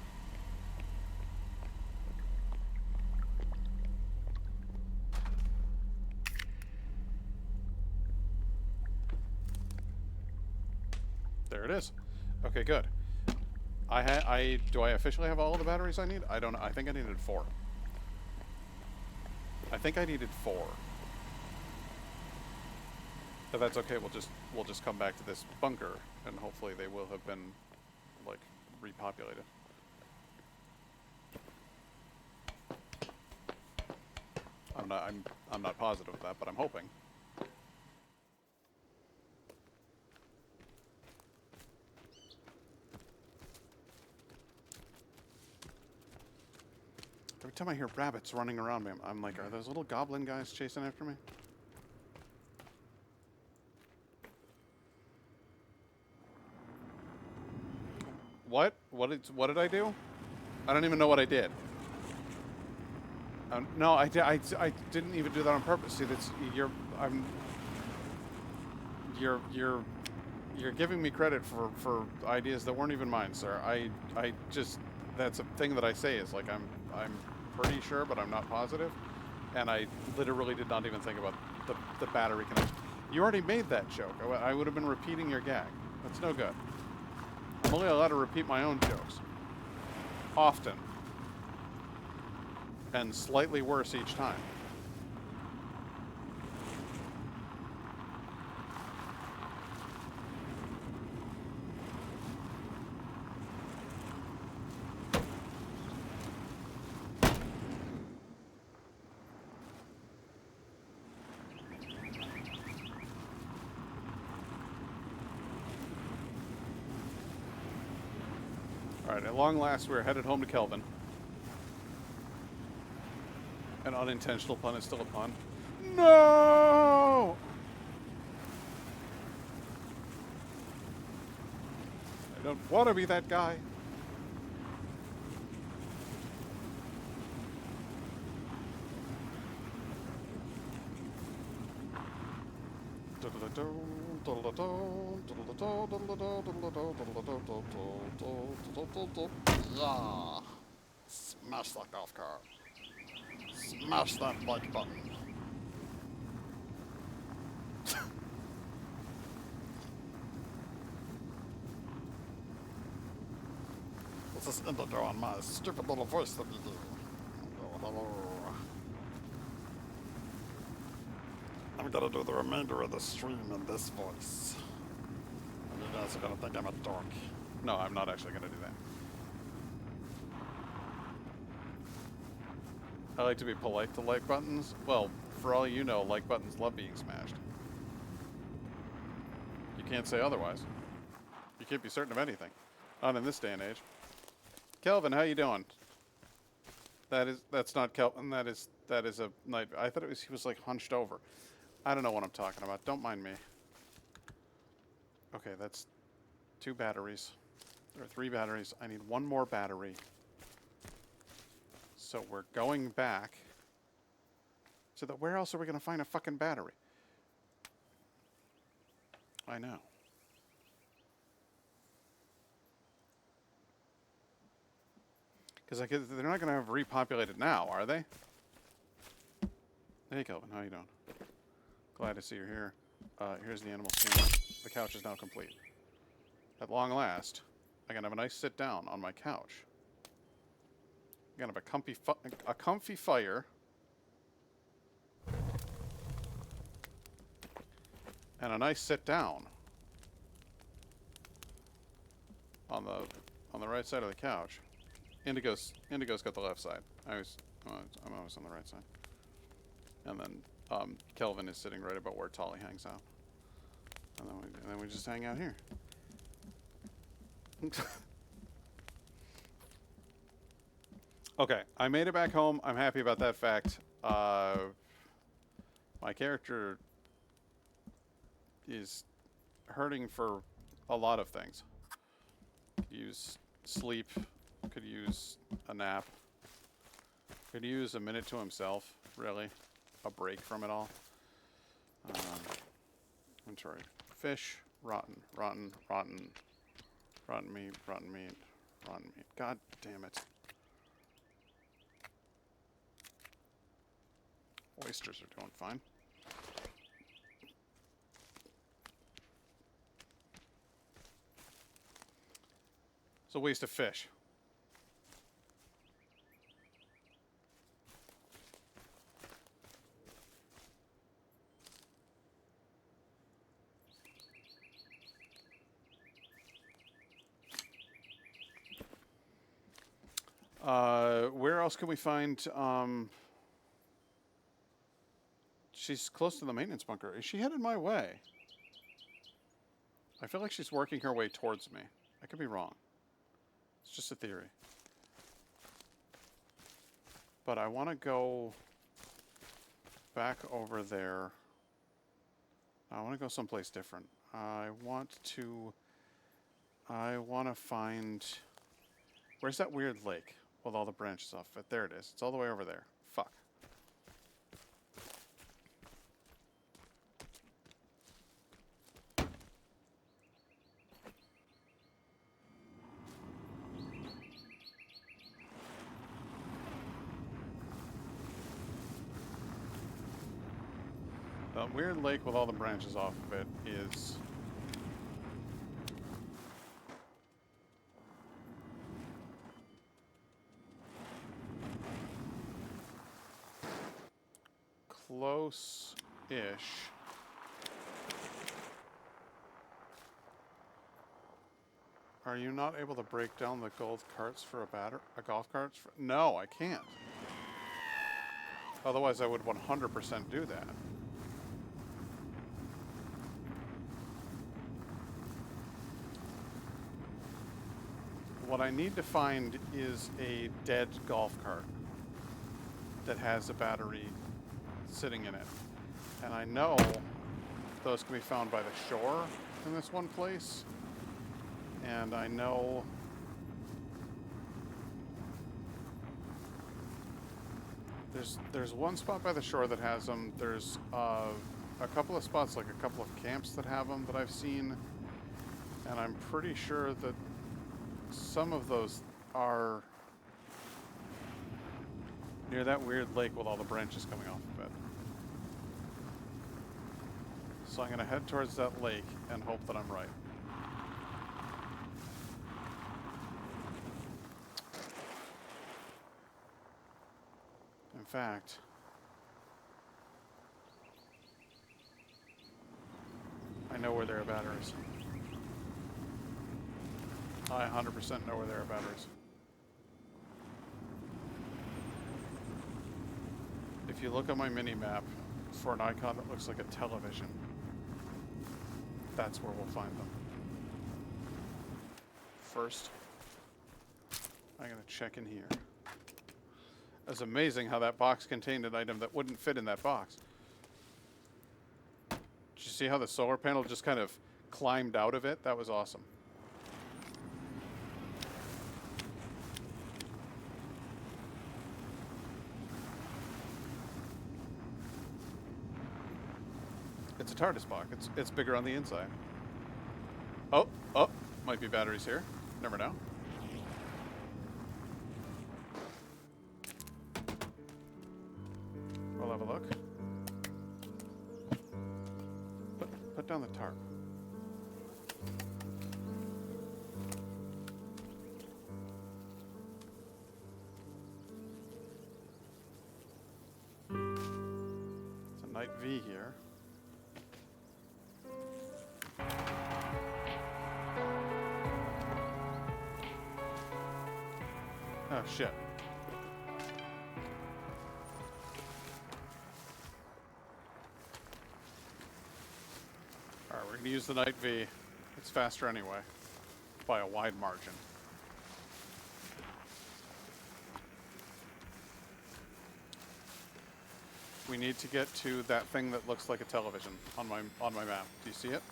There it is. Okay, good. Do I officially have all of the batteries I need? I don't know. I think I needed 4. I think I needed 4. But that's okay. We'll just come back to this bunker, and hopefully they will have been like repopulated. I'm not positive of that, but I'm hoping. Every time I hear rabbits running around me, I'm like, are those little goblin guys chasing after me? What? What did I do? I don't even know what I did. No, I didn't even do that on purpose. See, you're giving me credit for ideas that weren't even mine, sir. I just, that's a thing that I say is like I'm pretty sure, but I'm not positive, and I literally did not even think about the battery connection. You already made that joke. I would have been repeating your gag. That's no good. I'm only allowed to repeat my own jokes. Often. And slightly worse each time. Alright, at long last, we're headed home to Kelvin. An unintentional pun is still a pun. No! I don't want to be that guy. Yeah. Smash that golf cart. Smash that like button. This is Indigo on my stupid little voice that you do. Oh, hello. I'm gonna do the remainder of the stream in this voice. And you guys are gonna think I'm a dork. No, I'm not actually going to do that. I like to be polite to like buttons. Well, for all you know, like buttons love being smashed. You can't say otherwise. You can't be certain of anything. Not in this day and age. Kelvin, how you doing? That's not Kelvin. That is a night. I thought he was like hunched over. I don't know what I'm talking about. Don't mind me. Okay, that's 2 batteries. There are 3 batteries. I need 1 more battery. So we're going back. So that where else are we going to find a fucking battery? I know. Because they're not going to have repopulated now, are they? Hey, Kelvin, how you doing? Glad to see you're here. Here's the animal skin. The couch is now complete. At long last, I can have a nice sit down on my couch. I can have a comfy fire. And a nice sit down on the right side of the couch. Indigo's got the left side. I'm always on the right side. And then Kelvin is sitting right about where Tolly hangs out. And then we just hang out here. Okay, I made it back home. I'm happy about that fact. My character is hurting for a lot of things. Could use sleep, could use a nap, could use a minute to himself, really. A break from it all. I'm sorry. Fish, rotten meat. God damn it. Oysters are doing fine. It's a waste of fish. Where else can we find, she's close to the maintenance bunker. Is she headed my way? I feel like she's working her way towards me. I could be wrong. It's just a theory. But I want to go back over there. I want to go someplace different. I want to find... Where's that weird lake with all the branches off it? There it is. It's all the way over there. Fuck. The weird lake with all the branches off of it is... close-ish. Are you not able to break down the gold carts for a golf cart? No, I can't. Otherwise, I would 100% do that. What I need to find is a dead golf cart that has a battery sitting in it. And I know those can be found by the shore in this one place. And I know there's one spot by the shore that has them. There's a couple of spots, like a couple of camps that have them that I've seen. And I'm pretty sure that some of those are near that weird lake with all the branches coming off of it. So I'm going to head towards that lake and hope that I'm right. fact, I know where there are batteries. I 100% know where there are batteries. If you look on my mini-map for an icon that looks like a television, that's where we'll find them. First, I'm going to check in here. It's amazing how that box contained an item that wouldn't fit in that box. Did you see how the solar panel just kind of climbed out of it? That was awesome. It's a TARDIS box. It's bigger on the inside. Oh, might be batteries here. Never know. We'll have a look. Put down the tarp. It's a night V here. Oh, shit. Alright, we're going to use the Night V. It's faster anyway, by a wide margin. We need to get to that thing that looks like a television on my map. Do you see it?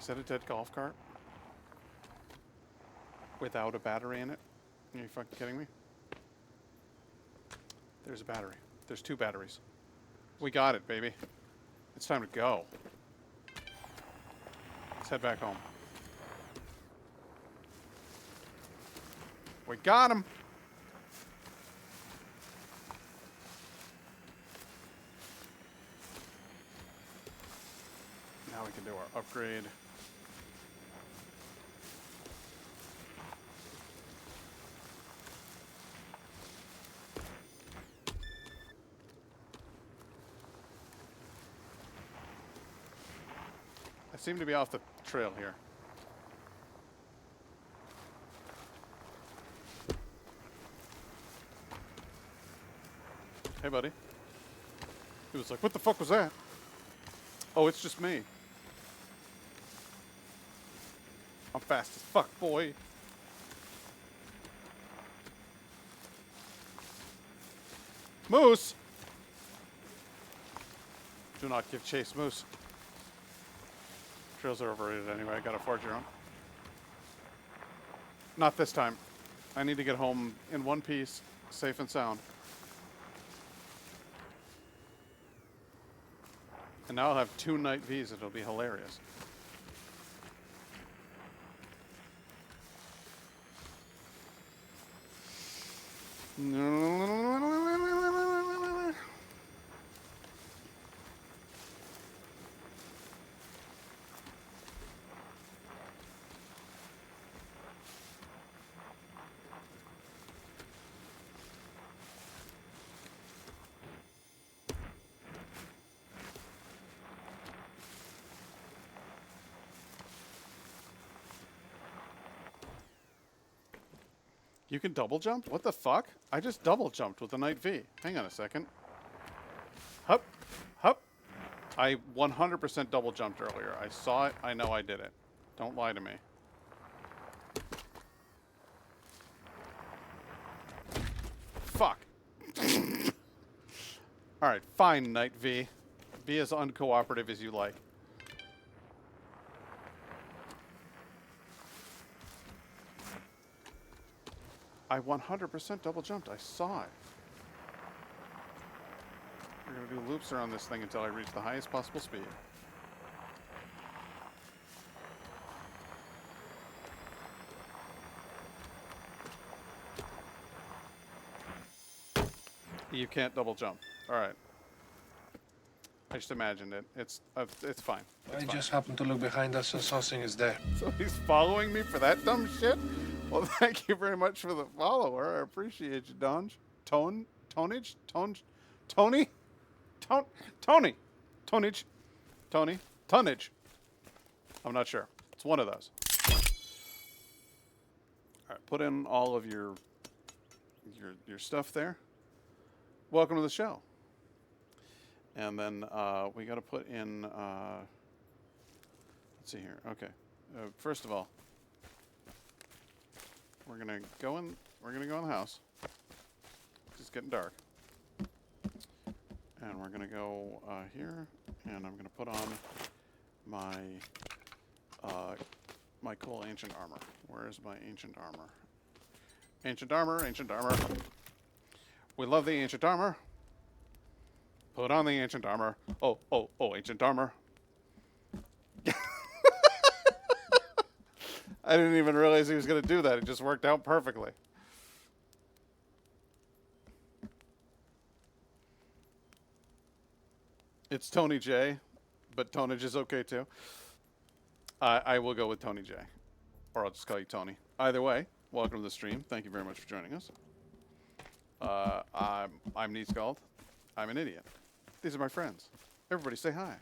Is that a dead golf cart? Without a battery in it? Are you fucking kidding me? There's a battery. There's 2 batteries. We got it, baby. It's time to go. Let's head back home. We got him! Now we can do our upgrade. I seem to be off the trail here. Hey, buddy. He was like, what the fuck was that? Oh, it's just me. I'm fast as fuck, boy. Moose! Do not give chase, Moose. Trails are overrated anyway. I gotta forge your own. Not this time. I need to get home in one piece, safe and sound. And now I'll have 2 Night Vs. It'll be hilarious. You can double jump? What the fuck? I just double jumped with the Night V. Hang on a second. Hup. Hup. I 100% double jumped earlier. I saw it. I know I did it. Don't lie to me. Fuck. Alright, fine, Night V. Be as uncooperative as you like. I 100% double jumped. I saw it. We're going to do loops around this thing until I reach the highest possible speed. You can't double jump. All right. I just imagined it. It's fine. I just happened to look behind us and something is there. So he's following me for that dumb shit? Well, thank you very much for the follower. I appreciate you, Donge. Tony? Tony? Tonnage. I'm not sure. It's one of those. All right, put in all of your stuff there. Welcome to the show. And then we got to put in. Let's see here. Okay. First of all, we're gonna go in. We're gonna go in the house. It's getting dark. And we're gonna go here, and I'm gonna put on my my cool ancient armor. Where is my ancient armor? Ancient armor, ancient armor. We love the ancient armor. Put on the ancient armor. Oh, ancient armor. I didn't even realize he was going to do that. It just worked out perfectly. It's Tony J, but Tonage is okay too. I will go with Tony J, or I'll just call you Tony. Either way, welcome to the stream. Thank you very much for joining us. I'm nyskald. I'm an idiot. These are my friends. Everybody say hi.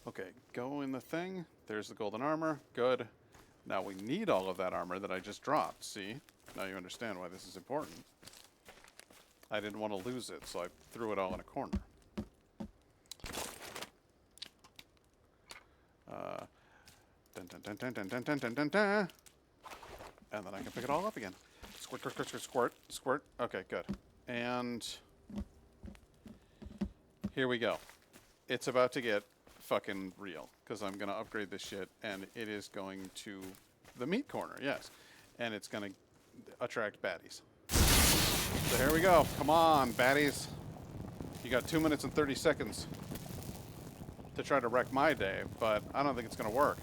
Okay, go in the thing. There's the golden armor. Good. Now we need all of that armor that I just dropped. See? Now you understand why this is important. I didn't want to lose it, so I threw it all in a corner. Dun, dun, dun, dun, dun, dun, dun, dun, dun, dun. And then I can pick it all up again. Squirt, squirt, squirt, squirt, squirt, squirt. Okay, good. And here we go. It's about to get fucking real, because I'm going to upgrade this shit, and it is going to the meat corner, yes. And it's going to attract baddies. So here we go. Come on, baddies. You got 2 minutes and 30 seconds to try to wreck my day, but I don't think it's going to work.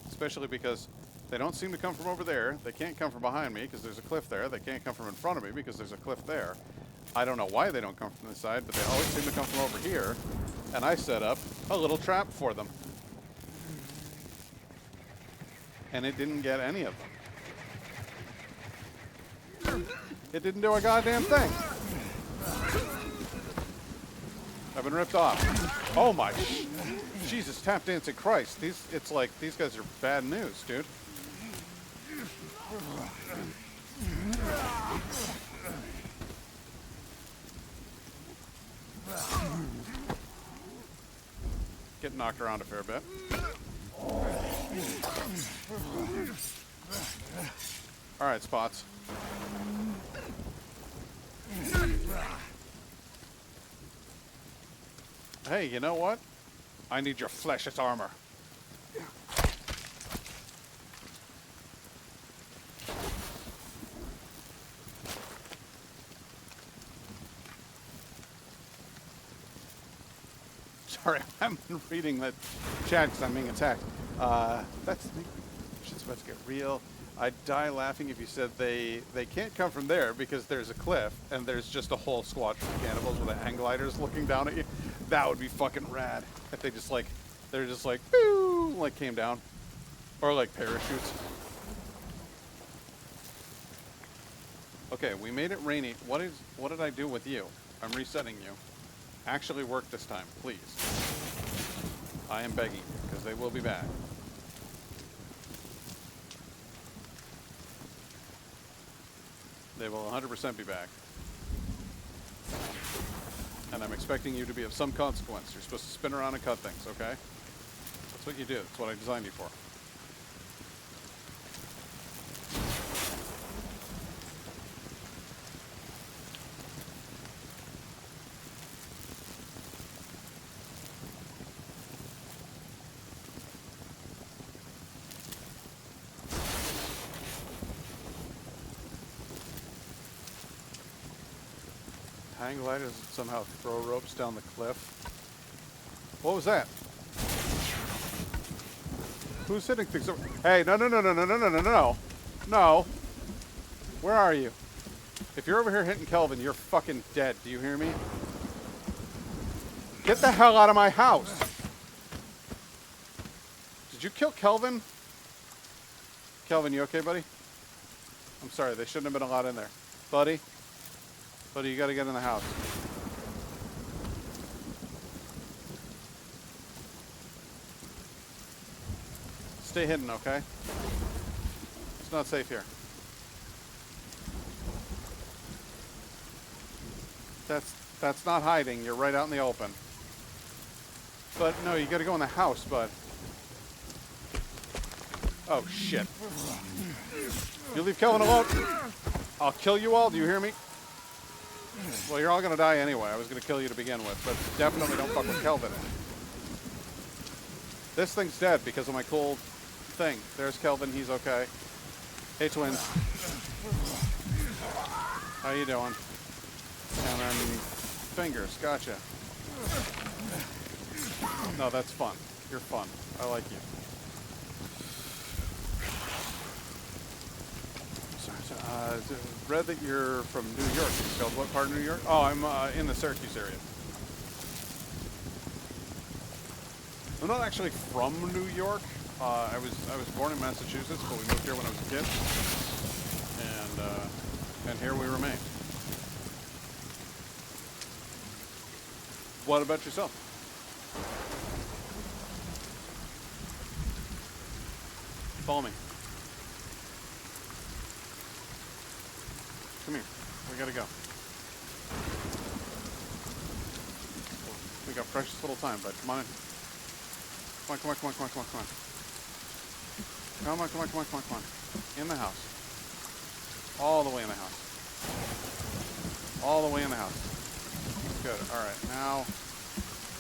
Especially because they don't seem to come from over there. They can't come from behind me because there's a cliff there. They can't come from in front of me because there's a cliff there. I don't know why they don't come from this side, but they always seem to come from over here. And I set up a little trap for them. And it didn't get any of them. It didn't do a goddamn thing. I've been ripped off. Oh my, Jesus, tap dancing Christ. It's like, these guys are bad news, dude. Getting knocked around a fair bit. All right, Spots. Hey, you know what? I need your flesh as armor. Sorry, I'm reading the chat because I'm being attacked. That's shit's about to get real. I'd die laughing if you said they can't come from there because there's a cliff and there's just a whole squad of cannibals with hang gliders looking down at you. That would be fucking rad. If they just like, they're just like, boo, like came down. Or like parachutes. Okay, we made it rainy. What did I do with you? I'm resetting you. Actually work this time, please. I am begging you, because they will be back. They will 100% be back. And I'm expecting you to be of some consequence. You're supposed to spin around and cut things, okay? That's what you do. That's what I designed you for. Hang gliders somehow throw ropes down the cliff. What was that? Who's hitting things over? Hey, no. No. Where are you? If you're over here hitting Kelvin, you're fucking dead. Do you hear me? Get the hell out of my house. Did you kill Kelvin? Kelvin, you okay, buddy? I'm sorry, they shouldn't have been allowed in there. Buddy? Buddy, you gotta get in the house. Stay hidden, okay? It's not safe here. That's not hiding. You're right out in the open. But no, you gotta go in the house, bud. Oh, shit. You leave Kelvin alone, I'll kill you all. Do you hear me? Well, you're all gonna die anyway. I was gonna kill you to begin with, but definitely don't fuck with Kelvin. This thing's dead because of my cool thing. There's Kelvin. He's okay. Hey, twins. How you doing? And then fingers. Gotcha. No, that's fun. You're fun. I like you. Read that you're from New York. What part of New York? Oh, I'm in the Syracuse area. I'm not actually from New York. I was born in Massachusetts, but we moved here when I was a kid, and here we remain. What about yourself? Follow me. Come here. We gotta go. We got precious little time, but come on in. Come on, come on, come on, come on, come on, come on. Come on, come on, come on, come on, come on. In the house. All the way in the house. All the way in the house. Good. Alright, now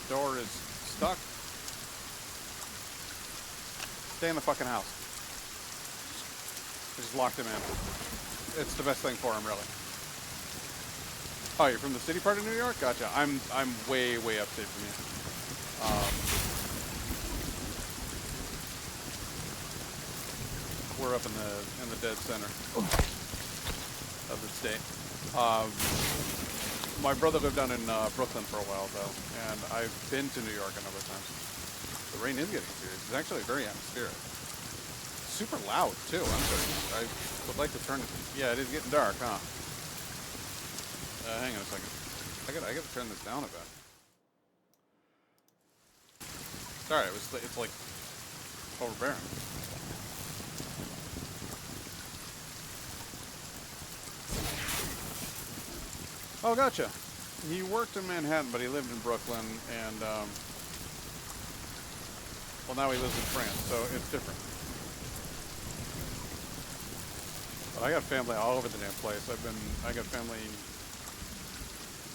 door is stuck. Stay in the fucking house. I just locked him in. It's the best thing for him, really. Oh, you're from the city part of New York? Gotcha. I'm way, way upstate from you. We're up in the dead center of the state. My brother lived down in Brooklyn for a while, though, and I've been to New York a number of times. The rain is getting serious. It's actually very atmospheric. Super loud, too. I'm sorry. I would like to turn it. Yeah, it is getting dark, huh? Hang on a second. I gotta turn this down a bit. Sorry, it's like overbearing. Oh, gotcha. He worked in Manhattan, but he lived in Brooklyn, and well, now he lives in France, so it's different. But I got family all over the damn place. I got family.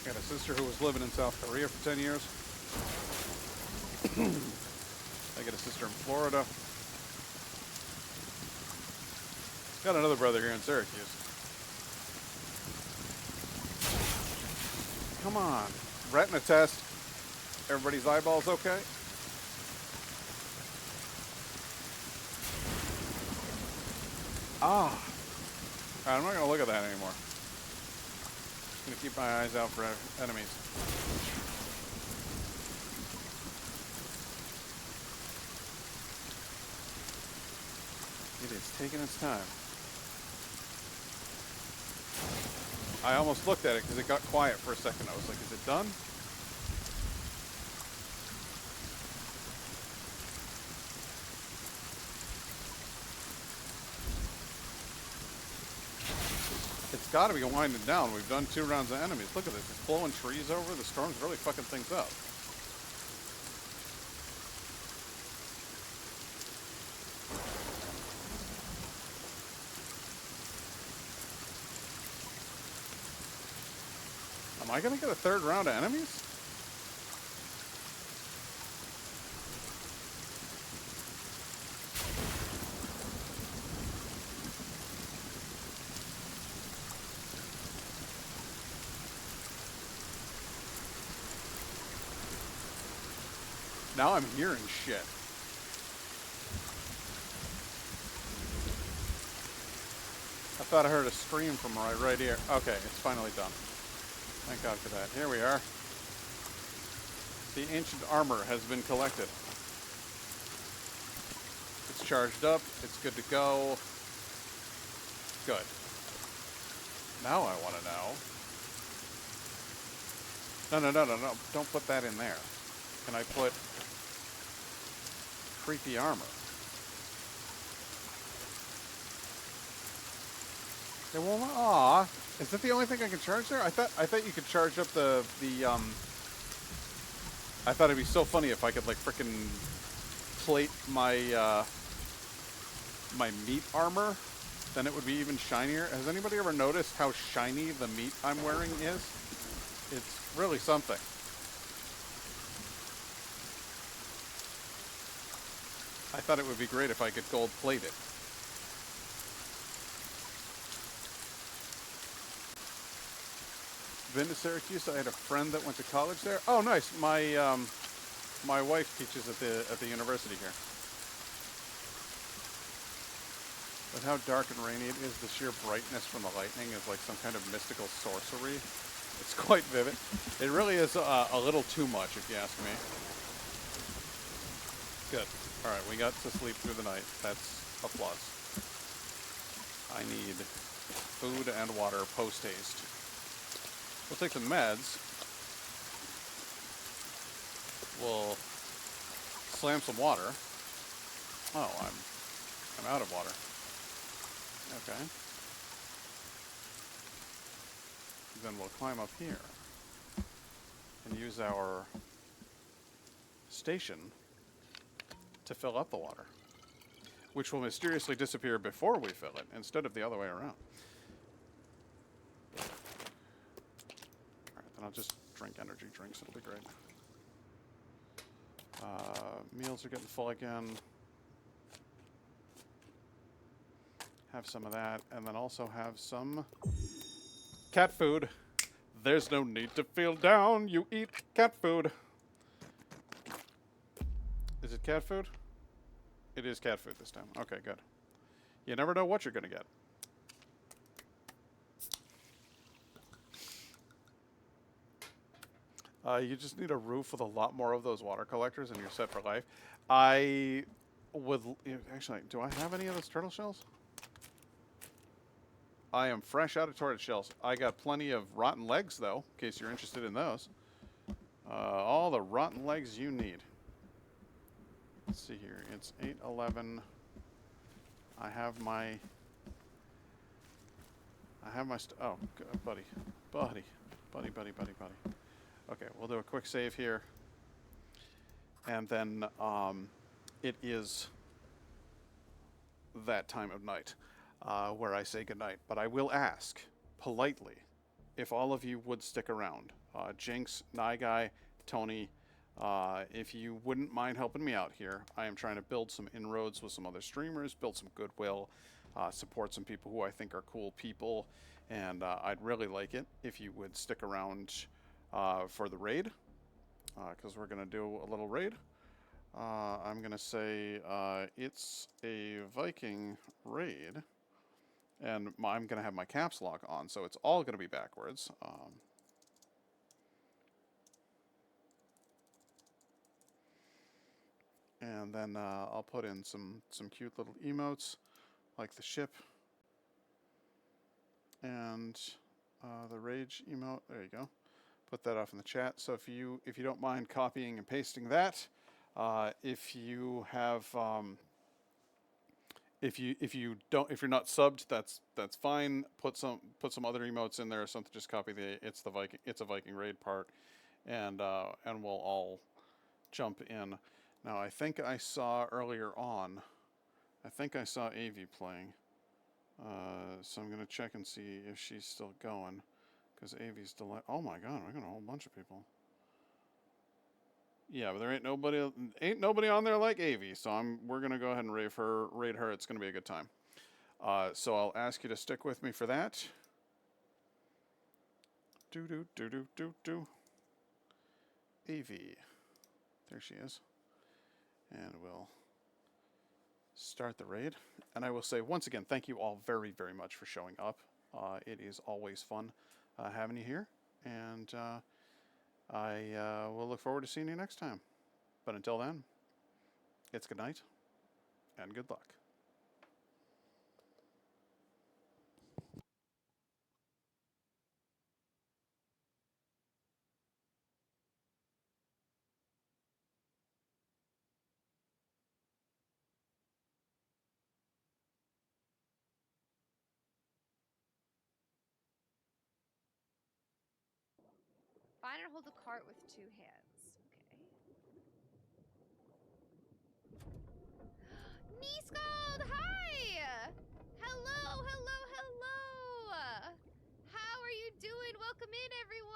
I got a sister who was living in South Korea for 10 years. I got a sister in Florida. Got another brother here in Syracuse. Come on. Retina test. Everybody's eyeballs okay? Ah. Alright, I'm not going to look at that anymore. I'm going to keep my eyes out for enemies. It is taking its time. I almost looked at it because it got quiet for a second. I was like, is it done? It's got to be winding down. We've done 2 rounds of enemies. Look at this. It's blowing trees over. The storm's really fucking things up. Am I going to get a 3rd round of enemies? Now I'm hearing shit. Thought I heard a scream from right here. Okay, it's finally done. Thank God for that. Here we are. The ancient armor has been collected. It's charged up. It's good to go. Good. Now I want to know. No. Don't put that in there. Can I put creepy armor? It won't. Aw. Is that the only thing I can charge there? I thought you could charge up the I thought it'd be so funny if I could like frickin' plate my my meat armor, then it would be even shinier. Has anybody ever noticed how shiny the meat I'm wearing is? It's really something. I thought it would be great if I could gold plate it. Been to Syracuse? I had a friend that went to college there. Oh, nice. My wife teaches at the university here. But how dark and rainy it is, the sheer brightness from the lightning is like some kind of mystical sorcery. It's quite vivid. It really is a little too much, if you ask me. Good. All right, we got to sleep through the night. That's a plus. I need food and water post-haste. We'll take some meds. We'll slam some water. Oh, I'm out of water. Okay. Then we'll climb up here and use our station to fill up the water, which will mysteriously disappear before we fill it instead of the other way around. Alright, then I'll just drink energy drinks. It'll be great. Meals are getting full again. Have some of that, and then also have some cat food. There's no need to feel down. You eat cat food. Is it cat food? It is cat food this time. Okay, good. You never know what you're going to get. You just need a roof with a lot more of those water collectors and you're set for life. I would... Actually, do I have any of those turtle shells? I am fresh out of tortoise shells. I got plenty of rotten legs, though, in case you're interested in those. All the rotten legs you need. Let's see here. It's 8:11. I have my... oh, buddy. Okay, we'll do a quick save here. And then it is that time of night where I say goodnight. But I will ask, politely, if all of you would stick around. Jinx, Nyguy, Tony, if you wouldn't mind helping me out here. I am trying to build some inroads with some other streamers, build some goodwill, support some people who I think are cool people. And I'd really like it if you would stick around for the raid, because we're going to do a little raid. I'm going to say it's a Viking raid, and I'm going to have my caps lock on, so it's all going to be backwards. And then I'll put in some cute little emotes, like the ship, and the rage emote. There you go. Put that off in the chat. So if you don't mind copying and pasting that, if you have if you're not subbed, that's fine. Put some other emotes in there or something. Just copy it's a Viking raid part, and we'll all jump in. Now I think I saw earlier on. I think I saw Avi playing. So I'm gonna check and see if she's still going. Because Avi's still... Oh my god, I got a whole bunch of people. Yeah, but there ain't nobody on there like Avi, so we're gonna go ahead and raid her. It's gonna be a good time. So I'll ask you to stick with me for that. Do. Avi. There she is. And we'll start the raid. And I will say once again, thank you all very, very much for showing up. It is always fun having you here, and I will look forward to seeing you next time. But until then, it's good night and good luck. Find and hold a cart with 2 hands. Okay. Nyskald, hi! Hello, hello, hello! How are you doing? Welcome in, everyone!